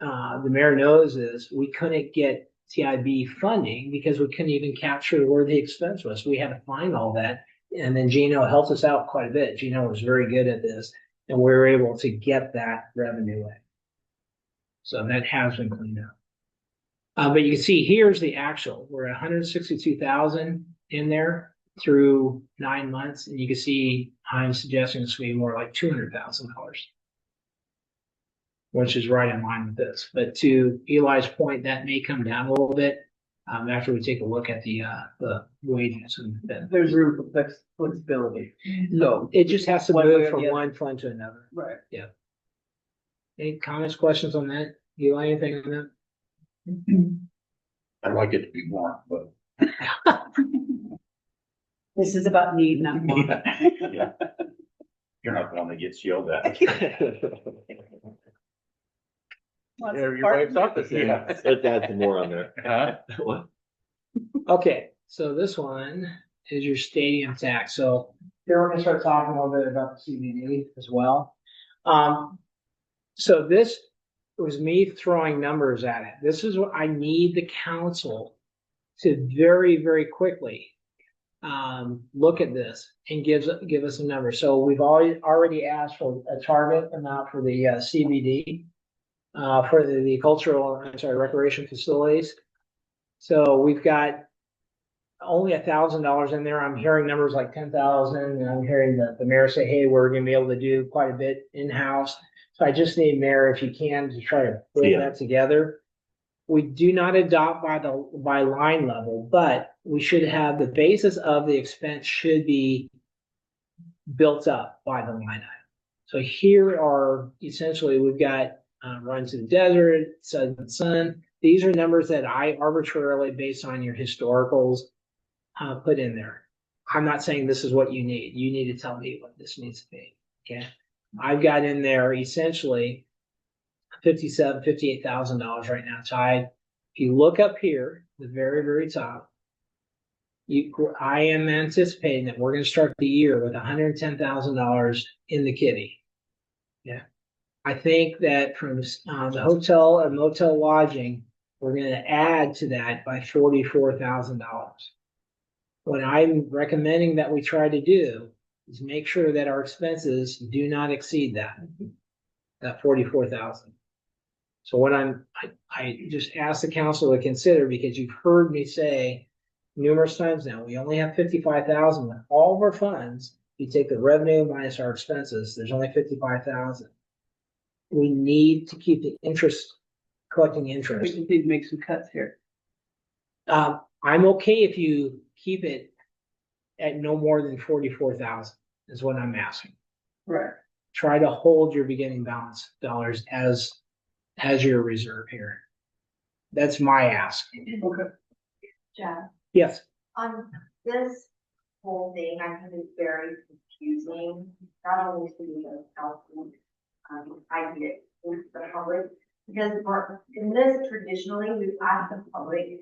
The mayor knows is we couldn't get TIB funding because we couldn't even capture where the expense was. We had to find all that. And then Gino helped us out quite a bit. Gino was very good at this and we were able to get that revenue in. So that has been cleaned up. But you can see here's the actual. We're at 162,000 in there through 9 months. And you can see I'm suggesting it's going to be more like $200,000, which is right in line with this. But to Eli's point, that may come down a little bit after we take a look at the wages and benefits. There's room for flexibility. So. It just has to One way move or from the other. one fund to another. Right. Any comments, questions on that? Eli, anything on that? I'd like it to be more, but. This is about need, not want. Yeah. You're not the one that gets yelled at. Your wife's opposite. Yeah. Let's add some more on there. Huh? What? Okay, so this one is your stadium tax. So here we're gonna start talking a little bit about the CBD as well. So this was me throwing numbers at it. This is what I need the council to very, very quickly look at this and give us some numbers. So we've already asked for a target amount for the CBD, for the recreation facilities. So we've got only $1,000 in there. I'm hearing numbers like 10,000, and I'm hearing the mayor say, "Hey, we're going to be able to do quite a bit in house." So I just need mayor, if you can, to try to put Yeah. that together. we do not adopt by line level, but we should have the basis of the expense should be built up by the line item. So here are essentially, we've got Run to the Desert, Southern Sun. These are numbers that I arbitrarily, based on your historicals, put in there. I'm not saying this is what you need. You need to tell me what this needs to be. Okay. I've got in there essentially $58,000 right now tied. If you look up here, the very, very top, I am anticipating that we're going to start the year with $110,000 in the kitty. Yeah. I think that from the hotel and motel lodging, we're going to add to that by $44,000. What I'm recommending that we try to do is make sure that our expenses do not exceed that 44,000. So what I just ask the council to consider, because you've heard me say numerous times now, we only have 55,000 with all of our funds. You take the revenue minus our expenses, there's only 55,000. We need to keep the collecting We interest. just need to make some cuts here. I'm okay if you keep it at no more than 44,000 is what I'm asking. Right. Try to hold your beginning balance dollars as your reserve here. That's my ask. Okay. Jeff, Yes. on this whole thing, I think it's very confusing, not only to the council, I get it, to the public, because in this traditionally, we've asked the public,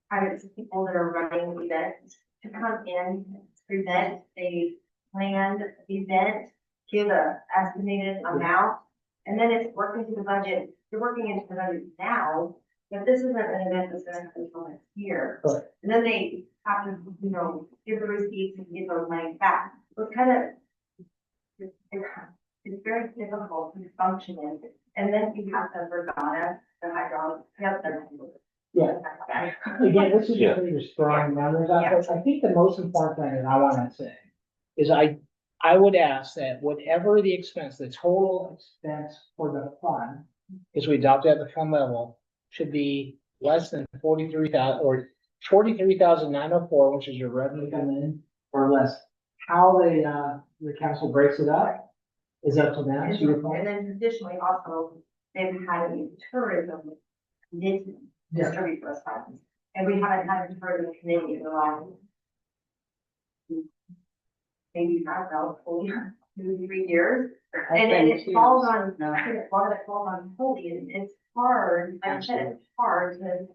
private people that are running events to come in, present a planned event, give a estimated amount, and then it's working to the budget. You're working into the budget now, but this isn't an event that's gonna happen until next year. Correct. And then they have to, give the receipts and get those money back. So it's kind of, it's very difficult to function in. And then you have the Vergana, the hydraulic, Yeah. Again, this is Yeah. really just throwing numbers out there. I think the most important thing that I want to say is I would ask that whatever the expense, the total expense for the fund, because we adopted at the fund level, should be less than 43,000 or 43,904, which is your revenue coming in, or less. How the council breaks it up is up to them. To your point. And then traditionally also, they've had a tourism committee distribute those funds. And we haven't had a tourism committee in the last maybe, I don't know, 2-3 years. And it falls on, No. I think a lot of it falls on Holy, and it's hard, like I said, it's hard to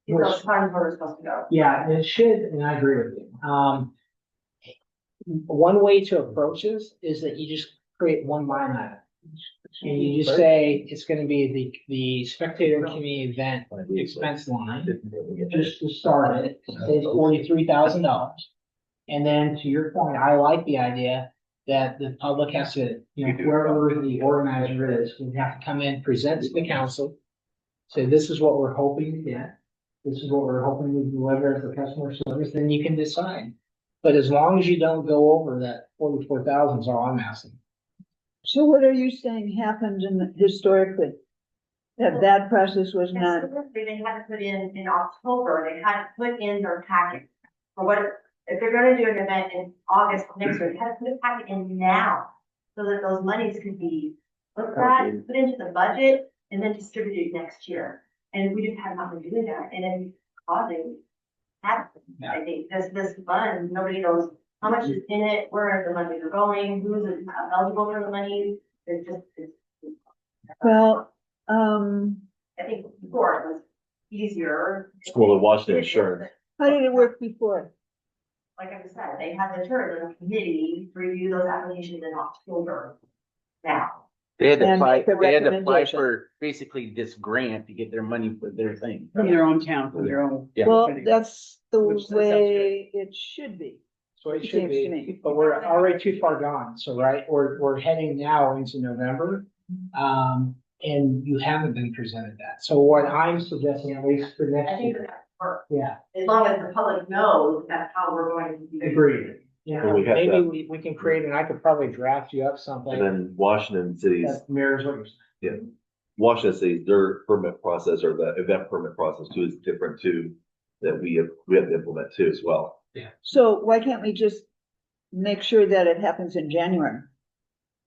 get those funds where it's supposed to go. Yeah, it should, and I agree with you. One way to approach this is that you just create one line item. And you just say, it's gonna be the spectator community event expense line, just to start it, say $43,000. And then to your point, I like the idea that the public has to, whoever the organizer is, would have to come in, present to the council. Say, this is what we're hoping to get. This is what we're hoping to deliver as a customer service, then you can decide. But as long as you don't go over that 44,000 is all I'm asking. So what are you saying happened historically? That process was not, Historically, they had to put in October, they had to put in their packet. For what, if they're gonna do an event in August of next year, they had to put a packet in now. So that those monies could be looked at, put into the budget, and then distributed next year. And we just have not been doing that, and it's causing havoc. I think this fund, nobody knows how much is in it, where the monies are going, who's eligible for the money. It's just, well, I think before it was easier. School of Washington Insurance. how did it work before? Like I said, they had the tourism committee review those applications in October now. They had to And apply, make a they had to apply recommendation. for basically this grant to get their money for their thing. From their own town, from their own. Yeah. Well, that's the Which that sounds way it should be. So it It should seems to be, me. but we're already too far gone. So, right, we're heading now into November. And you haven't been presented that. So what I'm suggesting, at least for I next think year, that works, yeah, as long as the public knows that's how we're going to do. agreed. Yeah, Well, we have maybe that. we can create, and I could probably draft you up And something then Washington cities, that mirrors what you're saying. Washington State, their permit process or the event permit process too is different too, that we have to implement too as well. So why can't we just make sure that it happens in January?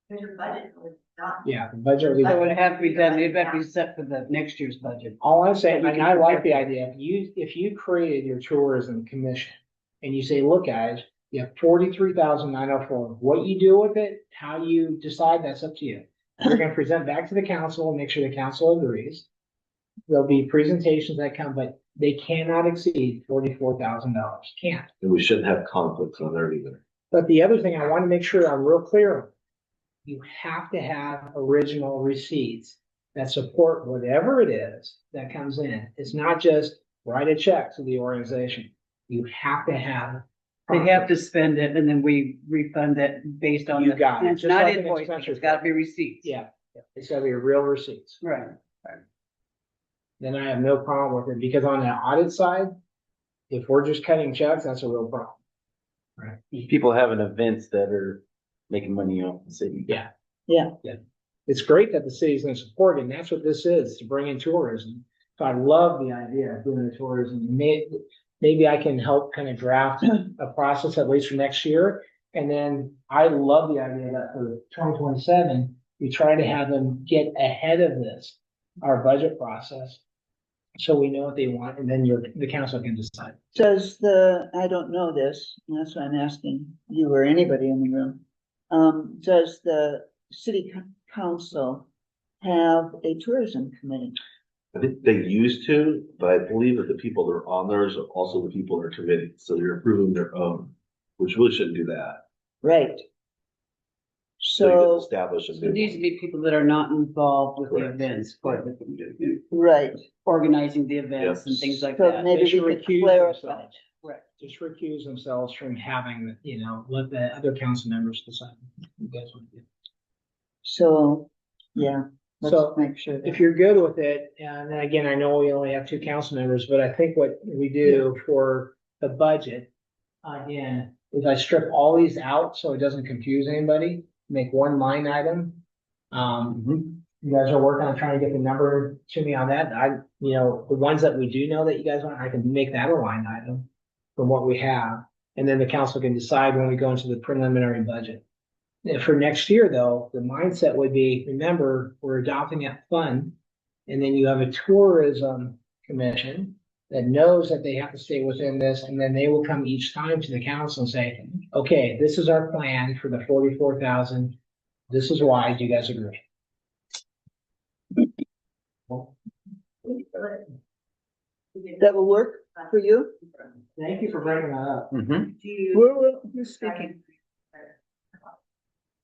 There's your budget was done. Yeah, the budget. That would have to be done, it'd have to be set for the next year's budget. All I'm saying, We and can I like the prepare. idea, if you created your tourism commission and you say, look, guys, you have 43,904. What you do with it, how you decide, that's up to you. We're gonna present back to the council and make sure the council agrees. There'll be presentations that come, but they cannot exceed $44,000. Can't. And we shouldn't have conflicts on there either. But the other thing I want to make sure I'm real clear on, you have to have original receipts that support whatever it is that comes in. It's not just write a check to the organization. You have to have. They have to spend it and then we refund it based on You the, got it. and it's Just not like an invoicing, expense it's gotta report. be receipts. Yeah, it's gotta be real receipts. Right. Then I have no problem with it because on the audit side, if we're just cutting checks, that's a real problem. Right? People having events that are making money off the city. Yeah. Yeah. It's great that the city's gonna support it, and that's what this is, to bring in tourism. So I love the idea of doing the tourism. Maybe I can help kind of draft a process at least for next year. And then I love the idea that for 2027, we try to have them get ahead of this, our budget process. So we know what they want, and then the council can decide. Does I don't know this, and that's why I'm asking you or anybody in the room. Does the city council have a tourism committee? I think they used to, but I believe that the people that are on theirs are also the people that are committed, so they're approving their own, which really shouldn't do that. Right. So you So, just establish a So it needs new. to be people that are not involved with the Correct. events, but right, organizing the events and things like so that. maybe should we could recuse clarify. themselves. Just recuse themselves from having, let the other council members decide. You guys want to do. So, yeah, let's So, make sure. that- If you're good with it, and then again, I know we only have 2 council members, but I think what we do for the budget, again, is I strip all these out so it doesn't confuse anybody, make one line item. You guys are working on trying to get the number to me on that. The ones that we do know that you guys want, I can make that a line item from what we have. And then the council can decide when we go into the preliminary budget. For next year, though, the mindset would be, remember, we're adopting that fund. And then you have a tourism commission that knows that they have to stay within this, and then they will come each time to the council and say, okay, this is our plan for the 44,000. This is why, do you guys agree? That will work for you? Thank you for bringing that up. Mm-hmm. Do you? Who's speaking?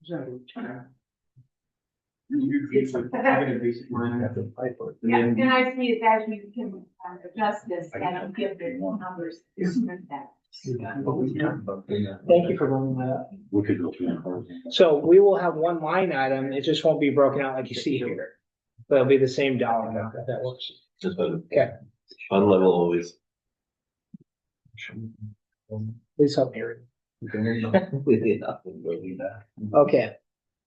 Yeah, and I see it as you can adjust this and give the numbers. Thank you for bringing that up. We could go through that. So we will have one line item, it just won't be broken out like you see here. But it'll be the same dollar amount, if that works. Just a Okay. fun level always. Please help me. Okay,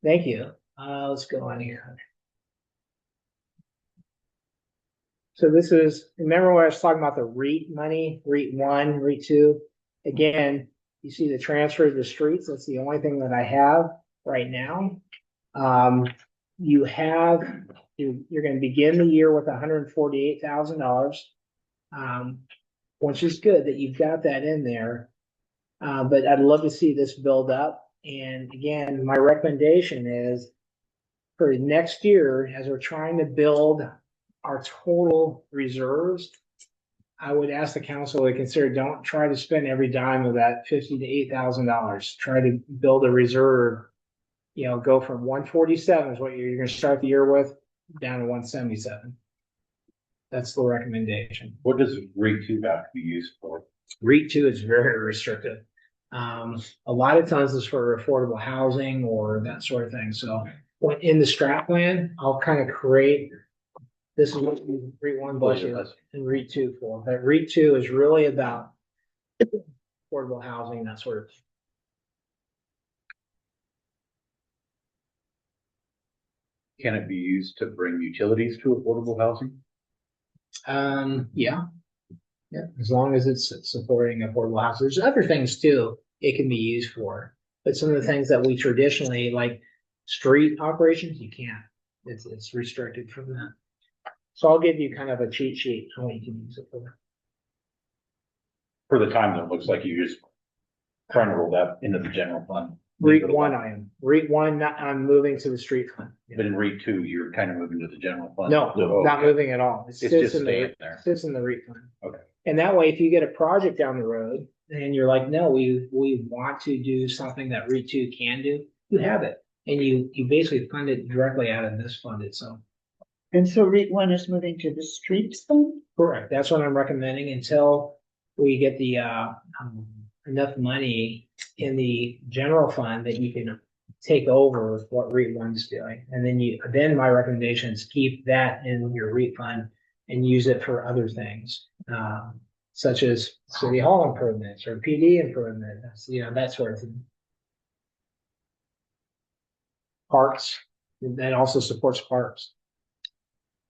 thank you. Let's go on here. So this is, remember when I was talking about the REIT money, REIT 1, REIT 2? Again, you see the transfer to the streets, that's the only thing that I have right now. You're gonna begin the year with $148,000. Which is good that you've got that in there. But I'd love to see this build up. And again, my recommendation is for next year, as we're trying to build our total reserves, I would ask the council to consider, don't try to spend every dime of that $50,000 to $8,000. Try to build a reserve, go from 147 is what you're gonna start the year with, down to 177. That's the recommendation. What does REIT 2 have to be used for? REIT 2 is very restricted. A lot of times it's for affordable housing or that sort of thing. So when in the strat plan, I'll kind of create, this is what REIT 1 budget and REIT 2 for. But REIT 2 is really about affordable housing, that sort of thing. Can it be used to bring utilities to affordable housing? Yeah. Yeah, as long as it's supporting affordable housing. There's other things too it can be used for. But some of the things that we traditionally, like street operations, you can't. It's restricted from that. So I'll give you kind of a cheat sheet on what you can use it for. For the time, it looks like you just trying to roll that into the general fund. REIT one, I'm moving to the street fund. But in REIT two, you're kind of moving to the general fund. No, Oh, not okay. moving at all. It It's sits just in the, staying there. sits in the REIT fund. Okay. And that way, if you get a project down the road and you're like, no, we want to do something that REIT two can do, you have it. And you basically fund it directly out of this fund itself. And so REIT one is moving to the streets fund? Correct. That's what I'm recommending until we get the, enough money in the general fund that you can take over what REIT one's doing. And then my recommendation is keep that in your REIT fund and use it for other things, such as city hall improvements or PD improvements, that sort of thing. Parks, that also supports parks.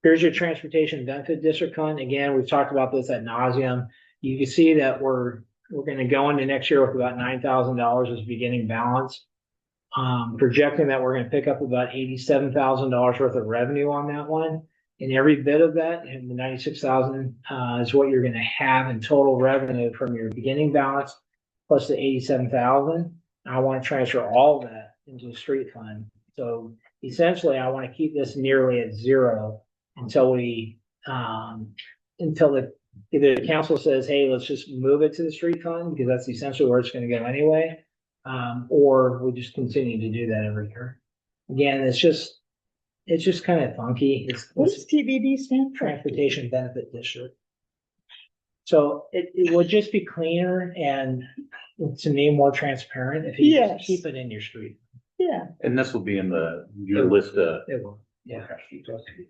Here's your transportation benefit district fund. Again, we've talked about this ad nauseum. You can see that we're going to go into next year with about $9,000 as beginning balance. Projecting that we're going to pick up about $87,000 worth of revenue on that one. And every bit of that, and the 96,000 is what you're going to have in total revenue from your beginning balance, plus the 87,000. I want to transfer all of that into the street fund. So essentially, I want to keep this nearly at zero until either the council says, hey, let's just move it to the street fund because that's essentially where it's going to go anyway. Or we just continue to do that every year. Again, it's just kind of funky. What does TBD stand for? Transportation Benefit District. So it would just be cleaner and to me more transparent if you Yes. just keep it in your street. Yeah, And this will be in your list of. It will, yeah.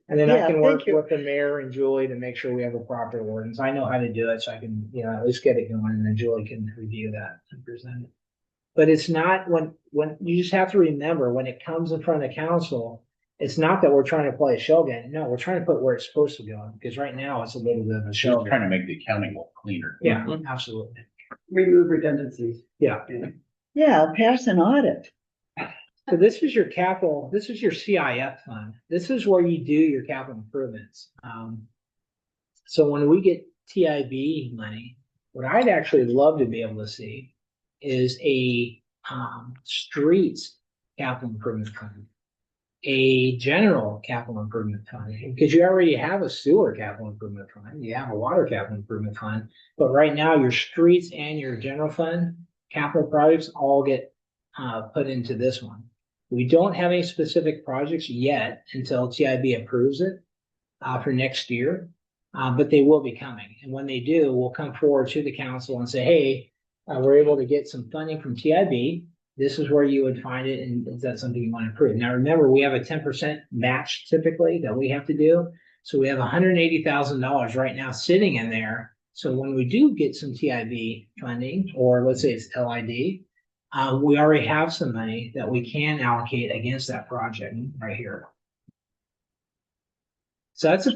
And then Yeah, I can work thank you. with the mayor and Julie to make sure we have a proper ordinance. I know how to do it, so I can, at least get it going, and then Julie can review that and present it. But it's not when you just have to remember when it comes in front of the council, it's not that we're trying to play a shell game. No, we're trying to put where it's supposed to go because right now it's a little bit of a shell Just trying game. to make the accounting more cleaner. Yeah, absolutely. Remove redundancies. Yeah. yeah, I'll pass an audit. So this is your capital, this is your CIF fund. This is where you do your capital improvements. So when we get TIB money, what I'd actually love to be able to see is a streets capital improvement fund, a general capital improvement fund, because you already have a sewer capital improvement fund, you have a water capital improvement fund, but right now your streets and your general fund capital projects all get put into this one. We don't have any specific projects yet until TIB approves it for next year, but they will be coming. And when they do, we'll come forward to the council and say, hey, we're able to get some funding from TIB. This is where you would find it, and is that something you want to approve? Now, remember, we have a 10% match typically that we have to do. So we have $180,000 right now sitting in there. So when we do get some TIB funding, or let's say it's LID, we already have some money that we can allocate against that project right here. So that's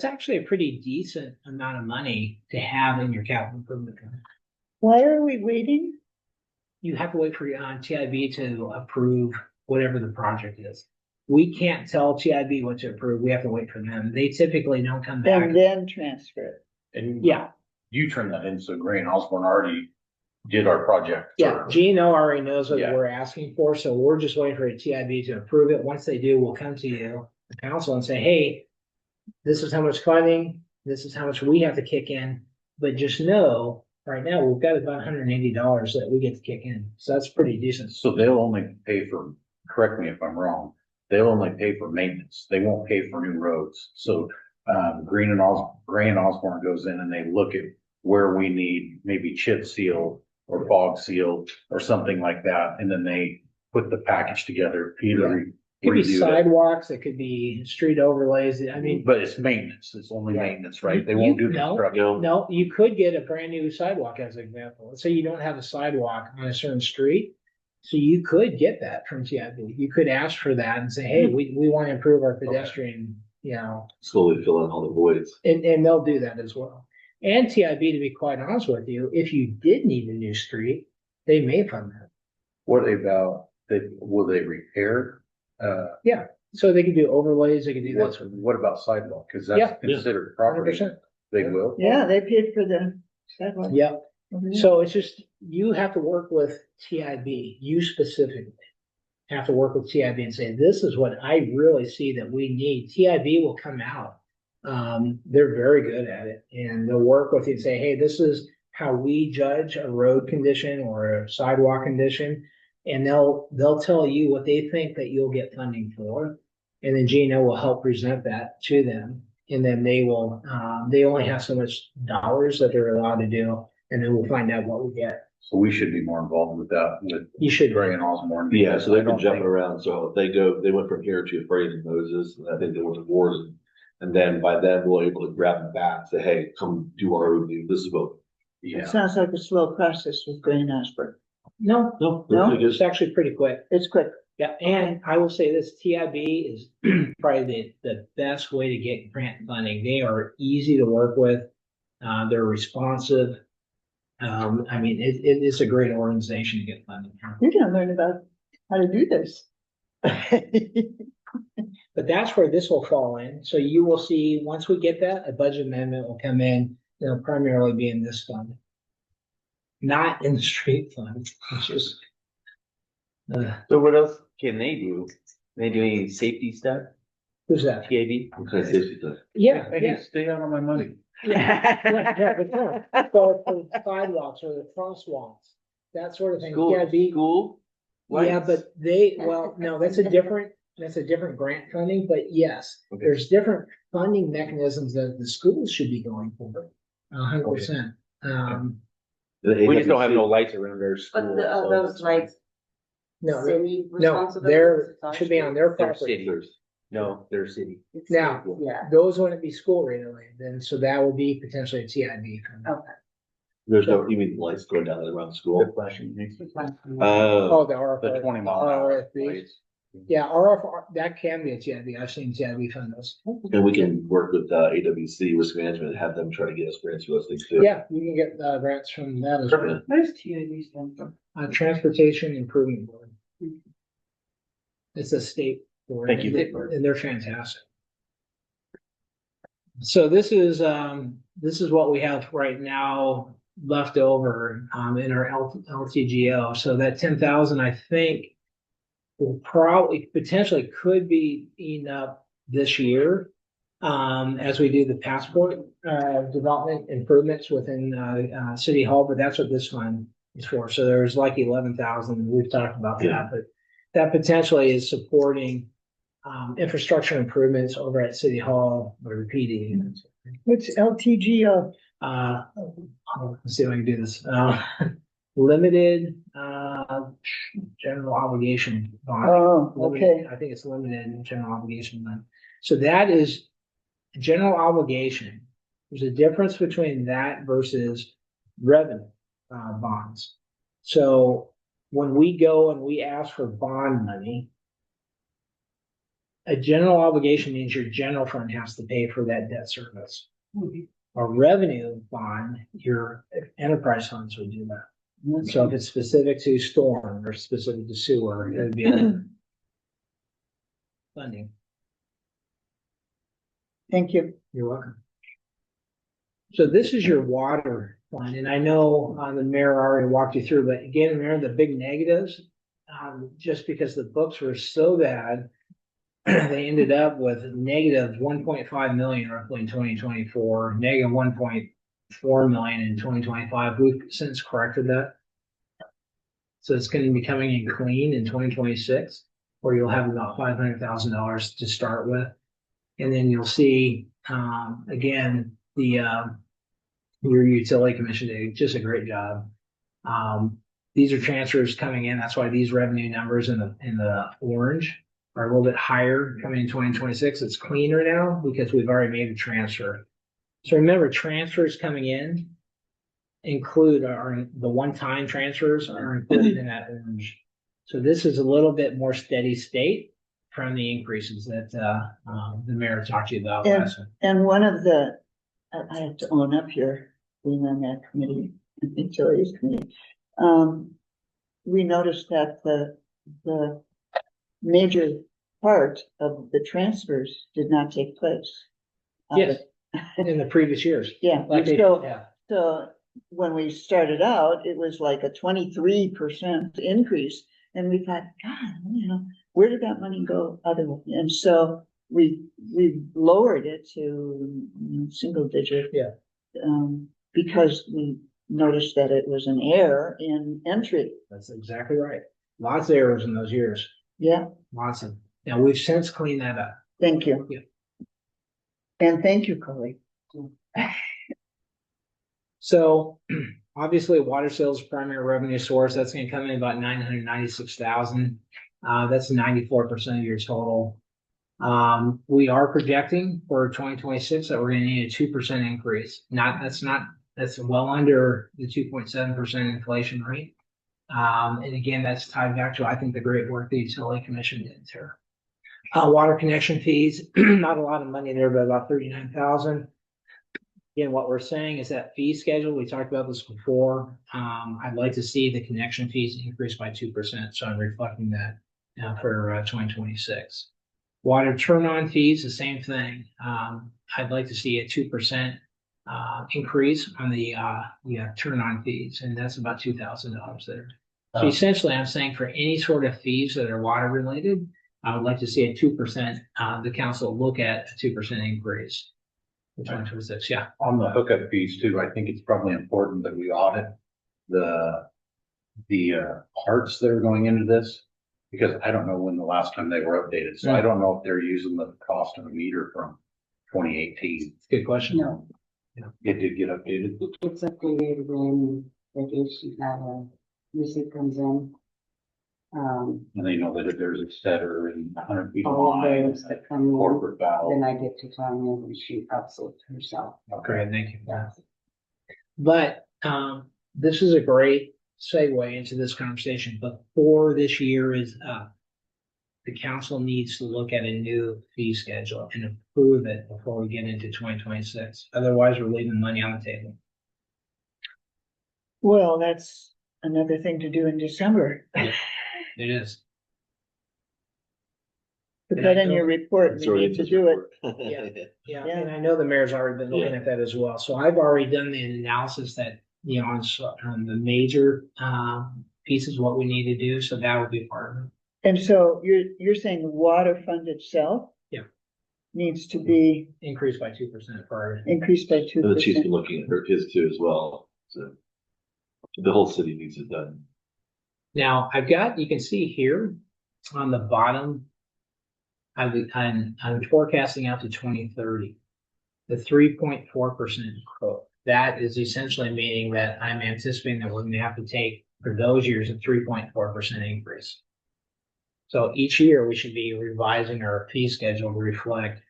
actually a pretty decent amount of money to have in your capital improvement fund. Why are we waiting? You have to wait for TIB to approve whatever the project is. We can't tell TIB what to approve. We have to wait for them. They typically don't come back. And then transfer it. And Yeah, you turned that in, so Gray and Osborne already did our project. yeah. GNO already knows what Yeah. we're asking for, so we're just waiting for TIB to approve it. Once they do, we'll come to you, the council, and say, hey, this is how much funding, this is how much we have to kick in. But just know, right now, we've got about $180 that we get to kick in. So that's pretty decent. So they'll only pay for, correct me if I'm wrong, they'll only pay for maintenance. They won't pay for new roads. So Gray and Osborne goes in and they look at where we need maybe chip seal or fog seal or something like that. And then they put the package together. Peter It could be reviewed it. sidewalks, it could be street overlays. I mean, But it's maintenance. It's only Yeah. maintenance, right? They You- won't do no. construction. no, you could get a brand new sidewalk as an example. Let's say you don't have a sidewalk on a certain street. So you could get that from TIB. You could ask for that and say, hey, we want to improve our pedestrian, you know, Slowly fill in all the voids. and they'll do that as well. And TIB, to be quite honest with you, if you did need a new street, they may fund that. What about, will they repair? So they could do overlays, they could do that. What, what about sidewalk? Cause Yeah. that's considered 100%. property. They will. Yeah, they paid for the sidewalk. Yeah. Mhm. So it's just, you have to work with TIB, you specifically have to work with TIB and say, this is what I really see that we need. TIB will come out. They're very good at it, and they'll work with you and say, hey, this is how we judge a road condition or a sidewalk condition. And they'll tell you what they think that you'll get funding for. And then Gina will help present that to them. And then they will, they only have so much dollars that they're allowed to do. And then we'll find out what we get. So we should be more involved with that, with You should. Gray and Osborne. Yeah, so they've I been don't jumping think- around, so they went from here to Afraid of Moses, and I think they went to Wars. And then by then, we'll able to grab them back, say, hey, come do our review, this is what. It Yeah, sounds like a slow process with Gray and Asper. No, No, No? really it's good. actually pretty quick. It's quick. Yeah, and I will say this, TIB is probably the best way to get grant funding. They are easy to work with. They're responsive. I mean, it is a great organization to get funding from. You're gonna learn about how to do this. But that's where this will fall in. So you will see, once we get that, a budget amendment will come in. It'll primarily be in this fund. Not in the street fund, which is. So what else can they do? They do any safety stuff, Who's that? TAB? What kind of safety stuff? Yeah, Hey, yeah. stay out of my money. So for sidewalks or the crosswalks, that sort of thing. School, TIB, school? yeah, lights? but well, no, that's a different grant funding, but yes, Okay. there's different funding mechanisms that the schools should be going for. 100%. We just don't have no lights around our school. But the, so those it's- like No, city no, responsibility. they're, should be on their They're property. city. No, they're city. Now, Yeah, those wouldn't be school related, then, so that will be potentially a TIB. fund. okay. There's no, you mean lights going down around the The school? flashing. Oh, the RFR. The 20 mile an hour RFB. lights. Yeah, RFR, that can be a TIB. I've seen TIB fund those. And we can work with AWC Risk Management and have them try to get us grants for those things too. Yeah, you can get grants from that as well. What does TID stand for? Transportation Improvement Board. It's a state board. Thank you. And they're fantastic. So this is what we have right now left over, in our LTGO. So that 10,000, I think, will probably, potentially could be eaten up this year. As we do the passport, development improvements within, City Hall, but that's what this fund is for. So there's like 11,000, we've talked about Yeah. that, but that potentially is supporting, infrastructure improvements over at City Hall or the PD. What's LTGO? Let's see if I can do this. Limited, general obligation bond. Oh, Limited- okay. I think it's limited general obligation bond. So that is general obligation. There's a difference between that versus revenue, bonds. So when we go and we ask for bond money, a general obligation means your general fund has to pay for that debt service. A revenue bond, your enterprise funds would do that. So if it's specific to storm or specific to sewer, it would be funding. Thank you. You're welcome. So this is your water fund, and I know the mayor already walked you through, but again, Mayor, the big negatives, just because the books were so bad, they ended up with negative 1.5 million roughly in 2024, negative 1.4 million in 2025. We've since corrected that. So it's going to be coming in clean in 2026, where you'll have about $500,000 to start with. And then you'll see, again, your utility commission did just a great job. These are transfers coming in. That's why these revenue numbers in the orange are a little bit higher coming in 2026. It's cleaner now because we've already made a transfer. So remember, transfers coming in include the one-time transfers are included in that orange. So this is a little bit more steady state from the increases that, the mayor talked to you about And- last. And one of the, I have to own up here, being on that committee, utilities committee. We noticed that the major part of the transfers did not take place. Yes, in the previous years. Yeah, Like they, so, yeah, so when we started out, it was like a 23% increase. And we thought, God, where did that money go otherwise? And so we lowered it to single digit. Yeah. Because we noticed that it was an error in entry. that's exactly right. Lots of errors in those years, Yeah, lots of, now we've since cleaned that up. thank you. Yeah. And thank you, Coley. So obviously water sales primary revenue source, that's gonna come in about 996,000. That's 94% of your total. We are projecting for 2026 that we're gonna need a 2% increase. That's well under the 2.7% inflation rate. And again, that's tied back to, I think, the great work the utility commission did here. Water connection fees, not a lot of money there, but about 39,000. Again, what we're saying is that fee schedule, we talked about this before. I'd like to see the connection fees increase by 2%, so I'm reflecting that for 2026. Water turn-on fees, the same thing. I'd like to see a 2% increase on the turn-on fees, and that's about $2,000 there. So essentially, I'm saying for any sort of fees that are water related, I would like to see a 2%, the council look at a 2% increase. For 2026, yeah. On the hookup fees too, I think it's probably important that we audit the parts that are going into this. Because I don't know when the last time they were updated, so I don't know if they're using the cost of a meter from 2018. Good question. No. It did get updated. It's updated when the issue receipt comes in. And they know that if there's a setter and 100 feet of All of line, those that come in, corporate valve. then I get to Tanya and she ups it herself. Great, thank you. But this is a great segue into this conversation. Before this year is up, the council needs to look at a new fee schedule and approve it before we get into 2026. Otherwise, we're leaving money on the table. Well, that's another thing to do in December. It is. Put that in your report. It's We already need to in do it. this Yeah. report. Yeah, Yeah. and I know the mayor's already been looking at that as well. So I've already done the analysis that, on the major pieces, what we need to do. So that will be part of it. And so you're saying the water fund itself? Yeah. Needs to be Increased by 2% per. increased by And the chief's 2%. been looking at his too as well, so. The whole city needs it done. Now, you can see here on the bottom, I'm forecasting out to 2030. The 3.4% growth. That is essentially meaning that I'm anticipating that we're going to have to take for those years a 3.4% increase. So each year we should be revising our fee schedule to reflect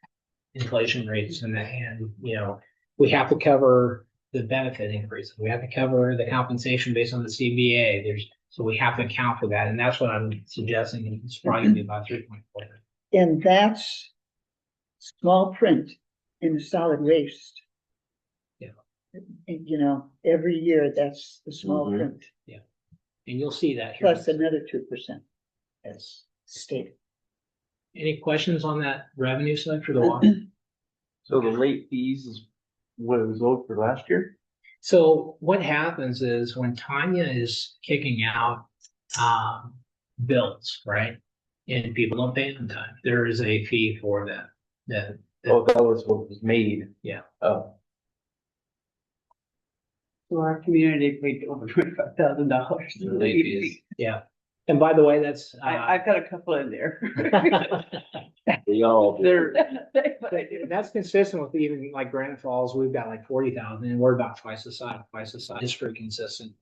inflation rates and we have to cover the benefit increase. We have to cover the compensation based on the CBA. So we have to account for that. And that's what I'm suggesting. It's probably gonna be about 3.4. And that's small print in the solid waste. Yeah. Every year, that's the small Mhm. print, And you'll see that here. plus another 2% as stated. Any questions on that revenue side for the water? So the late fees is what it was owed for last year? So what happens is when Tanya is kicking out bills, right? And people don't pay on time, there is a fee for that. Oh, that was what was made. Yeah. Oh, So our community paid over $25,000. Late fees. Yeah. And by the way, that's I've got a couple in there. We all. They're- that's consistent with even like Grand Falls, we've got like 40,000 and we're about twice the size. It's pretty consistent.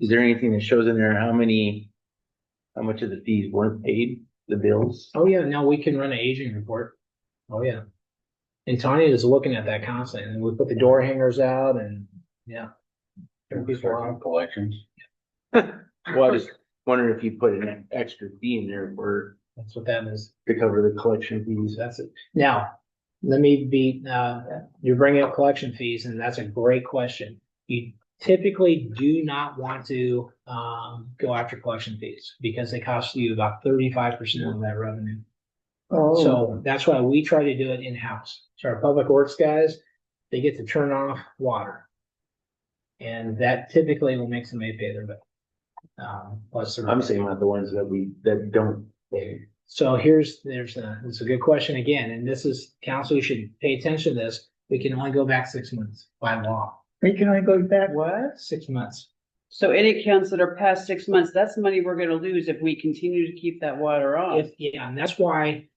is there anything that shows in there how much of the fees weren't paid, the bills? Oh, yeah, no, we can run an aging report. Oh, yeah. And Tanya is looking at that constantly, and we put the door hangers out and, yeah. People are on. Collections. Well, wondering if you put an extra fee in there for, That's what that is. to cover the collection fees. That's it. Now, let me be, you're bringing up collection fees, and that's a great question. You typically do not want to, go after collection fees because they cost you about 35% of that revenue. Oh, So that's why we try to do it in-house. So our public works guys, they get to turn off water. And that typically will make somebody pay their bill. Plus the. I'm saying about the ones that don't pay. So it's a good question again, and this is, council, you should pay attention to this. We can only go back 6 months by law, we can only go back. What? 6 months. So any accounts that are past 6 months, that's money we're gonna lose if we continue to keep that water off. Yeah, and that's why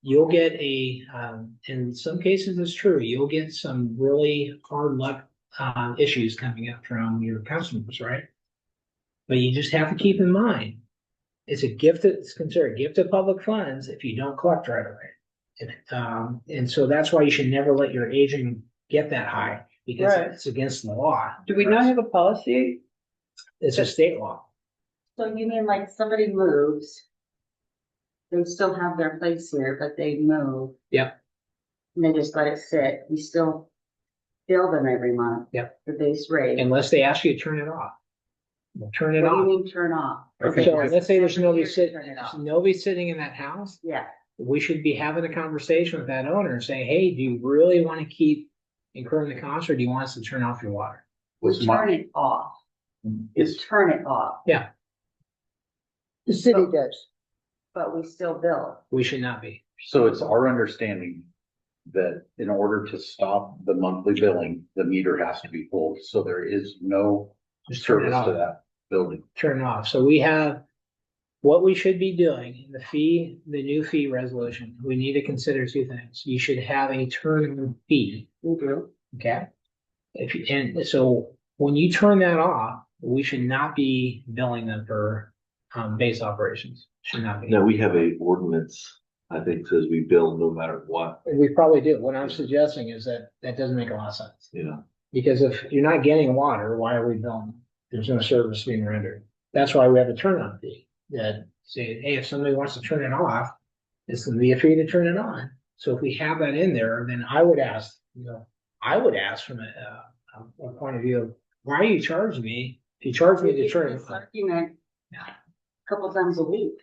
you'll get in some cases it's true, you'll get some really hard luck, issues coming up from your customers, right? But you just have to keep in mind, it's considered a gift of public funds if you don't collect right away. And so that's why you should never let your agent get that high, because Right. it's against the law. Do we not have a policy? It's a state law. So you mean like somebody moves? They still have their place here, but they move. Yep. And they just let it sit. We still bill them every month. Yep. The base rate. Unless they ask you to turn it off. We'll turn it What do you off. mean turn off? Okay. So let's say there's nobody Turn sitting, it off. nobody sitting in that house. Yeah. We should be having a conversation with that owner and saying, hey, do you really want to keep incurring the cost, or do you want us to turn off your water? We Was my- turn it off. We It's, turn it off, The city does. but we still bill. We should not be. so it's our understanding that in order to stop the monthly billing, the meter has to be pulled, so there is no Just turn it service to off. that building. Turn it off. So we have, what we should be doing, the new fee resolution, we need to consider two things. You should have a turn fee, We do. okay? And so when you turn that off, we should not be billing them for, base operations. Should not be. Now, we have a ordinance, I think, says we bill no matter what, We probably do. What I'm suggesting is that doesn't make a lot of sense. you know. Because if you're not getting water, why are we billing? There's no service being rendered. That's why we have a turn on fee that say, hey, if somebody wants to turn it off, it's gonna be a fee to turn it on. So if we have that in there, then I would ask from a point of view of, why are you charging me? If you charge me to turn it This on, argument a couple times a week.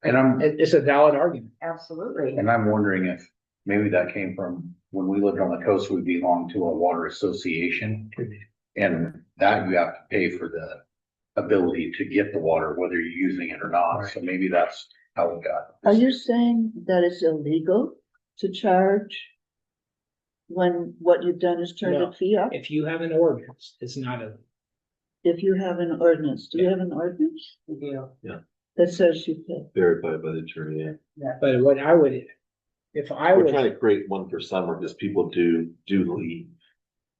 And it's a valid argument. Absolutely. I'm wondering if maybe that came from when we lived on the coast, we belonged to a water association. And that you have to pay for the ability to get the water, whether you're using it or not. So maybe that's how we got. Are you saying that it's illegal to charge when what you've done is turn No. the fee up? If you have an ordinance, it's not a, If you have an ordinance, do you have an ordinance We do. that says you pay? Verified by the attorney, yeah. but what I would, if I We're would, trying to create one for summer, because people do leave.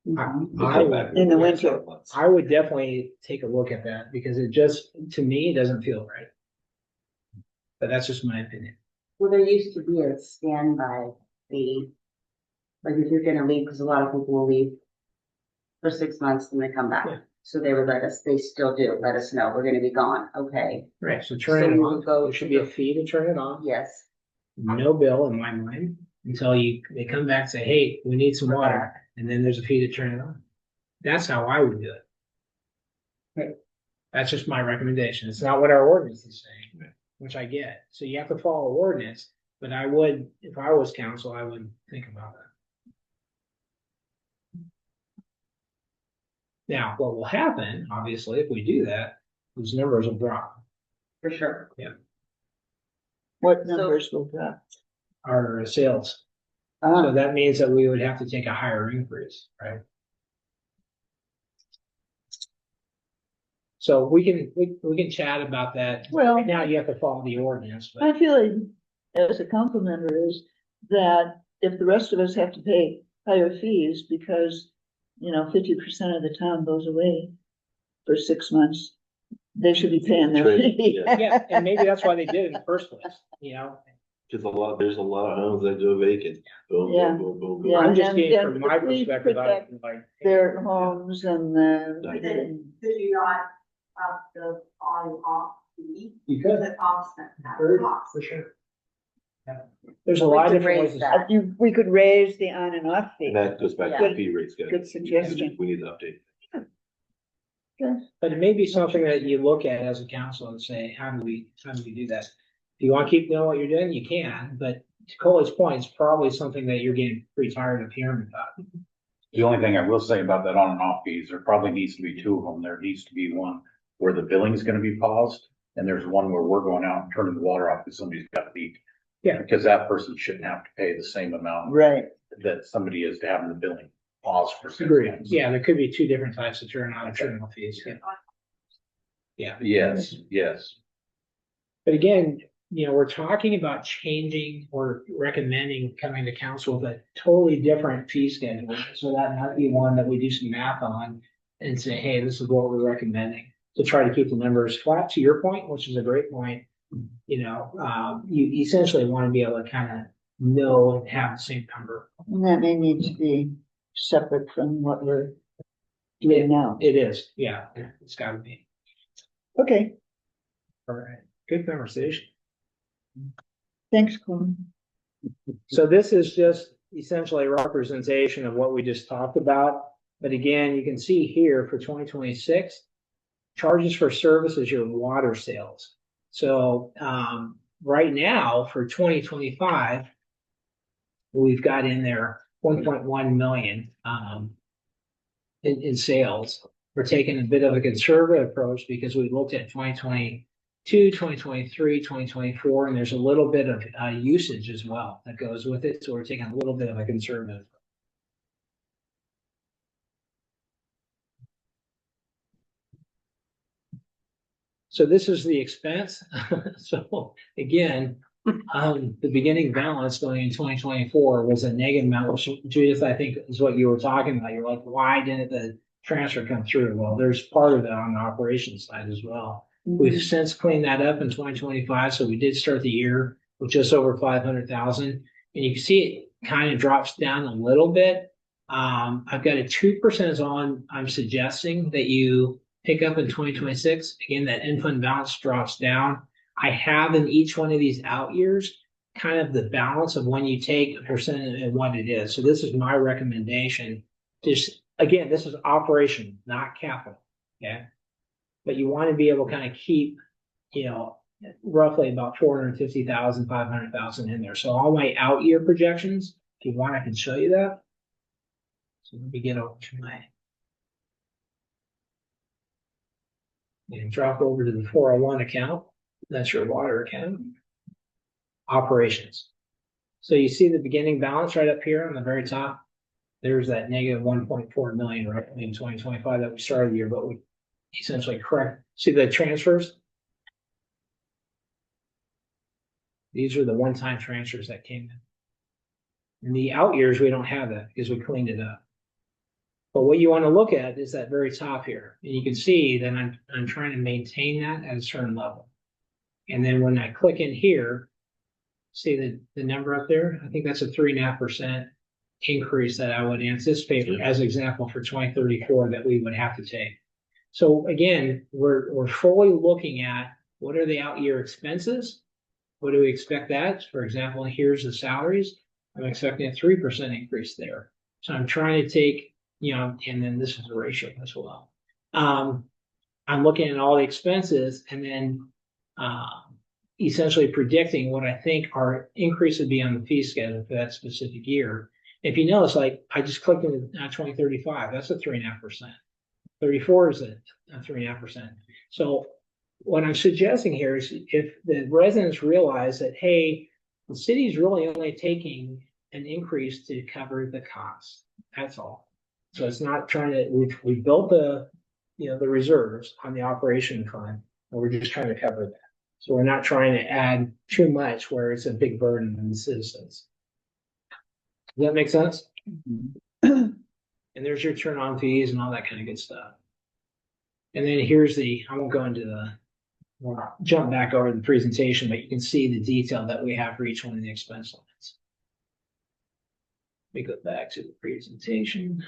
Mhm. They I come would- back In the for next winter. months. I would definitely take a look at that because it just, to me, it doesn't feel right. But that's just my opinion. Well, there used to be a standby fee. Like if you're gonna leave, because a lot of people will leave for 6 months and they come Yeah. back. So they would they still do, let us know, we're gonna be gone, okay, Right. So So turn it you on, would go there should be to a fee to turn it on, yes. no bill in my mind, until they come back and say, hey, we need some water, and then there's a fee to turn it on. That's how I would do it. Right. That's just my recommendation. It's not what our ordinance is saying, which I get. So you have to follow ordinance, but I would, if I was counsel, I would think about that. Now, what will happen, obviously, if we do that, those numbers will drop. For sure. What numbers will drop? Our sales. So Uh, that means that we would have to take a higher increase, right? So we can chat about that. Well- Right now you have to follow the ordinance, but My feeling as a council member is that if the rest of us have to pay higher fees because, 50% of the town goes away for 6 months, they should be paying their Trade, fee. yeah. yeah, and maybe that's why they did it in the first place, Because there's a lot of homes that go vacant. Boom, Yeah. boom, boom, boom, boom. Yeah. I'm just and getting then from my if we perspective, protect like. Their homes and then. Could you not have the on and off fee You could, to offset that for cost. sure. Yeah. There's a lot of could different raise ways. that. We could raise the on and off fee. And that goes back to Yeah. the fee rate schedule. Good suggestion. We need to update. But it may be something that you look at as a council and say, how do we do that? If you want to keep doing what you're doing, you can, but to Cole's point, it's probably something that you're getting pretty tired of hearing about. The only thing I will say about that on and off fees, there probably needs to be two of them. There needs to be one where the billing is gonna be paused. And there's one where we're going out and turning the water off because somebody's got to leak. Yeah. Because that person shouldn't have to pay the same amount Right. that somebody is to having the billing pause for 6 Agreed. months. Yeah, there could be two different types of turn on and turn off fees. Yeah. Yeah. Yes, yes. But again, we're talking about changing or recommending coming to council with a totally different fee schedule. So that might be one that we do some math on and say, hey, this is what we're recommending to try to keep the numbers flat. To your point, which is a great point, you essentially want to be able to kind of know and have the same number. And that may need to be separate from what we're doing now. It is, yeah, it's got to be. Okay, All right, good conversation. thanks, Colin. So this is just essentially a representation of what we just talked about. But again, you can see here for 2026, charges for services, your water sales. So right now for 2025, we've got in there 1.1 million in sales. We're taking a bit of a conservative approach because we looked at 2022, 2023, 2024, and there's a little bit of usage as well that goes with it. So we're taking a little bit of a conservative. So this is the expense. So again, the beginning balance going in 2024 was a negative amount, which Judith, I think is what you were talking about. You're like, why didn't the transfer come through? Well, there's part of it on the operations side as well. We've since cleaned that up in 2025. So we did start the year with just over 500,000. And you can see it kind of drops down a little bit. I've got a 2% is on. I'm suggesting that you pick up in 2026. Again, that end fund balance drops down. I have in each one of these out years kind of the balance of when you take a percent and what it is. So this is my recommendation. Just again, this is operation, not capital. Okay. But you want to be able to kind of keep, roughly about 450,000, 500,000 in there. So all my out year projections, if you want, I can show you that. So let me get over to my. And drop over to the 401 account. That's your water account. Operations. So you see the beginning balance right up here on the very top. There's that negative 1.4 million right in 2025 that we started the year, but we essentially correct. See the transfers? These are the one-time transfers that came in. In the out years, we don't have that because we cleaned it up. But what you want to look at is that very top here. And you can see that I'm trying to maintain that at a certain level. And then when I click in here, see the number up there? I think that's a 3.5% increase that I would anticipate as example for 2034 that we would have to take. So again, we're fully looking at what are the out year expenses? What do we expect that? For example, here's the salaries. I'm expecting a 3% increase there. So I'm trying to take, and then this is a ratio as well. I'm looking at all the expenses and then essentially predicting what I think our increase would be on the fee schedule for that specific year. If you notice, like I just clicked into 2035, that's a 3.5%. 34 is a 3.5%. So what I'm suggesting here is if the residents realize that, hey, the city's really only taking an increase to cover the cost. That's all. So it's not trying to, we built the reserves on the operation fund, and we're just trying to cover that. So we're not trying to add too much where it's a big burden on the citizens. Does that make sense? And there's your turn on fees and all that kind of good stuff. And then here's I won't go into we'll jump back over the presentation, but you can see the detail that we have for each one of the expense lines. Let me go back to the presentation.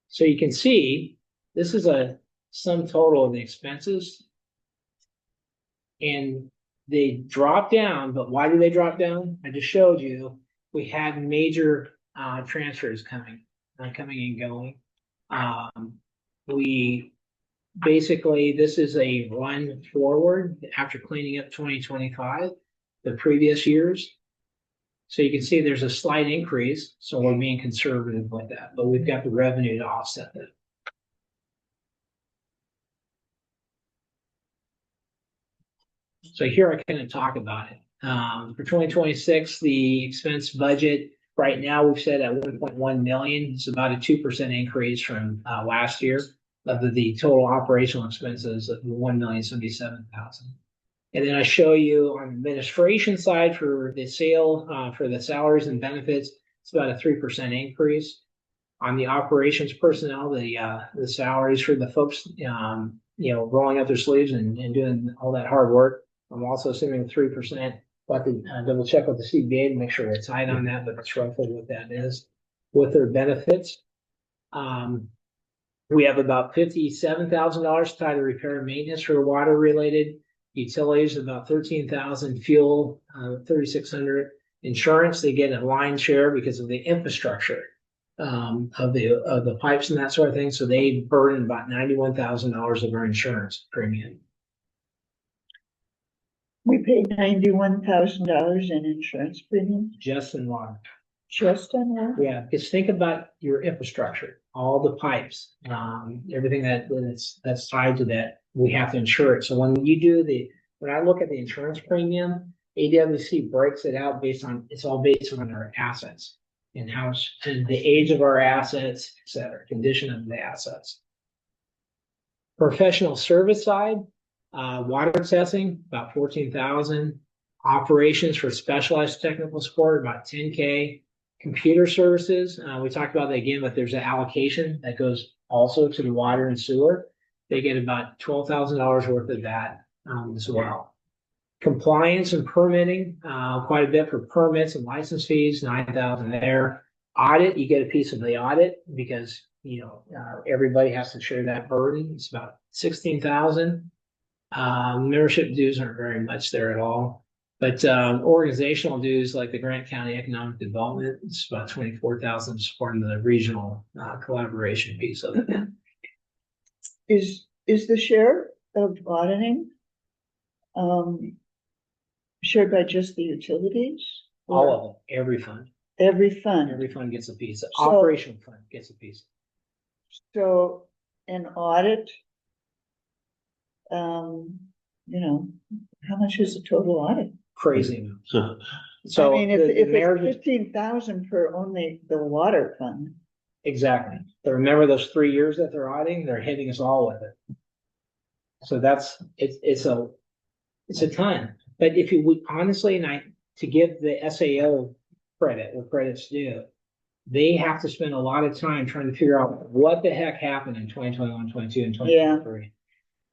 So you can see this is a sum total of the expenses. And they drop down, but why do they drop down? I just showed you, we had major transfers coming and going. We basically, this is a run forward after cleaning up 2025, the previous years. So you can see there's a slight increase, so we're being conservative with that, but we've got the revenue to offset that. So here I kind of talk about it. For 2026, the expense budget right now we've set at 1.1 million. It's about a 2% increase from last year of the total operational expenses of 1,077,000. And then I show you on the administration side for the for the salaries and benefits, it's about a 3% increase. On the operations personnel, the salaries for the folks, rolling up their sleeves and doing all that hard work, I'm also assuming 3%. But to double check with the CBA to make sure it's tight on that, but that's roughly what that is. With their benefits, we have about $57,000 tied to repair and maintenance for water related. Utilities about 13,000, fuel 3,600. Insurance, they get a line share because of the infrastructure of the pipes and that sort of thing. So they burden about $91,000 of our insurance premium. We paid $91,000 in insurance premium, Just in water. just on that? Yeah, because think about your infrastructure, all the pipes, everything that's tied to that, we have to insure it. So when I look at the insurance premium, AWC breaks it out it's all based on our assets and and the age of our assets, et cetera, condition of the assets. Professional service side, water testing, about 14,000. Operations for specialized technical support, about 10K. Computer services, we talked about that again, but there's an allocation that goes also to the water and sewer. They get about $12,000 worth of that as well. Compliance and permitting, quite a bit for permits and license fees, 9,000 there. Audit, you get a piece of the audit because everybody has to share that burden. It's about 16,000. Membership dues aren't very much there at all. But organizational dues like the Grant County Economic Development, it's about 24,000 supporting the regional collaboration piece of it. Is the share of auditing shared by just the utilities? All of them, every fund. Every fund. Every fund gets a piece. So- Operational fund gets a piece. So an audit, how much is the total audit? Crazy amount. I So mean, if the mayor it's 15,000 for only the water fund, exactly. But remember those 3 years that they're auditing, they're hitting us all with it. So it's a ton. But if you would honestly, to give the SAO credit where credit's due, they have to spend a lot of time trying to figure out what the heck happened in 2021, 22, and 2023.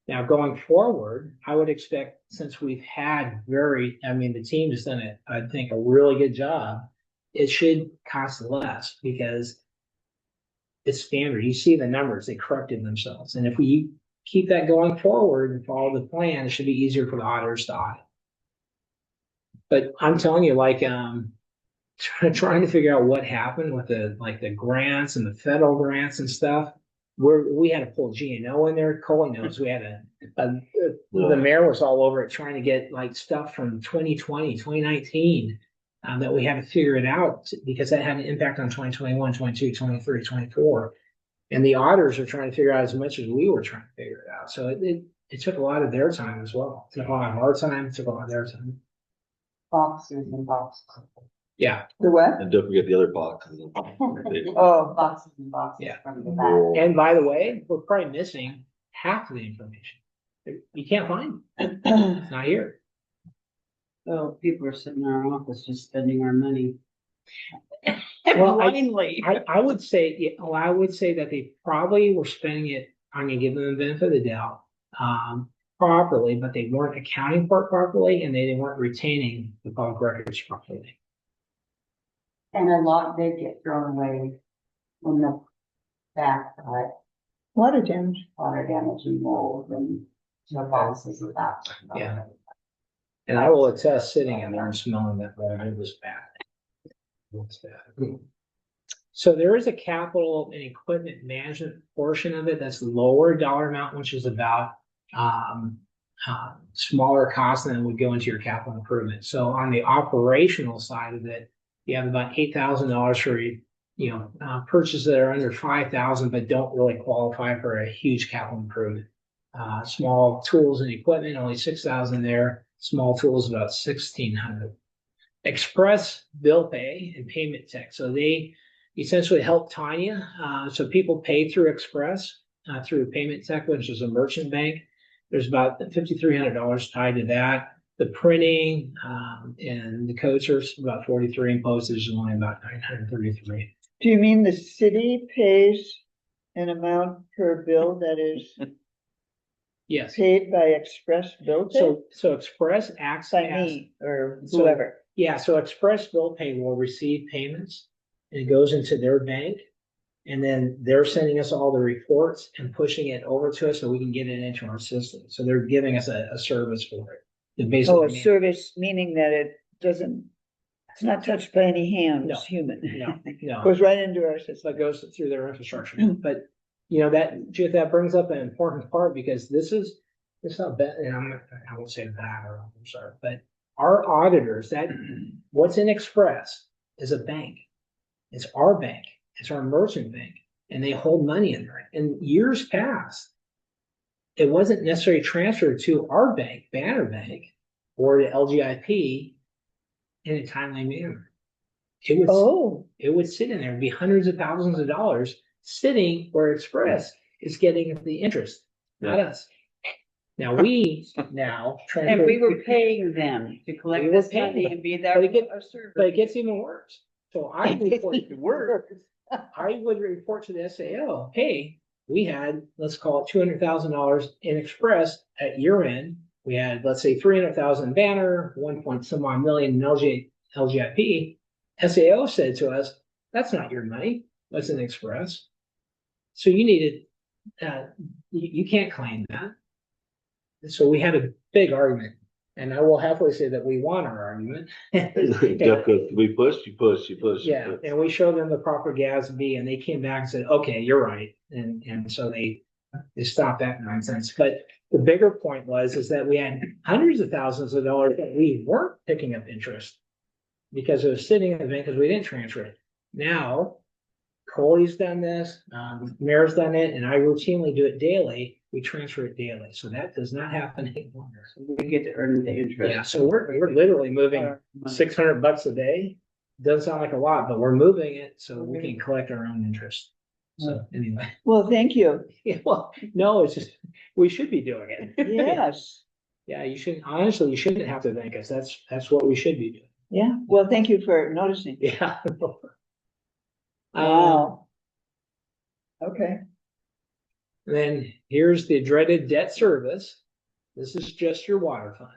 Now, going forward, I would expect, since we've had the team has done I think, a really good job, it should cost less because it's standard. You see the numbers, they corrected themselves. And if we keep that going forward and follow the plan, it should be easier for the auditors to audit. But I'm telling you, trying to figure out what happened with the grants and the federal grants and stuff. We had to pull GNO in there. Coley knows we had the mayor was all over it trying to get stuff from 2020, 2019 that we had to figure it out because that had an impact on 2021, 22, 23, 24. And the auditors are trying to figure out as much as we were trying to figure it out. So it took a lot of their time as well. It took a lot of our time, it took a lot of their time. Boxes and boxes. Yeah. the what? And don't forget the other boxes. Oh, boxes and boxes Yeah. from the back. And by the way, we're probably missing half of the information. You can't find it. It's not here. Oh, people are sitting in our office just spending our money. Well, Blindly. I would say, I would say that they probably were spending it, I'm gonna give them the benefit of the doubt, properly, but they weren't accounting for it properly and they weren't retaining the public records properly. And a lot did get thrown away in the back, but Water damage. water damage and mold and no policies of that. Yeah. And I will attest, sitting in there and smelling that water, it was bad. It was bad. So there is a capital and equipment management portion of it that's lower dollar amount, which is about smaller cost than would go into your capital improvement. So on the operational side of it, you have about $8,000 for purchases that are under 5,000 but don't really qualify for a huge capital improvement. Small tools and equipment, only 6,000 there. Small tools about 1,600. Express bill pay and payment tech. So they essentially help Tanya. So people pay through Express, through payment tech, which is a merchant bank. There's about $5,300 tied to that. The printing and the codes are about 43, and postage is only about 933. Do you mean the city pays an amount per bill that is Yes. paid by Express Bill Pay? So Express acts By as, me or So- whoever? yeah, so Express Bill Pay will receive payments and it goes into their bank. And then they're sending us all the reports and pushing it over to us so we can get it into our system. So they're giving us a service for it. It Oh, a basically, service, meaning that it doesn't, it's not touched by any hands, No. human. no, Goes right into our system. that goes through their infrastructure. But that brings up an important part because it's not bad, and I won't say that or I'm sorry, but our auditors, what's in Express is a bank. It's our bank. It's our merchant bank, and they hold money in there. And years past, it wasn't necessarily transferred to our bank, Banner Bank, or to LGIP in a timely manner. It would sit in there and be hundreds of thousands of dollars sitting where Express is getting the interest, not us. Now we transfer. And we were paying them to We collect were this paying money them. and be there. But it for our service. But it gets even worse. So I would report to the SAO, hey, we had, let's call it $200,000 in Express at year end. We had, let's say, 300,000 in Banner, 1 point some odd million in LGIP. SAO said to us, that's not your money. That's in Express. So you needed, you can't claim that. So we had a big argument. And I will happily say that we won our argument. Jeff goes, we push, you push, you push. you Yeah, push. and we showed them the proper GASB and they came back and said, okay, you're right. And so they stopped that nonsense. But the bigger point is that we had hundreds of thousands of dollars that we weren't picking up interest because it was sitting in the bank because we didn't transfer it. Now, Coley's done this, Mayor's done it, and I routinely do it daily. We transfer it daily. So that does not happen any longer. We get to earn the interest. Yeah, so we're literally moving $600 a day. Doesn't sound like a lot, but we're moving it so we can collect our own interest. So anyway, Well, thank you. yeah, well, no, it's just, we should be doing it. Yes. Yeah, you shouldn't, honestly, you shouldn't have to thank us. That's what we should be doing. Yeah. Well, thank you for noticing. Yeah. Wow. Okay. Then here's the dreaded debt service. This is just your water fund.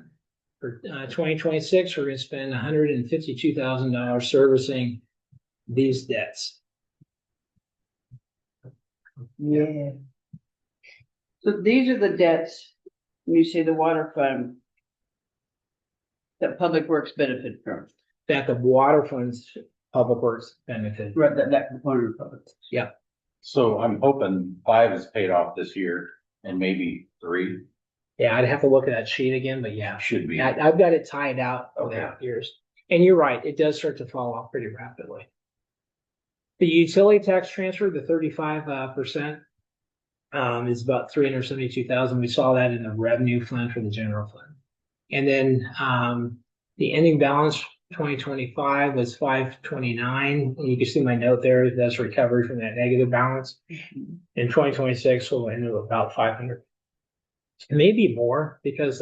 For 2026, we're gonna spend $152,000 servicing these debts. Yeah. So these are the debts, when you say the water fund, that Public Works benefit from, That the water funds, public works benefit. right, that component of Public Works. So I'm hoping 5 is paid off this year and maybe 3 Yeah, I'd have to look at that sheet again, but yeah, should be. I've got it tied out for Okay. that years. And you're right, it does start to fall off pretty rapidly. The utility tax transfer, the 35%, is about 372,000. We saw that in the revenue fund for the general fund. And then, the ending balance 2025 was 529. And you can see my note there. That's recovery from that negative balance. In 2026, we'll end up about 500. Maybe more because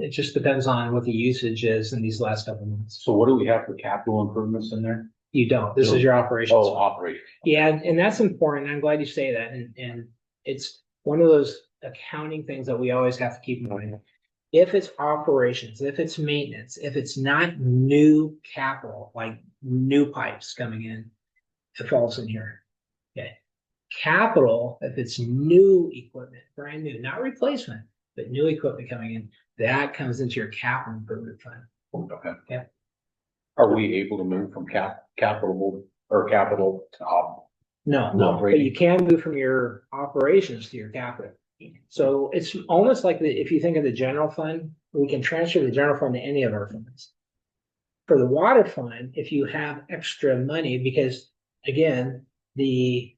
it just depends on what the usage is in these last couple of months. So what do we have for capital improvements in there? You don't. This is your operations. Oh, operation. Yeah, and that's important. I'm glad you say that. And it's one of those accounting things that we always have to keep in mind. If it's operations, if it's maintenance, if it's not new capital, like new pipes coming in, it falls in here. Okay. Capital, if it's new equipment, brand new, not replacement, but new equipment coming in, that comes into your capital improvement fund. Okay. Yeah. Are we able to move from capital to No, No. but you can move from your operations to your capital. So it's almost like if you think of the general fund, we can transfer the general fund to any of our funds. For the water fund, if you have extra money, because again, the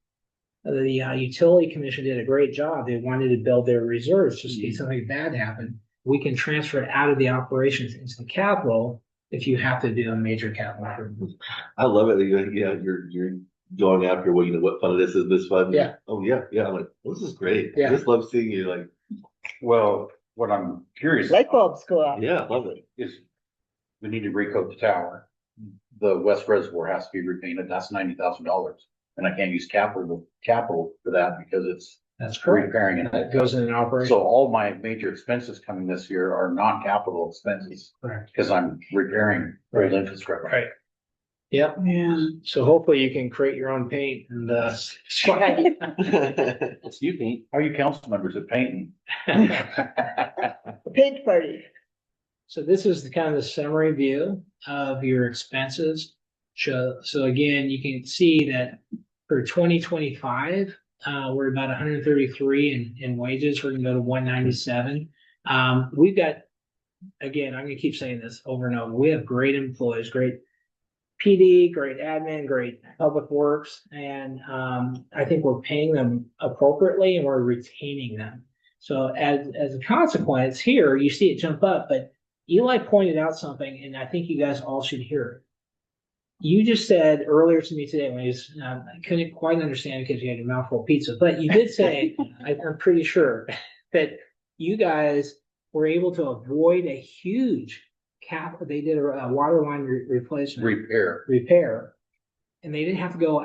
utility commission did a great job. They wanted to build their reserves just in case something bad happened. We can transfer it out of the operations into the capital if you have to do a major capital improvement. I love it. You're going after what fund this is, this fund. Yeah. Oh, yeah, yeah. I'm like, this is great. Yeah. I just love seeing you like, Well, what I'm curious. Light bulbs go off. yeah, I love it. Is we need to recoat the tower. The west reservoir has to be repainted. That's $90,000. And I can't use capital for that because it's That's correct. repairing That it. goes in an operation. So all my major expenses coming this year are non-capital expenses Correct. because I'm repairing old infrastructure. Right. Yep. Yeah. So hopefully you can create your own paint and It's you, Pete. How are you council members at painting? Paint party. So this is the kind of the summary view of your expenses. So again, you can see that for 2025, we're about 133 in wages. We're gonna go to 197. We've got, again, I'm gonna keep saying this over and over. We have great employees, great PD, great admin, great public works, and I think we're paying them appropriately and we're retaining them. So as a consequence, here you see it jump up, but Eli pointed out something, and I think you guys all should hear it. You just said earlier to me today when I couldn't quite understand because you had a mouthful of pizza, but you did say, I'm pretty sure that you guys were able to avoid a huge they did a water line replacement. Repair. And they didn't have to go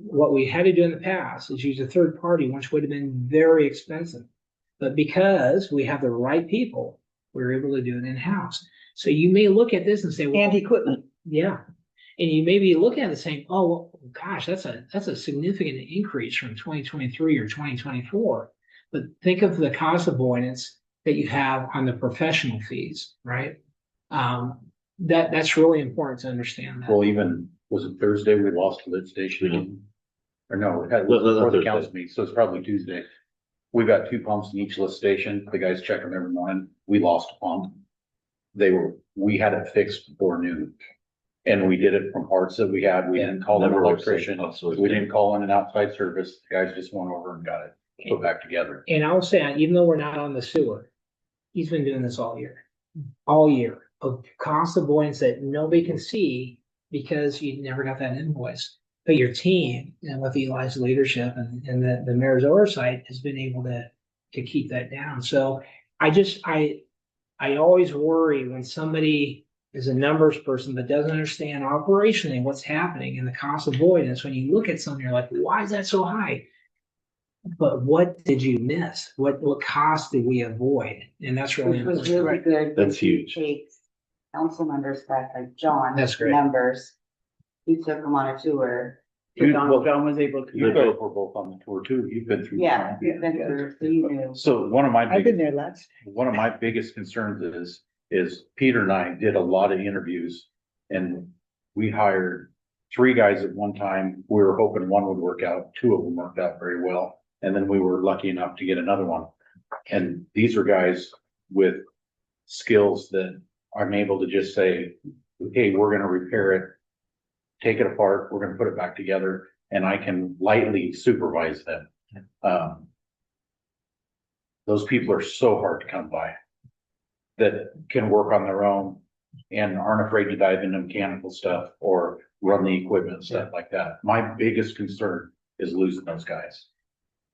what we had to do in the past is use a third party, which would have been very expensive. But because we have the right people, we were able to do it in-house. So you may look at this and say, well, And equipment. yeah. And you may be looking at it saying, oh, well, gosh, that's a significant increase from 2023 or 2024. But think of the cost avoidance that you have on the professional fees, right? That's really important to understand that. Well, even, was it Thursday we lost the lift station again? Or no, it had No, before the Thursday. council meeting, so it's probably Tuesday. We got 2 pumps in each lift station. The guys check them every morning. We lost a pump. We had it fixed before noon. And we did it from parts that we had. We didn't call an Never works electrician. like us. We didn't call in an outside service. The guys just went over and got it put back together. And I'll say, even though we're not on the sewer, he's been doing this all year of cost avoidance that nobody can see because you never got that invoice. But your team and with Eli's leadership and the mayor's oversight has been able to keep that down. So I always worry when somebody is a numbers person but doesn't understand operationally what's happening and the cost avoidance. When you look at something, you're like, why is that so high? But what did you miss? What cost did we avoid? And that's really Which was important. really good. That's huge. Takes council members back, like John. That's great. Members. He took them on a tour. John was able to. You guys were both on the tour too. You've been through. Yeah, you've been through, so you knew. So one of my I've been biggest, there lots. one of my biggest concerns is Peter and I did a lot of interviews and we hired 3 guys at one time. We were hoping one would work out. 2 of them worked out very well. And then we were lucky enough to get another one. And these are guys with skills that I'm able to just say, hey, we're gonna repair it, take it apart, we're gonna put it back together, and I can lightly supervise them. Those people are so hard to come by that can work on their own and aren't afraid to dive into mechanical stuff or run the equipment, stuff like that. My biggest concern is losing those guys.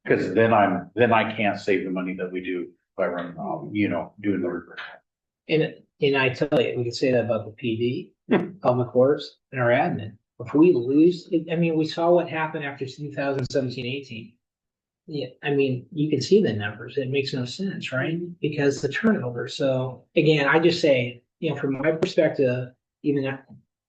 Cause then I can't save the money that we do by running, doing the repair. And I tell you, we could say that about the PD, public works, and our admin. If we lose, we saw what happened after 2017-18. Yeah, you can see the numbers. It makes no sense, right? Because the turnover. So again, I just say, from my perspective, even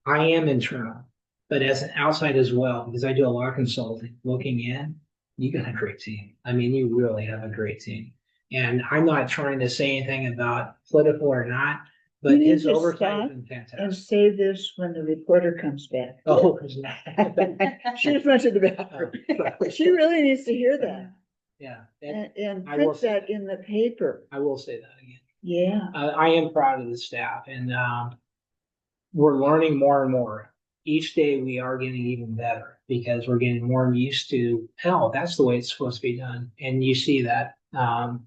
I am internal. But as an outside as well, because I do a lot of consulting, looking in, you got a great team. I mean, you really have a great team. And I'm not trying to say anything about political or not, but You need his to oversight has stop been And fantastic. say this when the reporter comes back. Oh, She just went to the bathroom. She really needs to hear that yeah, and and I will print say that in the paper. I will say that again. Yeah. I am proud of the staff and we're learning more and more. Each day we are getting even better because we're getting more used to, hell, that's the way it's supposed to be done. And you see that, again,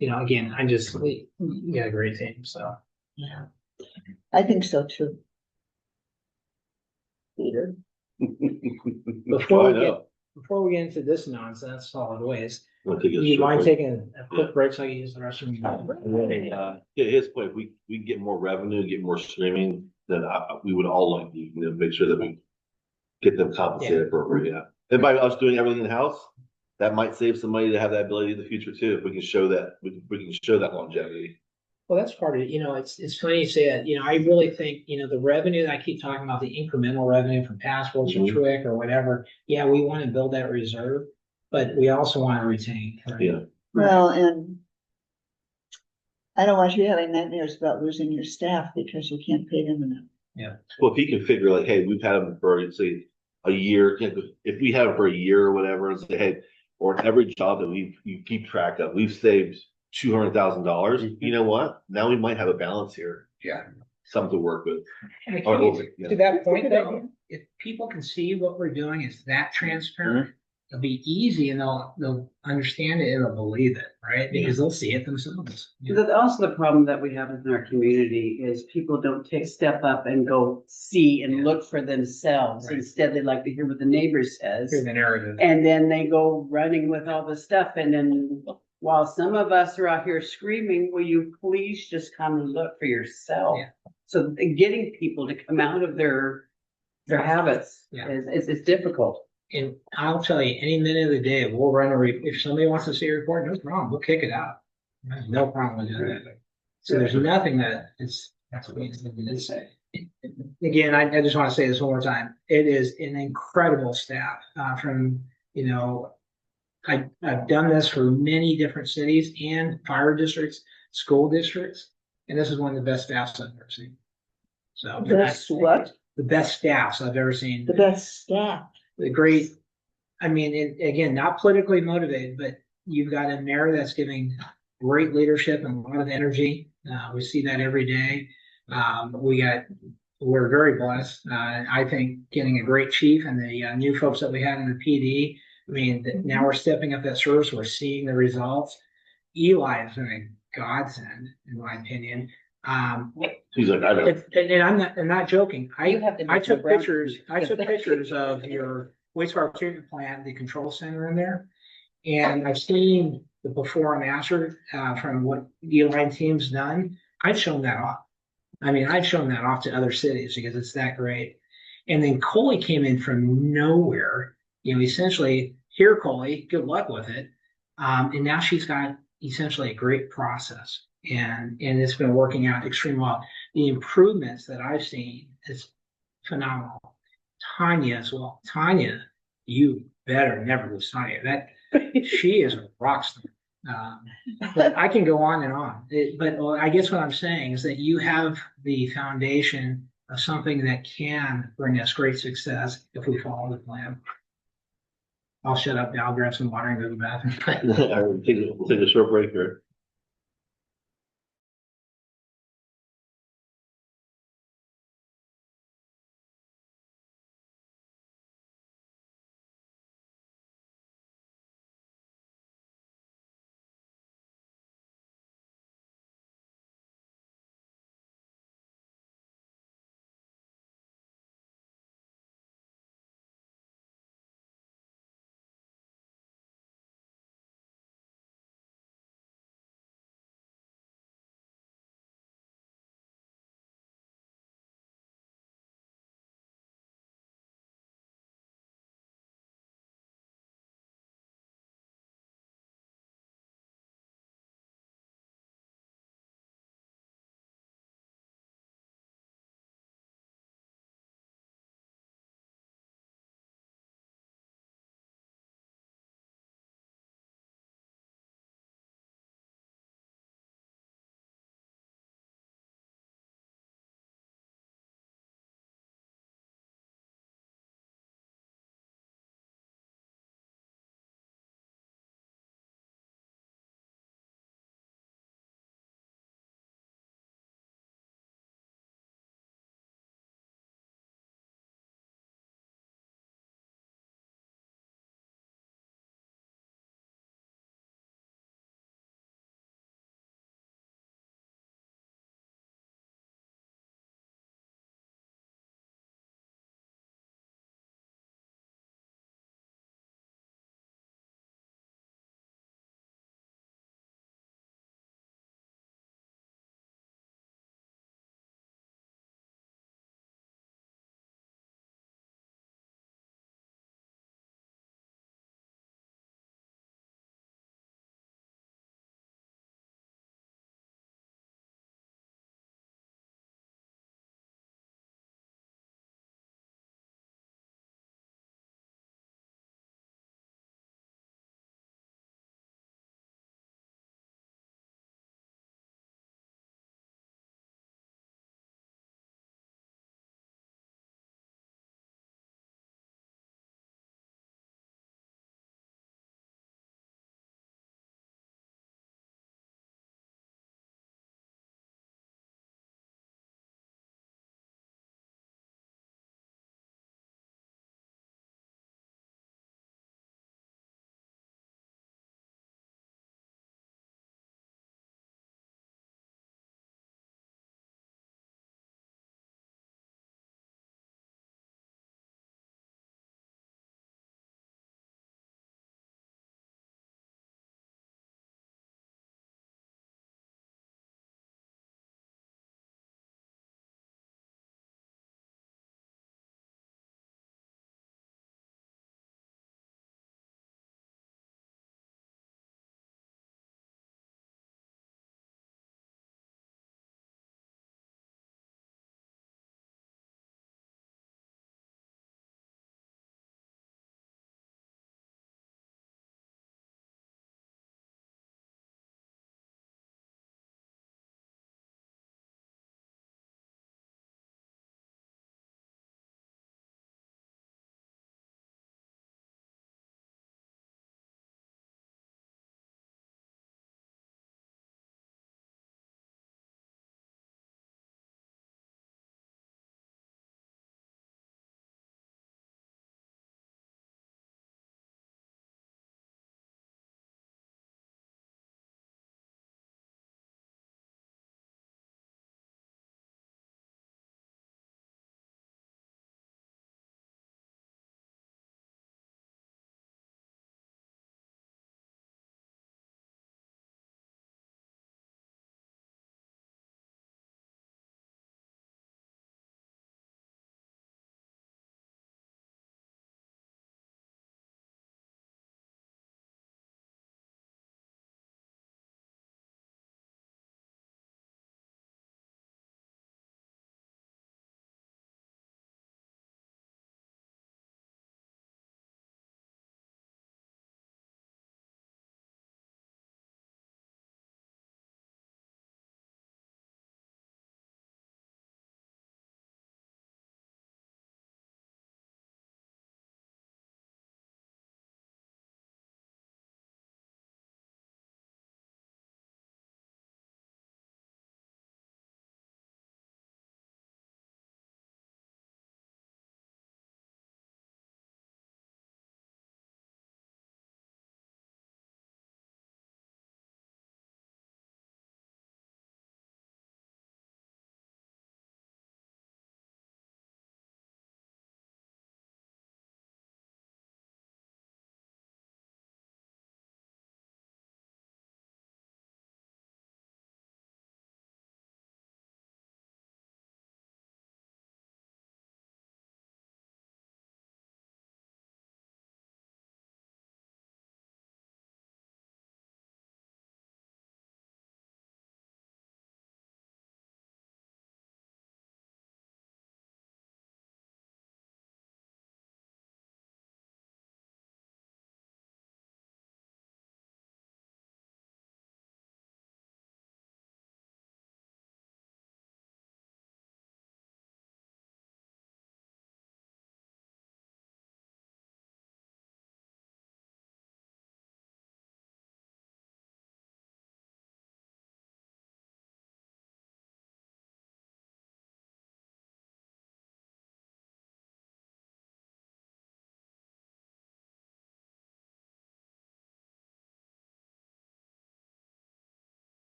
you got a great team, so. Yeah. I think so too. Peter. Before I we know. before we get into this nonsense, solid waste, Wanna take a you short mind break? taking a quick break so I can use the restroom? Yeah, his point, we get more revenue, get more streaming, then we would all like, make sure that we get them compensated appropriately, yeah. And by us doing everything in-house, that might save some money to have that ability in the future too, if we can show that, we can show that longevity. Well, that's part of it. It's funny you say that. I really think, the revenue that I keep talking about, the incremental revenue from passports or Mhm. TWIC or whatever. Yeah, we want to build that reserve, but we also want to retain. Right? Yeah. Well, and I don't want you having nightmares about losing your staff because you can't pay them enough. Well, if he can figure like, hey, we've had them for, say, a year, if we have it for a year or whatever, and say, hey, or every job that you keep track of, we've saved $200,000. You know what? Now we might have a balance here. Yeah. Something to work with. And Or, to that point, though, if people can see what we're doing is that transparent, it'll be easy and they'll understand it and they'll believe it, right? Because they'll see it themselves. Also, the problem that we have in our community is people don't step up and go see and look for themselves. Right. Instead, they like to hear what the neighbor says. Here's the narrative. And then they go running with all the stuff. And then while some of us are out here screaming, will you please just come and look for yourself? Yeah. So getting people to come out of their habits is difficult. And I'll tell you, any minute of the day, we'll run if somebody wants to see a report, no problem, we'll kick it out. No problem with doing that. So there's nothing that's what we say. Again, I just want to say this one more time. It is an incredible staff I've done this for many different cities and fire districts, school districts, and this is one of the best staffs I've ever seen. So That's what? the best staffs I've ever seen. The best staff. Again, not politically motivated, but you've got a mayor that's giving great leadership and a lot of energy. We see that every day. We're very blessed. I think getting a great chief and the new folks that we had in the PD. Now we're stepping up that service. We're seeing the results. Eli is a godsend, in my opinion. He's like, I know. And I'm not joking. You have to I make took the brown- pictures. I took pictures of your wastewater treatment plant, the control center in there, and I've seen the before and after from what Eli team's done. I've shown that off. I've shown that off to other cities because it's that great. And then Coley came in from nowhere. Essentially, here, Coley, good luck with it. And now she's got essentially a great process, and it's been working out extremely well. The improvements that I've seen is phenomenal. Tanya as well. Tanya, you better never lose Tanya. She is a rock star. But I can go on and on. But I guess what I'm saying is that you have the foundation of something that can bring us great success if we follow the plan. I'll shut up now, grab some water and go to the bathroom. All right, we'll take a short break here.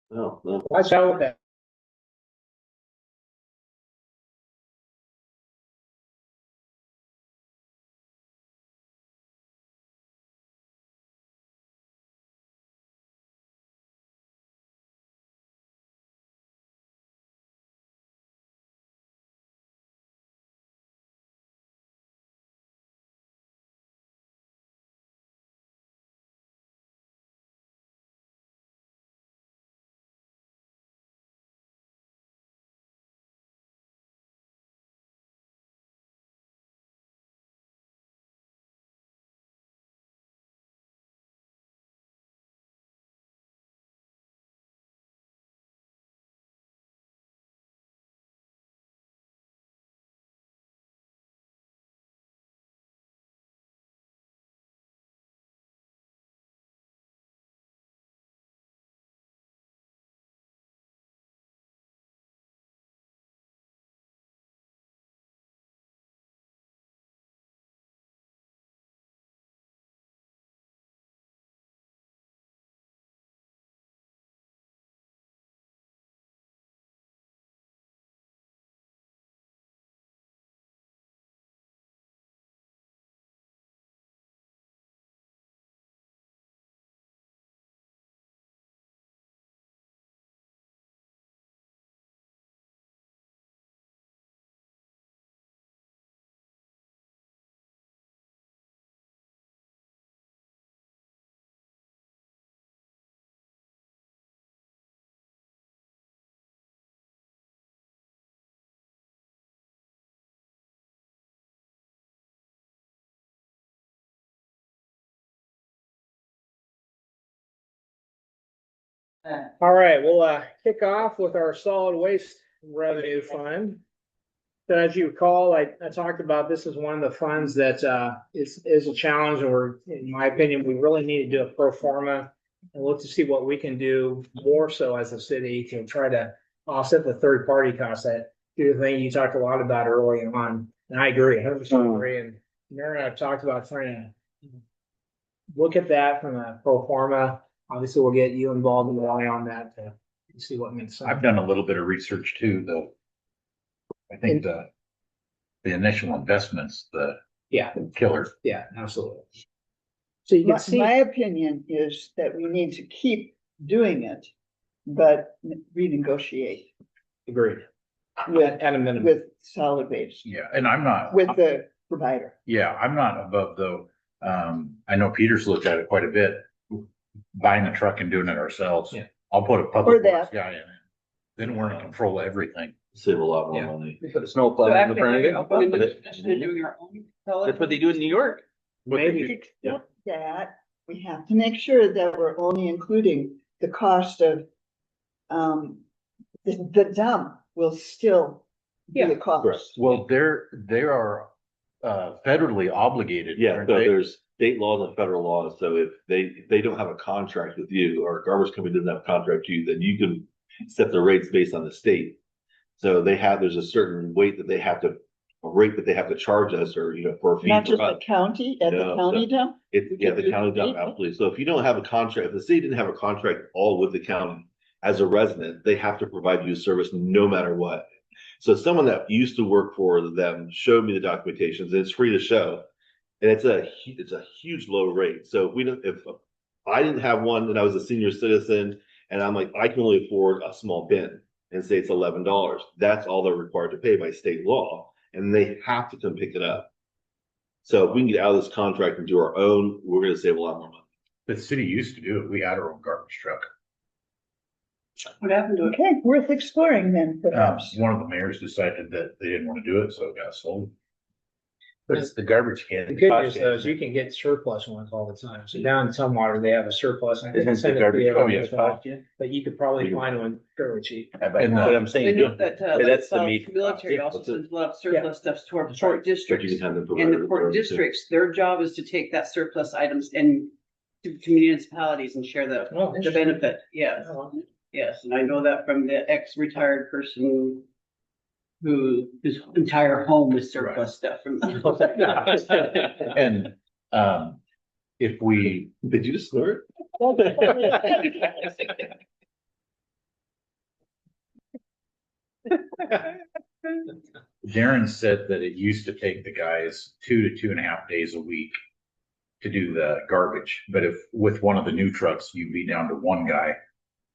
No, no. Watch out with that. All right, we'll kick off with our solid waste revenue fund. So as you recall, I talked about this is one of the funds that is a challenge, or in my opinion, we really need to do a pro forma and look to see what we can do more so as a city to try to offset the third party costs. That the thing you talked a lot about early on, and I agree, 100% agree. And Mary and I have talked about trying to look at that from a pro forma. Obviously, we'll get you involved and rely on that to see what makes sense. I've done a little bit of research too, though. I think the initial investments, the Yeah, killer. yeah, absolutely. So you can see, My opinion is that we need to keep doing it, but renegotiate agreed. with, At a minimum. with solid waste, Yeah, and I'm not. with the provider. Yeah, I'm not above though. I know Peter's looked at it quite a bit, buying the truck and doing it ourselves. Yeah. I'll put a public Or that. works guy in it. Then we're in control of everything. Save a lot more Yeah. money. We put a snow So plow in the actually, front of maybe it. I'll and put in pump the it. discussion of doing our own. solid That's what they do in New York. Maybe. Except that we have to make sure that we're only including the cost of, the dump will still be a Correct. cost. Well, they are federally obligated. Yeah, aren't so they? there's state laws and federal laws. So if they don't have a contract with you, or a garbage company doesn't have a contract with you, then you can set the rates based on the state. So there's a certain weight that they have to, a rate that they have to charge us, or, for a fee. Not for just us. the county, at the No, county dump? Yeah, the county dump, absolutely. So if you don't have a contract, if the city didn't have a contract all with the county, as a resident, they have to provide you a service no matter what. So someone that used to work for them showed me the documentations, and it's free to show. And it's a huge low rate. So if I didn't have one and I was a senior citizen and I'm like, I can only afford a small bin and say it's $11, that's all they're required to pay by state law. And they have to come pick it up. So if we can get out of this contract and do our own, we're gonna save a lot more money. The city used to do it. We had our own garbage truck. What happened to it? Okay, worth exploring then, perhaps. One of the mayors decided that they didn't want to do it, so it got sold. But it's the garbage can. The good news though is you can get surplus ones all the time. So down in Tumwater, they have a surplus. I think Isn't send the it to garbage? you Oh, yeah. as well, But you could probably find one fairly cheap. But And, I'm They saying, know that, that's the South meat. military also That's it. sends a lot of surplus stuff toward That's port right. But you districts. can have them And the provide port it too. districts, their job is to take that surplus items and to municipalities and share the Oh, the interesting. benefit, yes. Oh, Yes, and I know that from the ex-retired person whose entire home is surplus stuff from. and, if we, Did you just snort? Darren said that it used to take the guys 2 to 2.5 days a week to do the garbage, but if with one of the new trucks, you'd be down to one guy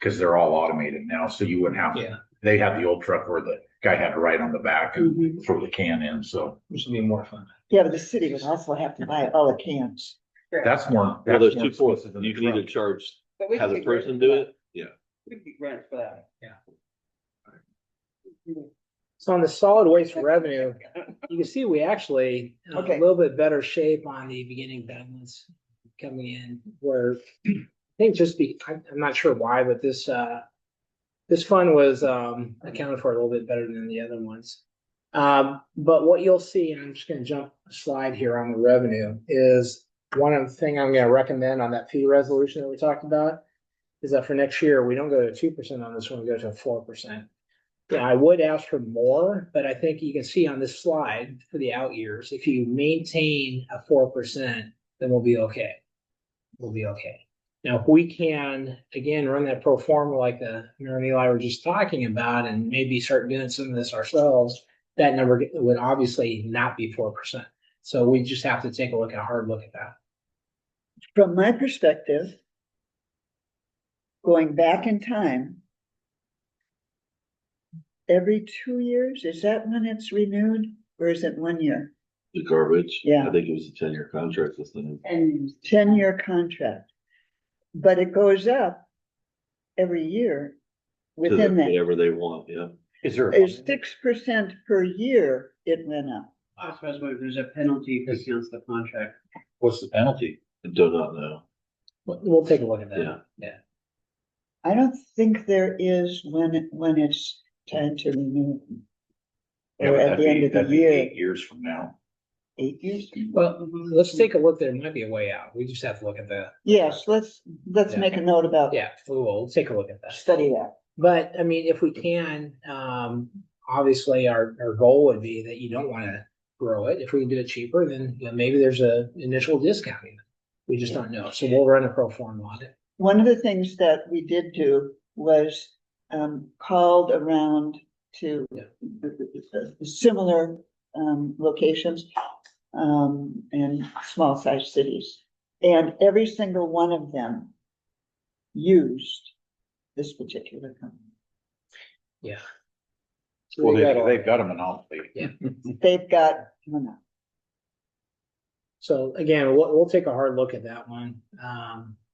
because they're all automated now, so you wouldn't have Yeah. to. They had the old truck where the guy had to ride on the back and Mhm. throw the can in, so Which would be more fun. Yeah, but the city would also have to buy all the cans. that's more. Well, that's there's more 2 points. expensive than the You can either truck. charge, But we have can a be granted person for do that. it. Yeah. We can be granted for that. So on the solid waste revenue, you can see we actually a Okay. little bit better shape on the beginning balance coming in where I think I'm not sure why, but this fund was accounted for a little bit better than the other ones. But what you'll see, and I'm just gonna jump a slide here on the revenue, is one of the thing I'm gonna recommend on that fee resolution that we talked about is that for next year, we don't go to 2% on this one, we go to 4%. Yeah, I would ask for more, but I think you can see on this slide for the out years, if you maintain a 4%, then we'll be okay. We'll be okay. Now, if we can, again, run that pro forma like the Mayor and Eli were just talking about and maybe start doing some of this ourselves, that number would obviously not be 4%. So we just have to take a hard look at that. From my perspective, going back in time, every 2 years, is that when it's renewed or is it 1 year? The garbage. Yeah. I think it was a 10-year contract this thing. And 10-year contract. But it goes up every year To within that. whatever they want, yeah. Is there? Is 6% per year it went up. I suppose there's a penalty if you cancel the contract. What's the penalty? I do not know. We'll take a look at that. Yeah. Yeah. I don't think there is when it's time to renew. Yeah, Or but at the end of the that'd be year, 8 years from now. 8 years. Well, let's take a look. There might be a way out. We just have to look at the, Yes, let's Yeah. make a note about, yeah, we'll take a look at that. study that. But I mean, if we can, obviously our goal would be that you don't want to grow it. If we can do it cheaper, then maybe there's a initial discounting. We just don't know. So we'll run a pro forma on it. One of the things that we did do was called around to similar locations and small sized cities. And every single one of them used this particular company. Yeah. Well, We got all- they've got a monopoly. They've got, no. So again, we'll take a hard look at that one.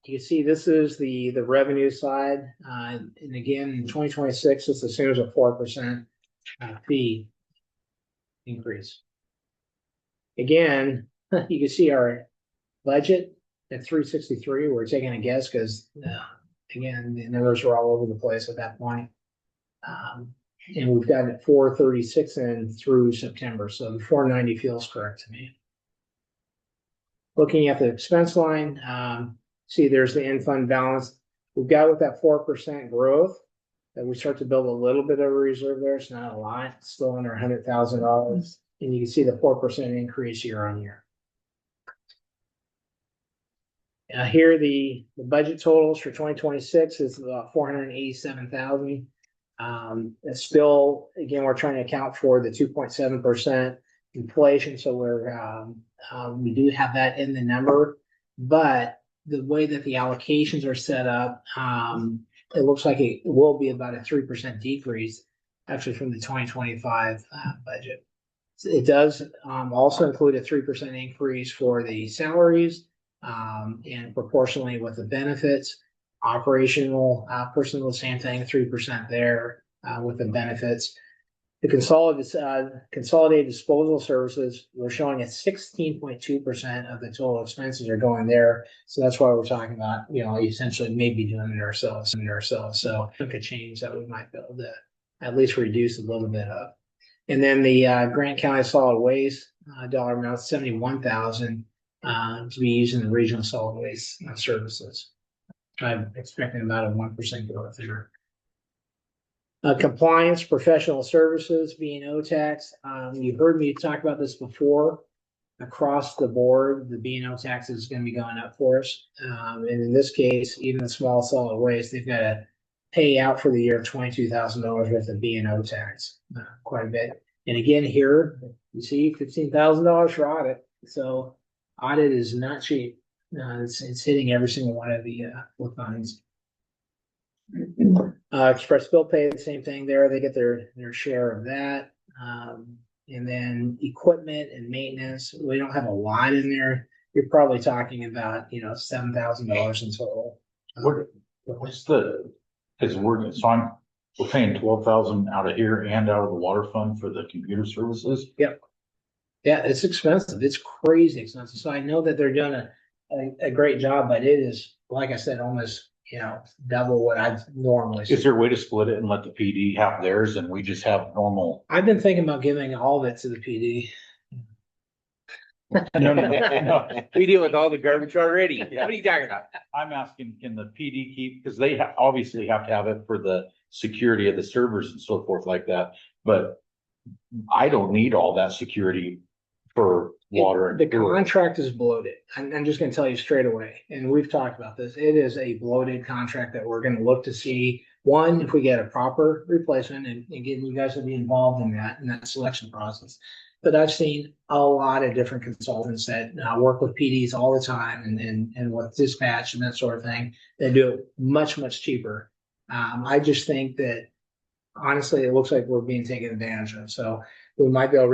You can see this is the revenue side. And again, in 2026, this assumes a 4% fee increase. Again, you can see our budget at 363. We're taking a guess because again, the numbers were all over the place at that point. And we've got it 436 in through September, so the 490 feels correct to me. Looking at the expense line, see there's the end fund balance. We've got with that 4% growth that we start to build a little bit of a reserve there. It's not a lot, it's still under $100,000. And you can see the 4% increase year on year. Here the budget totals for 2026 is about 487,000. It's still, again, we're trying to account for the 2.7% inflation, so we do have that in the number, but the way that the allocations are set up, it looks like it will be about a 3% decrease actually from the 2025 budget. So it does also include a 3% increase for the salaries and proportionally with the benefits. Operational personnel, the same thing, 3% there with the benefits. The consolidated disposal services, we're showing at 16.2% of the total expenses are going there. So that's why we're talking about, essentially maybe doing it ourselves. So it could change that we might be able to at least reduce a little bit of. And then the Grant County Solid Waste dollar amount, 71,000 to be used in the regional solid waste services. I'm expecting about a 1% growth there. Compliance, professional services, B&O tax. You've heard me talk about this before. Across the board, the B&O tax is going to be going up for us. And in this case, even the small solid waste, they've got a pay out for the year $22,000 worth of B and O tax, quite a bit. And again, here you see $15,000 for audit. So audit is not cheap. It's hitting every single one of the funds. Express bill pay, the same thing there. They get their share of that. And then equipment and maintenance, we don't have a lot in there. You're probably talking about, $7,000 in total. What's the, cause we're paying 12,000 out of here and out of the water fund for the computer services. Yeah, it's expensive. It's crazy expensive. So I know that they're doing a great job, but it is, like I said, almost, double what I'd normally see. Is there a way to split it and let the PD have theirs and we just have normal? I've been thinking about giving all of it to the PD. No. We deal with all the garbage already. What are you talking about? I'm asking, can the PD keep, because they obviously have to have it for the security of the servers and so forth like that, but I don't need all that security for water and The sewer. contract is bloated. I'm just gonna tell you straight away, and we've talked about this. It is a bloated contract that we're gonna look to see, one, if we get a proper replacement, and again, you guys will be involved in that selection process. But I've seen a lot of different consultants that work with PDs all the time and with dispatch and that sort of thing. They do it much, much cheaper. I just think that honestly, it looks like we're being taken advantage of. So we might be able to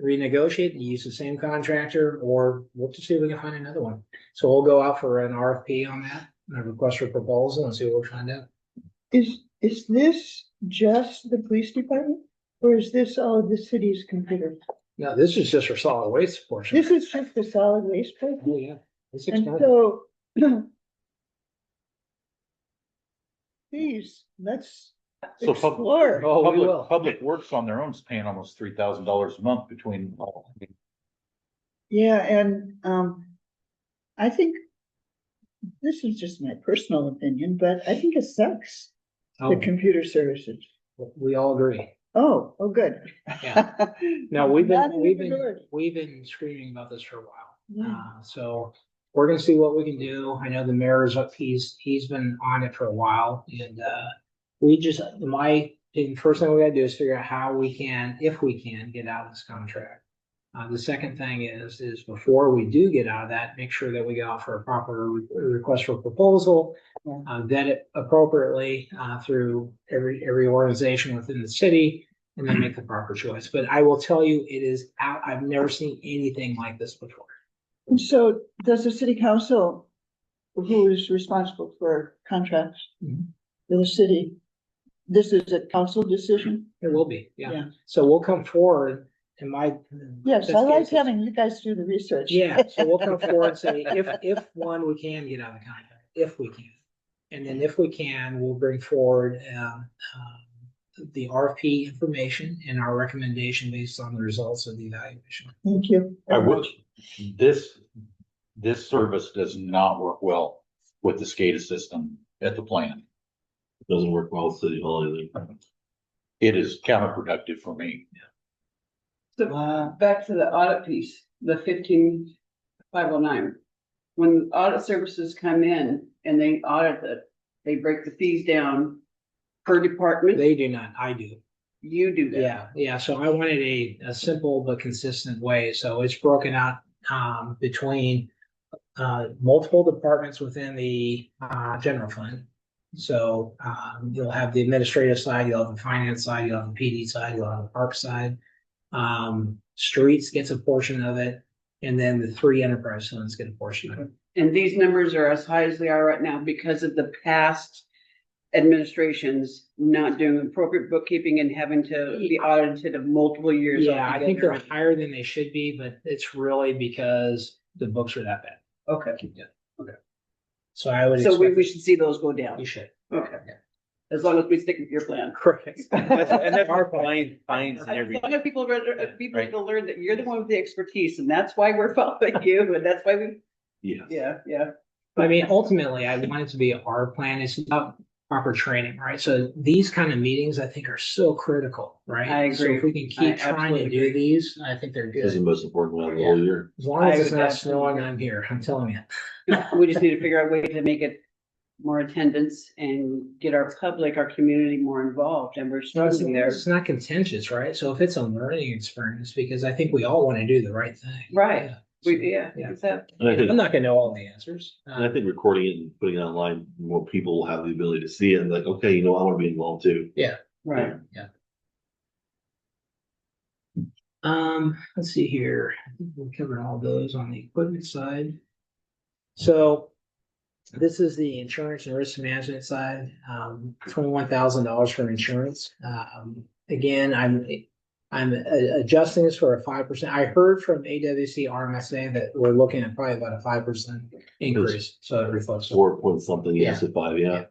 renegotiate and use the same contractor, or look to see if we can find another one. So we'll go out for an RFP on that, a request for proposal, and see what we find out. Is this just the police department? Or is this all of the city's computer? No, this is just for solid waste portion. This is just the solid waste part? Oh, yeah. It's And expensive. so. Please, let's So explore. Oh, we will. Public Works on their own is paying almost $3,000 a month between all. Yeah, and I think this is just my personal opinion, but I think it sucks, the Oh, computer services. we all agree. Oh, good. Yeah. No, we've Not been, in the minority. we've been screaming about this for a while. Yeah. So we're gonna see what we can do. I know the mayor's up, he's been on it for a while, and first thing we gotta do is figure out how we can, if we can, get out of this contract. The second thing is before we do get out of that, make sure that we go out for a proper request for proposal, vet it appropriately, through every organization within the city, and then make the proper choice. But I will tell you, it is out, I've never seen anything like this before. And so does the city council, who is responsible for contracts, Mhm. the city, this is a council decision? It will be, Yeah. yeah. So we'll come forward and Yes, I like having you guys do the research. Yeah, so we'll come forward and say, if one, we can get out of the contract, if we can. And then if we can, we'll bring forward, the RFP information and our recommendation based on the results of the evaluation. Thank you. I would, this service does not work well with the SCADA system at the plant. Doesn't work well at City Hall either. It is counterproductive for me. So back to the audit piece, the 15509. When audit services come in and they audit it, they break the fees down per department. They do not, I do. You do that. Yeah, so I wanted a simple but consistent way, so it's broken out, between, multiple departments within the, general fund. So, you'll have the administrative side, you'll have the finance side, you'll have the PD side, you'll have the park side. Streets gets a portion of it, and then the 3 enterprise funds get a portion of it. And these numbers are as high as they are right now because of the past administrations not doing appropriate bookkeeping and having to be audited of multiple years. Yeah, I think they're altogether. higher than they should be, but it's really because the books are that bad. Okay, So I would. so we expect should see those go down. You should. Okay, as long as we stick with your plan. Correct. And that's our fines and As everything. long as people Right. will learn that you're the one with the expertise, and that's why we're following you, and that's why we, Yeah. yeah. I mean, ultimately, I want it to be our plan. It's about proper training, right? So these kind of meetings, I think, are so critical, right? I So agree. if we can I keep trying to absolutely do agree. these, I think they're This is the good. most important one of the whole year. As long as I it's would not absolutely snowing, agree. I'm here. I'm telling you. We just need to figure out a way to make it more attendance and get our public, our community more involved, and we're No, struggling there. it's not contentious, right? So if it's a learning experience, because I think we all want to do the right thing. Right. Yeah. Yeah, Yeah. exactly. And I think, I'm not gonna know all the answers. and I think recording it and putting it online, more people will have the ability to see it and like, okay, you know, I want to be involved too. Right. Let's see here. I think we covered all those on the equipment side. So this is the insurance and risk management side, $21,000 for insurance. Again, I'm adjusting this for a 5%. I heard from AWC RMSA that we're looking at probably about a 5% increase, so it reflects. 4 point something, yes, at 5, yeah.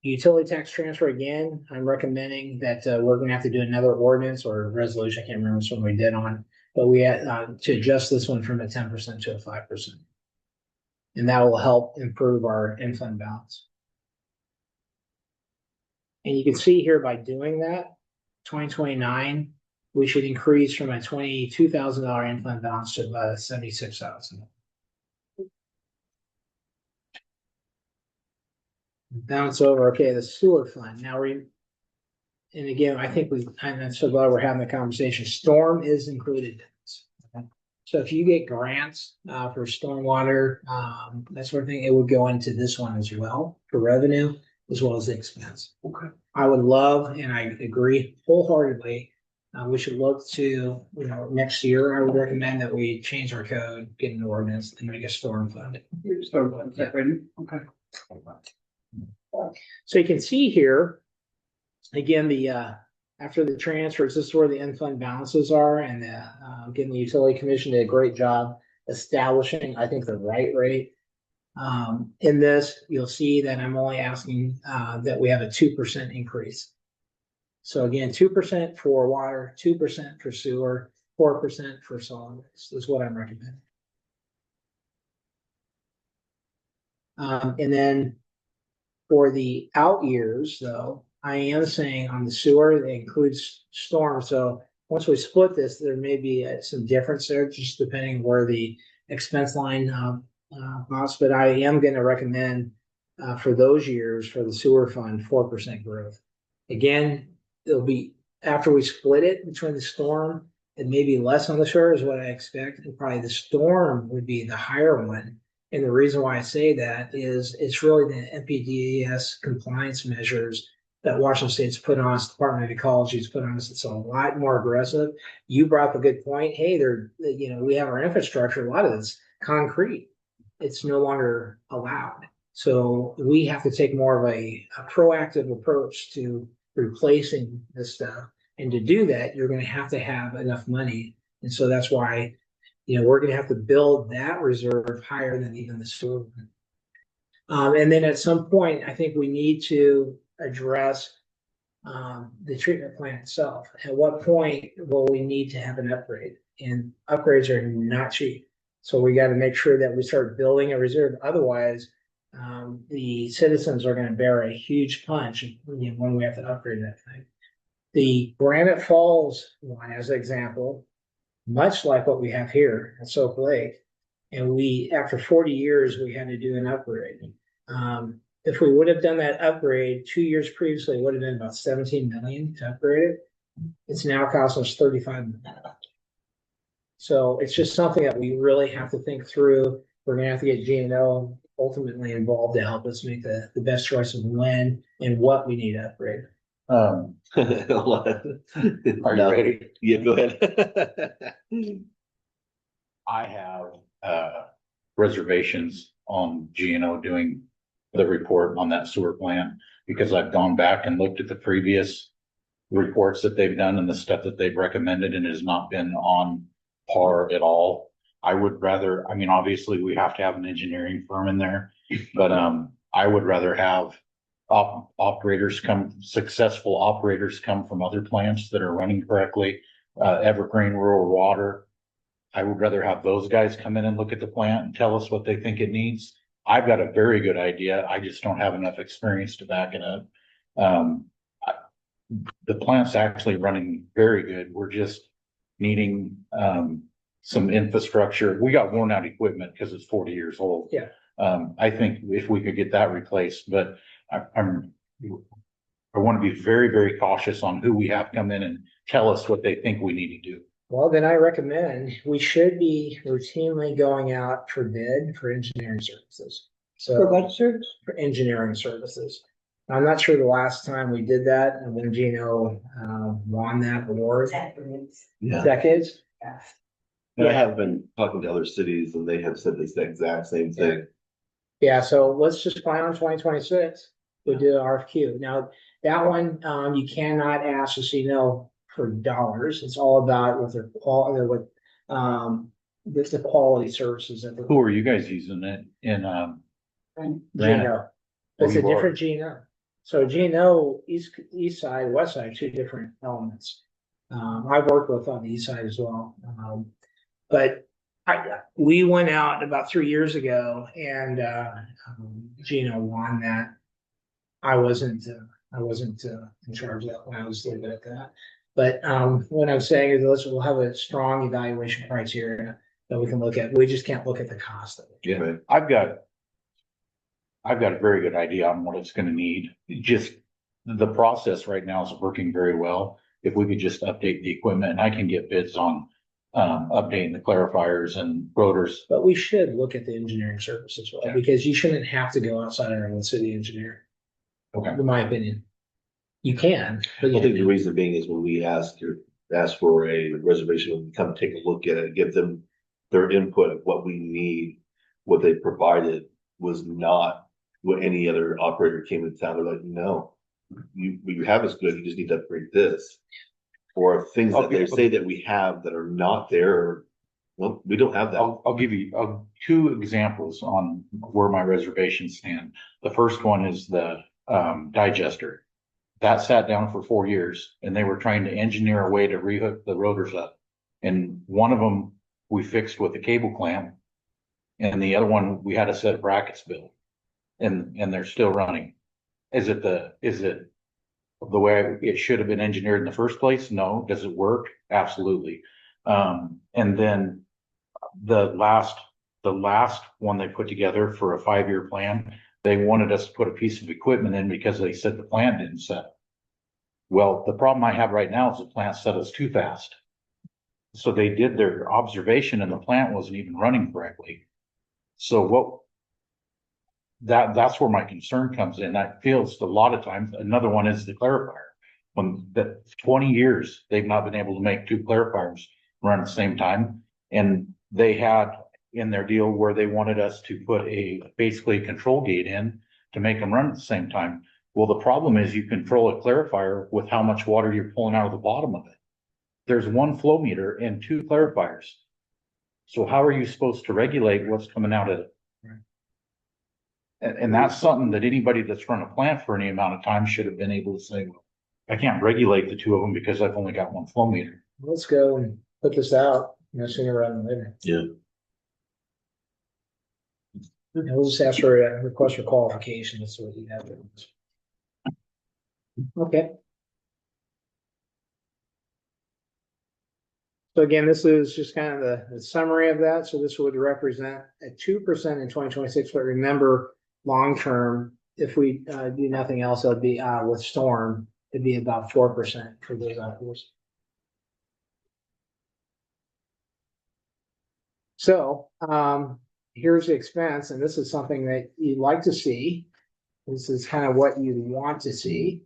Utility tax transfer, again, I'm recommending that we're gonna have to do another ordinance or resolution, I can't remember which one we did on, but we had to adjust this one from a 10% to a 5%. And that will help improve our in fund balance. And you can see here by doing that, 2029, we should increase from a $22,000 in fund balance to about 76,000. Bounce over, okay, the sewer fund, now and again, I think I'm so glad we're having the conversation, storm is included in this. Okay? So if you get grants for stormwater, that sort of thing, it would go into this one as well for revenue as well as the expense. Okay. I would love, and I agree wholeheartedly, we should look to, next year, I would recommend that we change our code, get an ordinance and make a storm fund. Okay. So you can see here, again, after the transfers, this is where the in fund balances are, and again, the utility commission did a great job establishing, I think, the right rate. In this, you'll see that I'm only asking that we have a 2% increase. So again, 2% for water, 2% for sewer, 4% for solid waste is what I'm recommending. And then for the out years, though, I am saying on the sewer, it includes storm. So once we split this, there may be some difference there, just depending where the expense line bounce. But I am going to recommend for those years for the sewer fund 4% growth. Again, it'll be after we split it between the storm, it may be less on the sewer is what I expect, and probably the storm would be the higher one. And the reason why I say that is it's really the NPDES compliance measures that Washington State's put on us, Department of Ecology's put on us. It's a lot more aggressive. You brought up a good point. Hey, we have our infrastructure. A lot of it's concrete. It's no longer allowed. So we have to take more of a proactive approach to replacing this stuff. And to do that, you're going to have enough money. And so that's why we're going to have to build that reserve higher than even the sewer. And then at some point, I think we need to address the treatment plant itself. At what point will we need to have an upgrade? And upgrades are not cheap. So we got to make sure that we start building a reserve. Otherwise, the citizens are going to bear a huge punch when we have to upgrade that thing. The Granite Falls one, as an example, much like what we have here at Soap Lake, and after 40 years, we had to do an upgrade. If we would have done that upgrade 2 years previously, it would have been about 17 million to upgrade it. It's now costing us 35 million. So it's just something that we really have to think through. We're going to have to get G&O ultimately involved to help us make the best choice of when and what we need to upgrade. Are you ready? Yeah, go ahead. I have reservations on GNO doing the report on that sewer plant because I've gone back and looked at the previous reports that they've done and the stuff that they've recommended, and it has not been on par at all. I would rather, obviously we have to have an engineering firm in there, but I would rather have successful operators come from other plants that are running correctly. Evergreen Rural Water, I would rather have those guys come in and look at the plant and tell us what they think it needs. I've got a very good idea. I just don't have enough experience to back it up. The plant's actually running very good. We're just needing some infrastructure. We got worn out equipment because it's 40 years old. Yeah. I think if we could get that replaced, but I want to be very, very cautious on who we have come in and tell us what they think we need to do. Well, then I recommend we should be routinely going out for bid for engineering services. For So what service? for engineering services. I'm not sure the last time we did that and when Gino won that award. Yeah. Decades. And I have been talking to other cities and they have said this exact same thing. Yeah, so let's just plan on 2026. We'll do an RFQ. Now, that one, you cannot ask, as you know, for dollars. It's all about what their quality, with the quality services that Who are you guys using it in, Gino. It's a you are. different Gino. So Gino, east side, west side, two different elements. I've worked with on the east side as well. But we went out about 3 years ago and Gino won that. I wasn't in charge of that when I was leaving at that. But what I'm saying is we'll have a strong evaluation criteria that we can look at. We just can't look at the cost of it. Yeah. Right. I've got a very good idea on what it's gonna need. Just the process right now is working very well. If we could just update the equipment, and I can get bids on updating the clarifiers and rotors. But we should look at the engineering service as well, Yeah. because you shouldn't have to go outside our own city engineer, Okay. in my opinion. You can, but I think the you, reason being is when we ask for a reservation, when we come take a look at it, give them their input of what we need, what they provided was not what any other operator came in town. They're like, no, you have is good, you just need to upgrade this. Or things that they say that we have that are not there. Well, we don't have that. I'll give you two examples on where my reservations stand. The first one is the digester. That sat down for 4 years and they were trying to engineer a way to rehook the rotors up. And one of them we fixed with a cable clamp. And the other one, we had a set of brackets built and they're still running. Is it the way it should have been engineered in the first place? No. Does it work? Absolutely. And then the last one they put together for a 5-year plan, they wanted us to put a piece of equipment in because they said the plant didn't set. Well, the problem I have right now is the plant settles too fast. So they did their observation and the plant wasn't even running correctly. So that's where my concern comes in. I feel it's a lot of times. Another one is the clarifier. When the 20 years, they've not been able to make 2 clarifiers run at the same time. And they had in their deal where they wanted us to put basically a control gate in to make them run at the same time. Well, the problem is you control a clarifier with how much water you're pulling out of the bottom of it. There's 1 flow meter and 2 clarifiers. So how are you supposed to regulate what's coming out of it? And that's something that anybody that's run a plant for any amount of time should have been able to say, well, I can't regulate the 2 of them because I've only got 1 flow meter. let's go and put this out, sooner rather than later. Yeah. And we'll just ask for a request for qualification, that's what you have. Okay. So again, this is just kind of the summary of that. So this would represent a 2% in 2026, but remember, long-term, if we do nothing else, it'll be with storm, it'd be about 4% for those outdoors. So here's the expense, and this is something that you'd like to see. This is kind of what you want to see.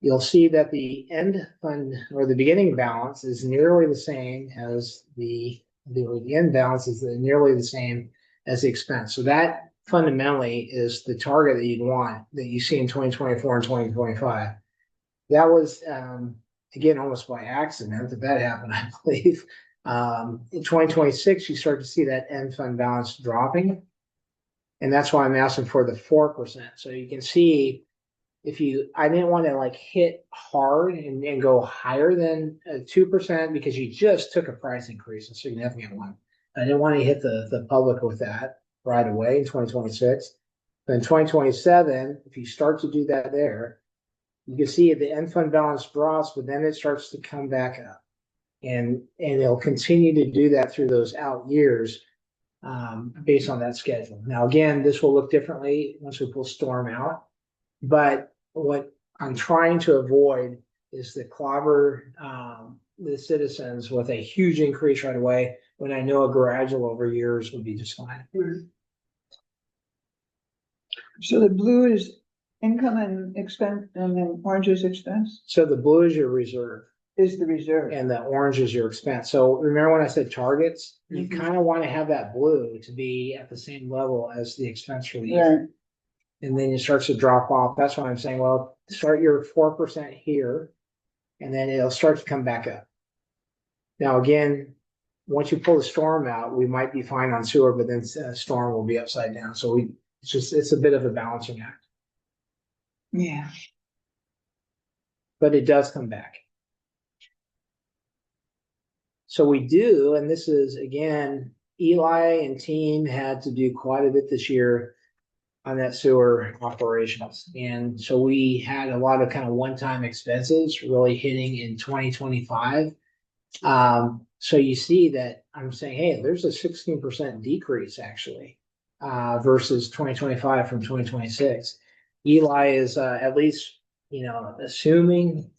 You'll see that the end fund or the beginning balance is nearly the same as the end balance is nearly the same as the expense. So that fundamentally is the target that you'd want, that you see in 2024 and 2025. That was, again, almost by accident that happened, I believe. In 2026, you start to see that end fund balance dropping. And that's why I'm asking for the 4%. So you can see I didn't want to like hit hard and go higher than 2% because you just took a price increase, a significant one. I didn't want to hit the public with that right away in 2026. But in 2027, if you start to do that there, you can see the end fund balance drops, but then it starts to come back up. And it'll continue to do that through those out years. based on that schedule. Now, again, this will look differently once we pull storm out. But what I'm trying to avoid is the clobber, the citizens with a huge increase right away, when I know a gradual over years would be just fine. So the blue is income and expense, and then orange is expense, So the blue is your reserve is the reserve. and the orange is your expense. So remember when I said targets, you Mhm. kind of want to have that blue to be at the same level as the expense for the Right. year. And then it starts to drop off. That's why I'm saying, well, start your 4% here, and then it'll start to come back up. Now, again, once you pull the storm out, we might be fine on sewer, but then storm will be upside down. So it's a bit of a balancing act, Yeah. but it does come back. So we do, and this is again, Eli and team had to do quite a bit this year on that sewer operations. And so we had a lot of kind of one-time expenses really hitting in 2025. So you see that I'm saying, hey, there's a 16% decrease actually, versus 2025 from 2026. Eli is, at least, assuming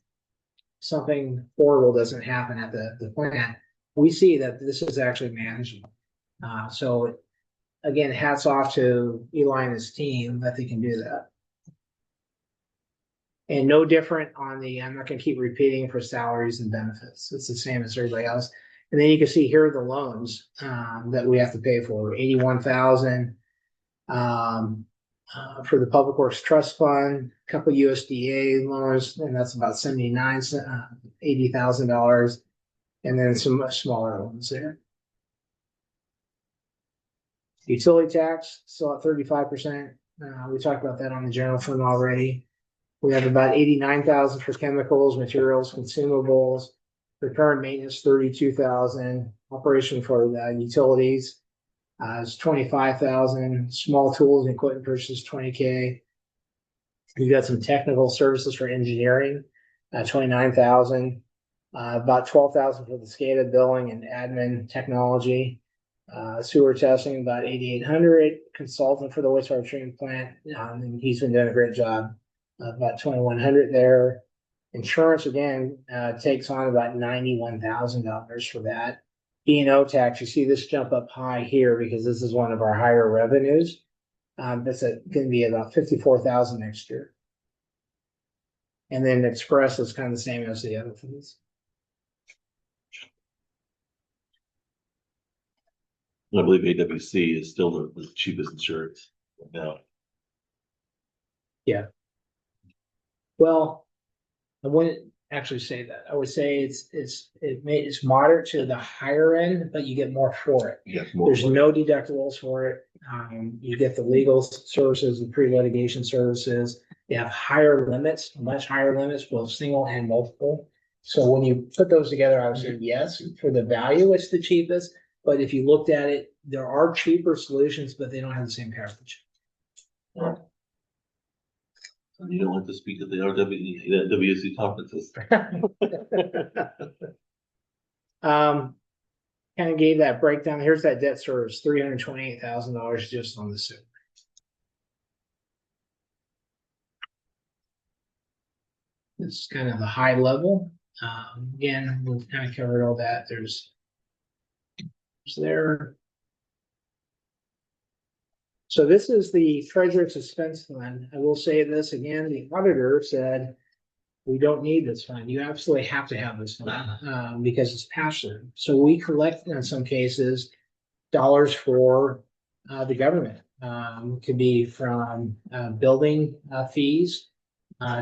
something horrible doesn't happen at the plant, we see that this is actually manageable. So again, hats off to Eli and his team that they can do that. And no different on I'm not gonna keep repeating for salaries and benefits. It's the same as everybody else. And then you can see here are the loans, that we have to pay for, 81,000. For the Public Works Trust Fund, a couple USDA loans, and that's about $80,000. And then some smaller loans there. Utility tax, still at 35%. We talked about that on the general fund already. We have about 89,000 for chemicals, materials, consumables, repair and maintenance, 32,000, operation for the utilities, is 25,000, small tools and equipment purchases, 20K. You got some technical services for engineering, 29,000, about 12,000 for the SCADA billing and admin technology. Sewer testing, about 8,800, consultant for the wastewater treatment plant, and he's been doing a great job. About 2,100 there. Insurance again, takes on about $91,000 for that. E&O tax, you see this jump up high here because this is one of our higher revenues. That's going to be about 54,000 next year. And then Express is kind of the same as the other things. I believe AWC is still the cheapest insurance now. Well, I wouldn't actually say that. I would say it's moderate to the higher end, but you get more for it. Yes, more. There's no deductibles for it. You get the legal services, the pre-litigation services. They have higher limits, much higher limits, both single and multiple. So when you put those together, I would say yes, for the value, it's the cheapest. But if you looked at it, there are cheaper solutions, but they don't have the same coverage. You don't want to speak at the WSC conferences. Kind of gave that breakdown. Here's that debt service, $328,000 just on the sewer. This is kind of the high level. Again, we've kind of covered all that. There's there. So this is the treasury suspense fund. I will say this again, the auditor said, we don't need this fund. You absolutely have to have this fund, because it's pass-through. So we collect in some cases dollars for the government. Could be from building fees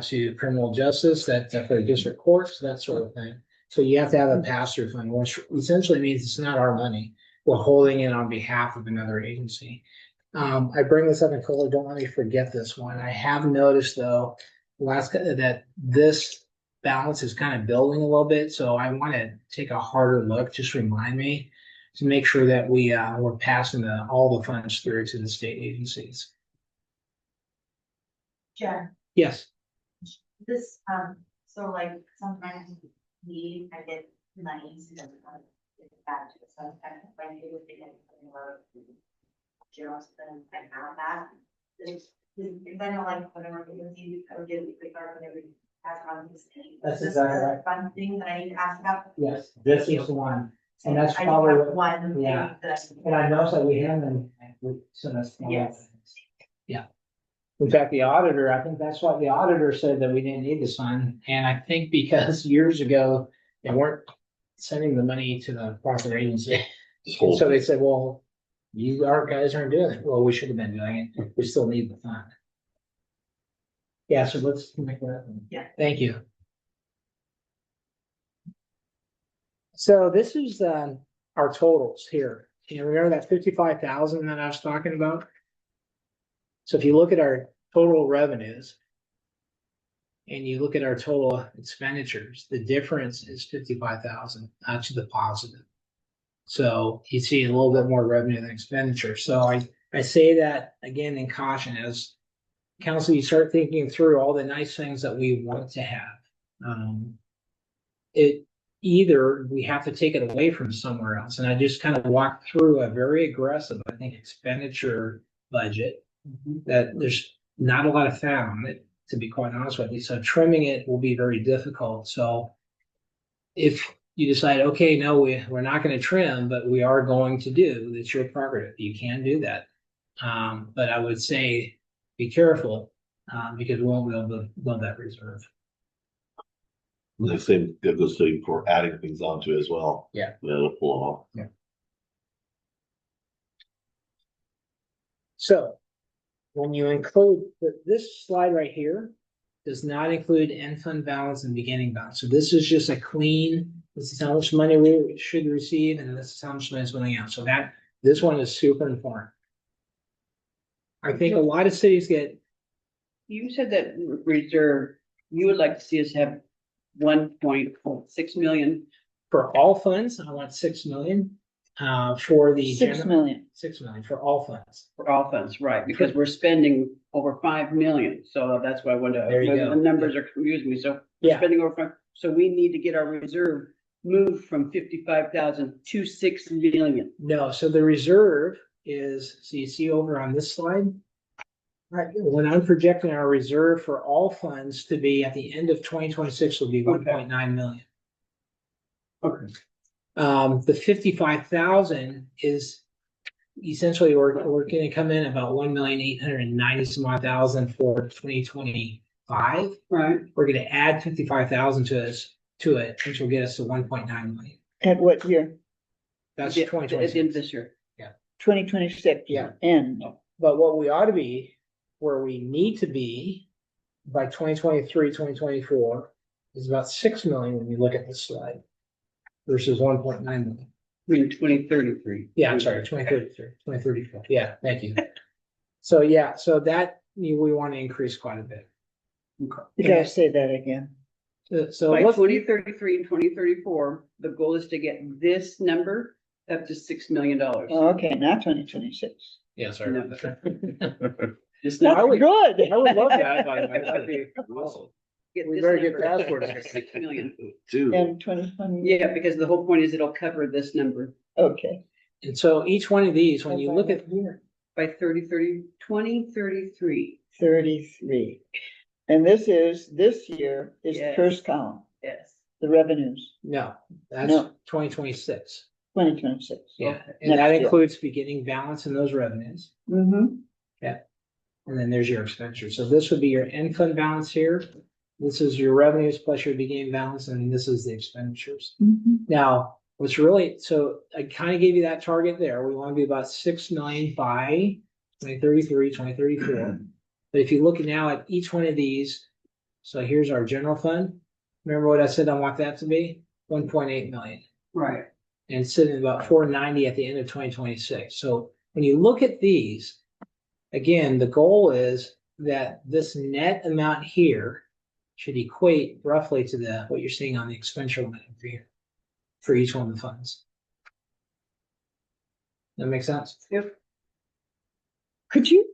to criminal justice, that for district courts, that sort of thing. So you have to have a pass-through fund, which essentially means it's not our money. We're holding it on behalf of another agency. I bring this up in color. Don't let me forget this one. I have noticed though, that this balance is kind of building a little bit. So I want to take a harder look. Just remind me to make sure that we're passing all the funds through to the state agencies. Jen, Yes. this, so like sometimes I get money, Back to the sunset, when he was beginning to just and have that. It's kind of like whenever you or get it quicker whenever you pass on this. That's This is exactly the right. Fun thing that I need to ask about. Yes, this is the one. And that's I probably have what- one thing yeah. that. And I noticed that we haven't, so that's. Yes. Yeah. In fact, the auditor, I think that's what the auditor said that we didn't need to sign. And I think because years ago, they weren't sending the money to the proper agency. This whole- So they said, well, you our guys aren't doing it. Well, we should have been doing it. We still need the fund. Yeah, so let's make that. Yeah. Thank you. So this is our totals here. You remember that 55,000 that I was talking about? So if you look at our total revenues and you look at our total expenditures, the difference is 55,000, not to the positive. So you see a little bit more revenue than expenditure. So I say that again in caution as council, you start thinking through all the nice things that we want to have. It either we have to take it away from somewhere else. And I just kind of walked through a very aggressive, I think, expenditure budget that there's not a lot of fat on it, to be quite honest with you. So trimming it will be very difficult. So if you decide, okay, no, we're not going to trim, but we are going to do, it's your prerogative. You can do that. But I would say be careful because we won't be able to build that reserve. The same goes to for adding things onto it as well. Yeah. It'll pull off. Yeah. So when you include this slide right here does not include end fund balance and beginning balance. So this is just a clean, this is how much money we should receive, and this is how much money is going out. So that this one is super important. I think a lot of cities get, You said that reserve, you would like to see us have 1.6 million. for all funds, I want 6 million. For the 6 million. 6 million for all funds. For all funds, right, because we're spending over 5 million, so that's why I wanted to. There you go. The numbers are confusing me, so. we're Yeah. Spending over, so we need to get our reserve moved from 55,000 to 6 million. No, so the reserve is, so you see over on this slide? Right, when I'm projecting our reserve for all funds to be at the end of 2026 will be 1.9 million. Okay. The 55,000 is essentially we're gonna come in about 1,890 some odd thousand for 2025. Right. We're gonna add 55,000 to it, which will get us to 1.9 million. At what year? That's At the end of 2026. this year. 2026? Yeah. End. But what we ought to be, where we need to be by 2023, 2024 is about 6 million when you look at this slide versus 1.9 million. I mean, 2033. Yeah, I'm sorry, 2033, 2034. Yeah, thank you. So yeah, so that we want to increase quite a bit. You gotta say that again. So By let's, 2033 and 2034, the goal is to get this number up to $6 million. Oh, okay, not 2026. yeah, sorry. about that. Just No, not I would- Good. I would love that, by the way. That'd be awesome. get we this better get number that for up it. to 6 million. Two. In 2020. Yeah, because the whole point is it'll cover this number Okay. And so each one of these, when you look at, by 2033. 33. And this year is the Yes. first column, Yes. the revenues, no, that's No. 2026. 2026. Yeah, and Next that year. includes beginning balance in those revenues. Mm-hmm. And then there's your expenditure. So this would be your end fund balance here. This is your revenues plus your beginning balance, and this is the expenditures. Mm-hmm. Now, what's really, so I kind of gave you that target there. We want to be about 6 million by 2033, 2034. But if you look now at each one of these, so here's our general fund. Remember what I said I want that to be? 1.8 million. Right. And sitting at about 490 at the end of 2026. So when you look at these, again, the goal is that this net amount here should equate roughly to what you're seeing on the expenditure line over here for each one of the funds. That make sense? Yep. Could you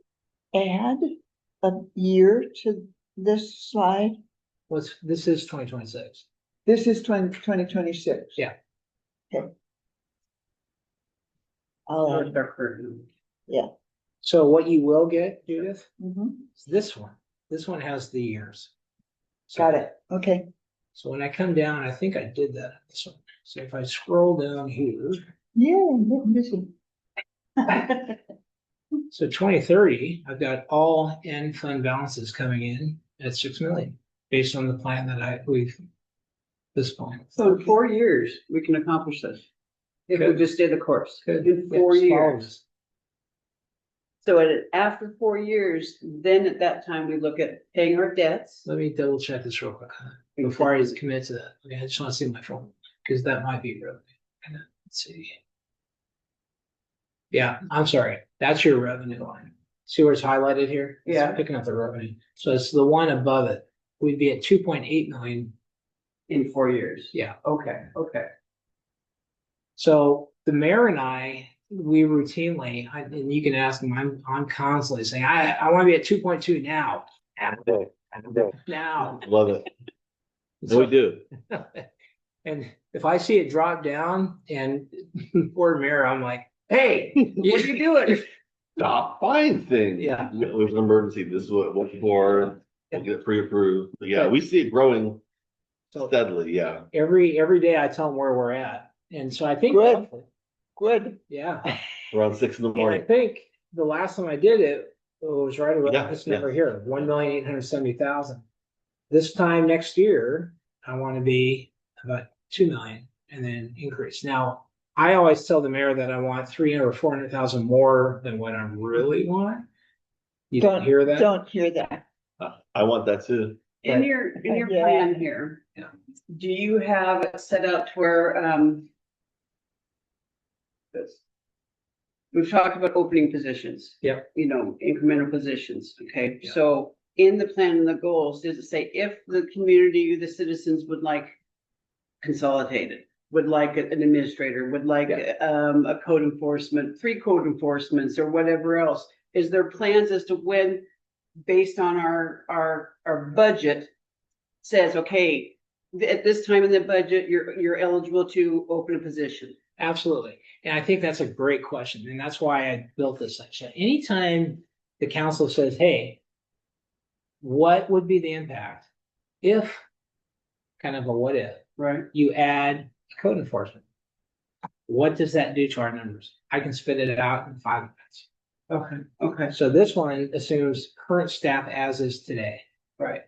add a year to this slide? This is 2026. This is 2026. Yeah. Okay. All That's our current. So what you will get, Judith, mhm. is this one. This one has the years. So- Got it, okay. So when I come down, I think I did that. So if I scroll down here, Yeah, I'm getting busy. so 2030, I've got all end fund balances coming in at 6 million based on the plan that we've this point. So in 4 years, we can accomplish this. If we Good. just stay the course. Good. In Yeah, 4 just follow years. this. So after 4 years, then at that time, we look at paying our debts. Let me double check this real quick before I commit to that. Okay, I just want to see my phone because that might be revenue. Let's see. Yeah, I'm sorry. That's your revenue line. See where it's highlighted here? It's Yeah. picking up the revenue. So it's the one above it. We'd be at 2.8 million. In 4 years. Yeah. Okay, okay. So the mayor and I, we routinely, and you can ask him, I'm constantly saying, I want to be at 2.2 now. Now. Love it. We do. And if I see it drop down and poor mayor, I'm like, hey, What are you doing? Stop buying things. Yeah. It was an emergency. This is what for. We'll get it pre-approved. But yeah, we see it growing So steadily. Yeah. every day I tell them where we're at. And so I think, Good. Good. yeah. Around 6 in the And I morning. think the last time I did it, it was right around Yeah, this number here, 1,870,000. This time next year, I want to be about 2 million and then increase. Now, I always tell the mayor that I want 300 or 400,000 more than what I really want. You don't hear that? Don't hear that. I want that too. In your Yeah. plan here. Yeah. Do you have it set up to where, this? We've talked about opening positions. Yep. You know, incremental positions, okay? Yeah. So in the plan and the goals, does it say if the community, the citizens would like consolidated, would like an administrator, would like a code enforcement, 3 code enforcements or whatever else? Is there plans as to when, based on our budget, says, okay, at this time in the budget, you're eligible to open a position? Absolutely. And I think that's a great question. And that's why I built this section. Anytime the council says, hey, what would be the impact if, kind of a what if, Right. you add code enforcement? What does that do to our numbers? I can spit it out in 5 minutes. Okay, okay, So this one assumes current staff as is today right.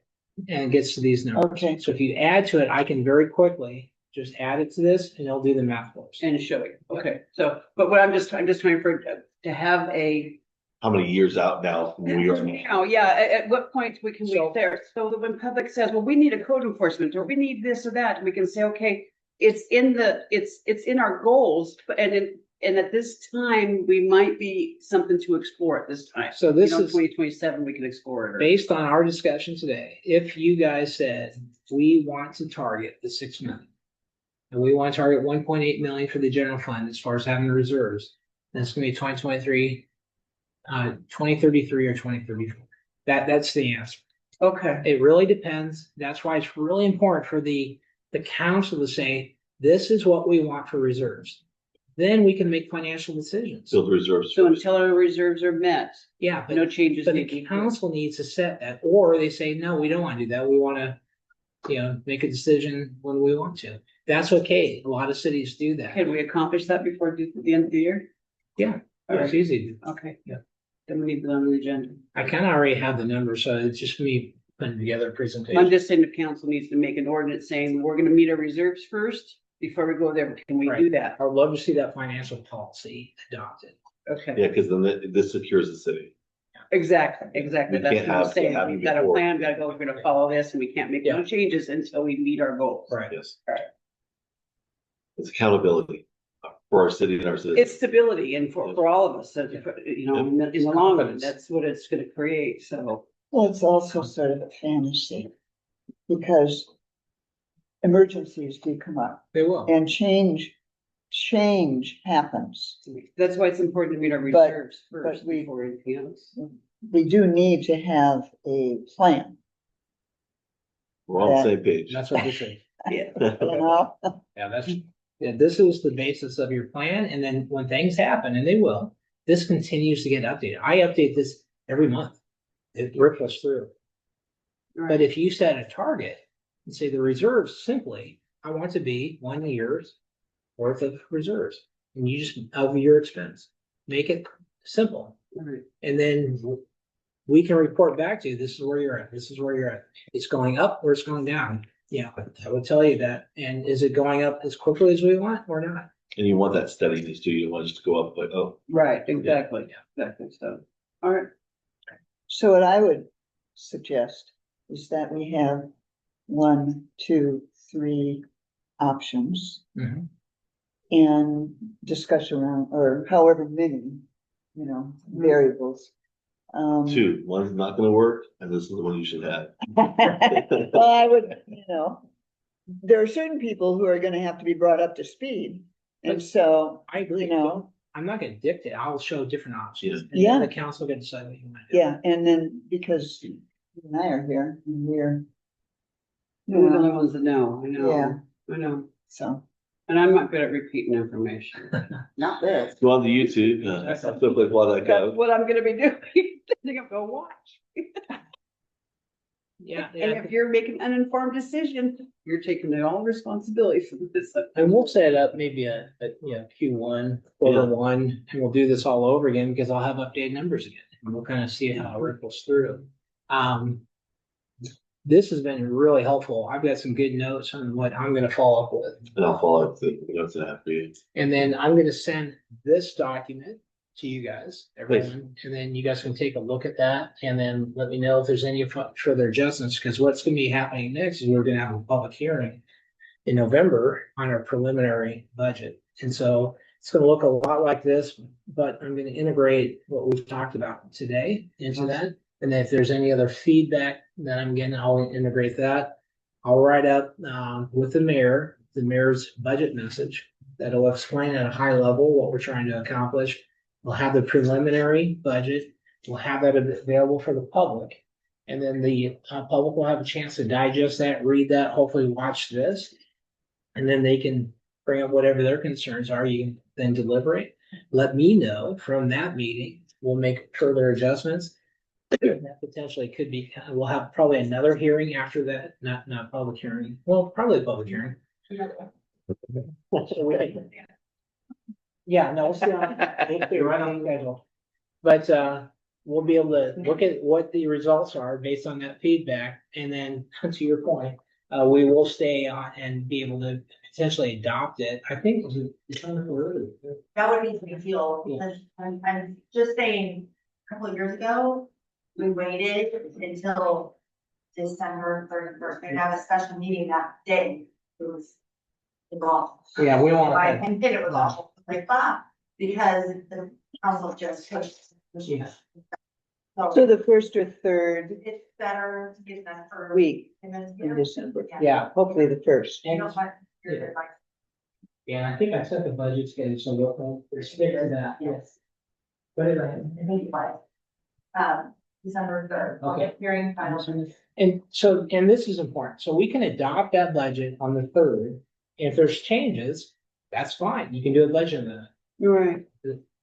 and gets to these numbers. Okay. So if you add to it, I can very quickly just add it to this and it'll do the math for us. And show you. Okay, so, but what I'm just trying to have a, How many years out now from we are now? oh, yeah, at what point we can So- wait there? So that when public says, well, we need a code enforcement, or we need this or that, we can say, okay, it's in our goals, and at this time, we might be something to explore at this time. So this is 2027, we can explore it. based on our discussion today. If you guys said we want to target the 6 million and we want to target 1.8 million for the general fund as far as having the reserves, then it's gonna be 2023, 2033 or 2034. That's the answer. Okay, It really depends. That's why it's really important for the council to say, this is what we want for reserves. Then we can make financial decisions. Build reserves. so first. until our reserves are met, Yeah, but no changes. But need the to be- council needs to set that, or they say, no, we don't want to do that. We want to, make a decision when we want to. That's okay. A lot of cities do that. Can we accomplish that before the end of the year? Yeah, All it's right, easy. okay. Yeah. Then we need that on the agenda. I kind of already have the numbers, so it's just me putting together a I'm presentation. just saying the council needs to make an ordinance saying we're gonna meet our reserves first before we go there. Can we do Right. that? I would love to see that financial policy adopted. Okay, Yeah, because then this secures the city. exactly. We That's can't what I'm have saying. having We've got a before. plan, we gotta go, we're gonna follow this, and we can't make no Yeah. changes until we meet our goals. Right. Yes. Right. It's accountability for our city and our It's citizens. stability and for all of us, in the long run, Confidence. that's what it's gonna create, so. Well, it's also sort of a fantasy because emergencies do come up They will. and change happens. That's why it's important to meet our But- reserves first we- before anything else. We do need to have a plan, We're on the same page. That's what they say. Yeah. you know? Yeah, Yeah, this is the basis of your plan, and then when things happen, and they will, this continues to get updated. I update this every month. It ripples through. But if you set a target and say the reserves simply, I want to be 1 year's worth of reserves, and you just of your expense, make it simple. Right. And then we can report back to you, this is where you're at, this is where you're at. It's going up or it's going down. Yeah, I would tell you that. And is it going up as quickly as we want or not? And you want that steadiness too. You don't want it to go up like, oh, Right, exactly, exactly, so, all right. So what I would suggest is that we have 1, 2, 3 options Mhm. and discuss around, or however many, variables. 2, one's not gonna work, and this is the one you should have. Well, I would, there are certain people who are gonna have to be brought up to speed. And so, I agree. I'm not gonna dictate. I'll show different options. And then Yeah. the council can decide what you want to do. yeah, and then because you and I are here, and we're, We're the only ones that know, I Yeah. know, I know, so, and I'm not good at repeating information. not this. Go on to YouTube, stuff like while that That's goes. what I'm gonna be doing, I think I'm gonna watch. Yeah, And yeah. if you're making an uninformed decision, you're taking all responsibility for this. And we'll set up maybe a Q1, quarter 1, and we'll do this all over again because I'll have updated numbers again. And we'll kind of see how it ripples through. This has been really helpful. I've got some good notes on what I'm gonna follow up with. And I'll follow up the notes that I have for you. And then I'm gonna send this document to you guys, everyone, and then you guys can take a look at that and then let me know if there's any further adjustments, because what's gonna be happening next is we're gonna have a public hearing in November on our preliminary budget. And so it's gonna look a lot like this, but I'm gonna integrate what we've talked about today into that. And then if there's any other feedback that I'm getting, I'll integrate that. I'll write up with the mayor's budget message that'll explain at a high level what we're trying to accomplish. We'll have the preliminary budget. We'll have that available for the public. And then the public will have a chance to digest that, read that, hopefully watch this. And then they can bring up whatever their concerns are. You can then deliberate. Let me know from that meeting. We'll make further adjustments. That potentially could be, we'll have probably another hearing after that, not public hearing. Well, probably a public hearing. Yeah, no, we'll see right on schedule. But we'll be able to look at what the results are based on that feedback. And then to your point, we will stay on and be able to potentially adopt it. I think it's That would make me feel, because I'm just saying, a couple of years ago, we waited until December 31st, we'd have a special meeting that day. It was awful. Yeah, we want I to. and it was awful, like that, because the council just pushed. Yeah. So the first or third It's better to get that for. week And then. in December, Yeah. hopefully the first. You don't want your advice. Yeah, I think I set the budget schedule, so we'll stick to that. Yes. But it, I think by, December 3rd, Okay. hearing final. and so, and this is important, so we can adopt that budget on the 3rd. If there's changes, that's fine, you can do a budget amendment, Right,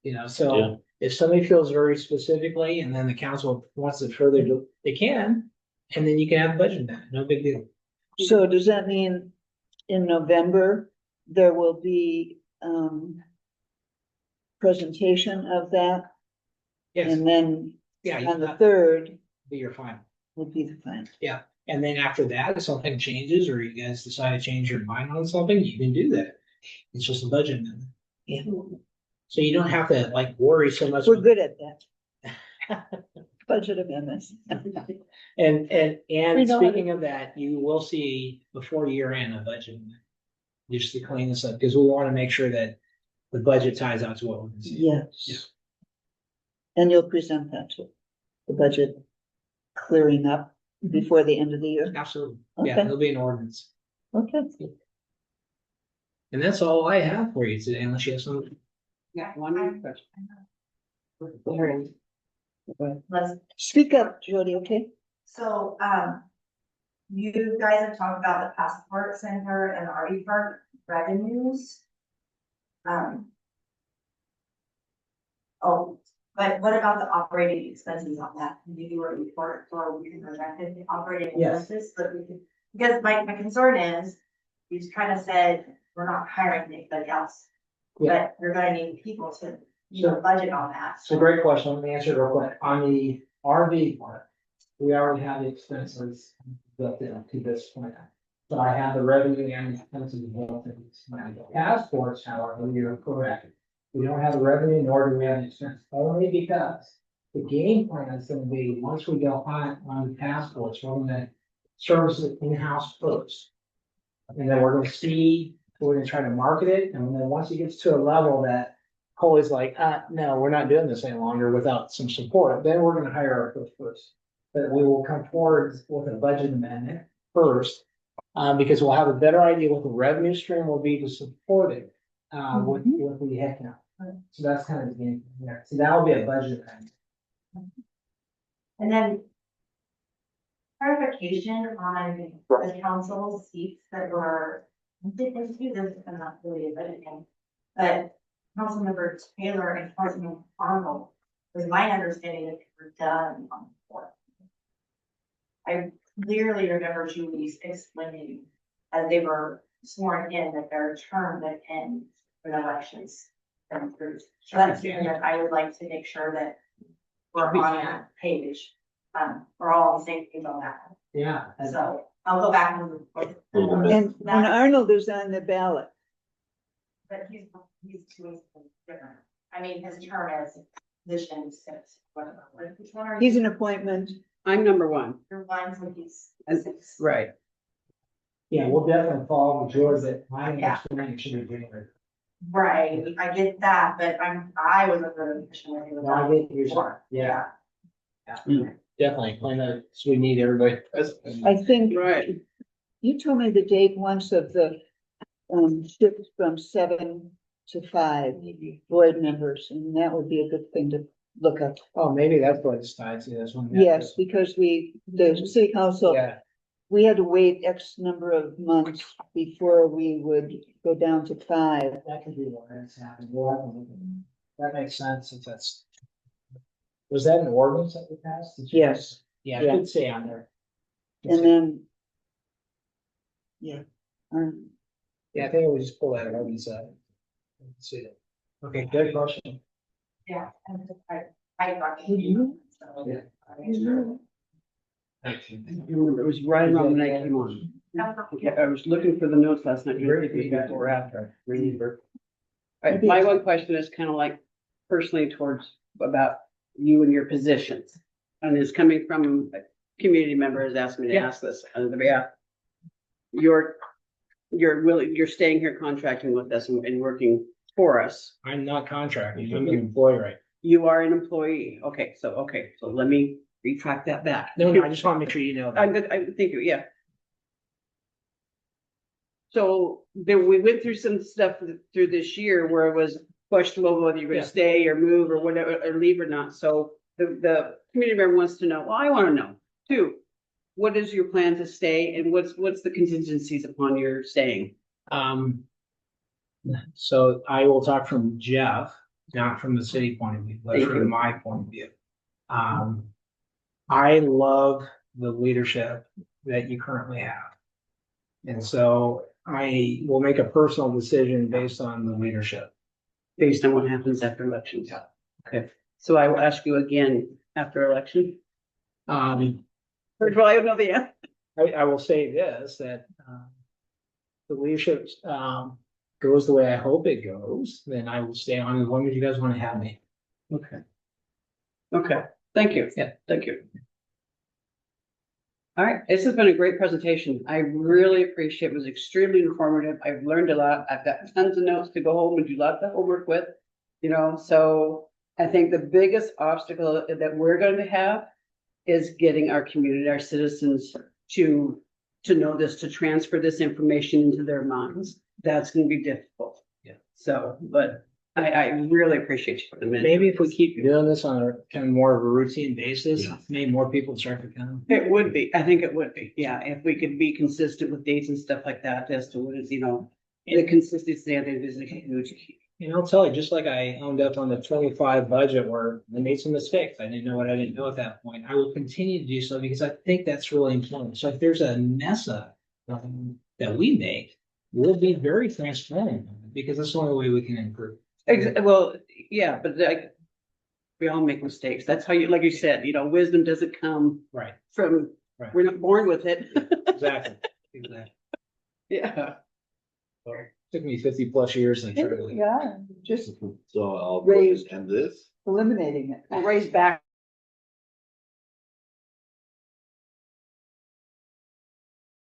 Yeah. so if somebody feels very specifically and then the council wants to further do, they can. And then you can have a budget amendment, no big deal. So does that mean in November, there will be, presentation of that? Yes, And then yeah, on the that'd 3rd be your final. would be the final. And then after that, if something changes or you guys decide to change your mind on something, you can do that. It's just a budget amendment. Yeah. So you don't have to like worry so much. We're good at that. Budget amendments. And We know how to- speaking of that, you will see before year end a budget. amendment, just to clean this up, because we want to make sure that the budget ties out to what we're. Yes. And you'll present that to the budget clearing up before the end of the year? Absolutely. Yeah, Okay, it'll be an ordinance. okay. And that's all I have for you today, unless you have something. yeah, one more question. Let's, Speak up, Jody, okay? so, you guys have talked about the passport center and the RV park revenues. Oh, but what about the operating expenses on that? Can you do a report or we can project it, the operating Yes. expenses, but we can, because my concern is, you just kind of said, we're not hiring anybody else. Yeah. But you're gonna need people to, budget on that. So great question. Let me answer it real quick. On the RV part, we already have the expenses built into this plan. So I have the revenue and expenses built into this plan. Passports, however, you're correct. We don't have the revenue nor do we have the expense, only because the game plan is gonna be, once we go on passports, we're gonna service it in-house first. And then we're gonna see, we're gonna try to market it, and then once it gets to a level that Coley's like, no, we're not doing this any longer without some support, then we're gonna hire our first. But we will come forward with a budget amendment first, because we'll have a better idea what the revenue stream will be to support it, with the headcount. So that's kind of the game there. So that will be a budget amendment. And then clarification on the council seats that were, didn't do this, I'm not really voting, but Councilmember Taylor and Councilmember Arnold, was my understanding that they were done on the fourth. I clearly remember Julie's explaining as they were sworn in that their term would end for the elections. come through. So that's something that I would like to make sure that we're on that page. We're all on the same page on that. Yeah. So I'll go back and. And Arnold is on the ballot. But he's doing something different. I mean, his term as position six, whatever. Which one are He's you? an appointment. I'm number one. Your ones when he's And- six. Right. Yeah, we'll definitely follow with George that my Yeah. understanding should be January. Right, I get that, but I was under the impression that he was. No, I get yours. Before. Yeah. Definitely, explain that, so we need everybody. I think Right. you told me the date once of the shift from 7 to 5 board members, and that would be a good thing to look up. Oh, maybe that's what it's tied to, this one. Yes, because the city council, Yeah, we had to wait X number of months before we would go down to 5. that could be what has happened. We'll have to look at it. That makes sense, if that's. Was that an ordinance that we passed? Did you- Yes. Yeah, Yeah. it could say on there. And then. Yeah. Yeah, I think we just pull that out and say. See it. Okay, good question. Yeah. and I got you. So, Yeah. It was right around when I came on. Yeah, I was looking for the notes last night. Before or after. My one question is kind of like personally towards about you and your positions. And it's coming from a community member has asked me to Yeah. ask this on the behalf. You're staying here contracting with us and working for us. I'm not contracting, I'm an employee, right? You are an employee. Okay, so let me retract that back. No, I just want to make sure you know I'm that. good, I thank you, yeah. So there, we went through some stuff through this year where it was questionable whether you're Yeah. gonna stay or move or whatever, or leave or not. So the community member wants to know, well, I wanna know too. What is your plan to stay and what's the contingencies upon your staying? So I will talk from Jeff, not from the city point of view, but Thank from you. my point of view. I love the leadership that you currently have. And so I will make a personal decision based on the leadership. Based on what happens after elections? Yeah. Okay, so I will ask you again after election. First of all, I don't know the answer. I will say this, that, the leadership, goes the way I hope it goes, then I will stay on as long as you guys want to have me. Okay. Okay, thank you. Yeah. Thank you. All right, this has been a great presentation. I really appreciate it. It was extremely informative. I've learned a lot. I've got tons of notes to go home and do lots of homework with. So I think the biggest obstacle that we're going to have is getting our community, our citizens to know this, to transfer this information into their minds. That's going to be difficult. Yeah. So, but I really appreciate you for the minute. Maybe if we keep doing this on a kind of more of a routine basis, maybe more people start to come. It would be, I think it would be, yeah, if we could be consistent with dates and stuff like that, as to what is, the consistency, I think is a huge key. And I'll tell you, just like I owned up on the 25 budget where I made some mistakes. I didn't know what I didn't know at that point. I will continue to do so because I think that's really important. So if there's a mess up that we make, we'll be very transparent because that's the only way we can improve. Well, yeah, but like, we all make mistakes. That's how you, like you said, you know, wisdom doesn't come Right, from, Right. we're not born with it. exactly, exactly. Yeah. Took me 50 plus years and Yeah, just So I'll go ahead and end this. eliminating it. We'll raise back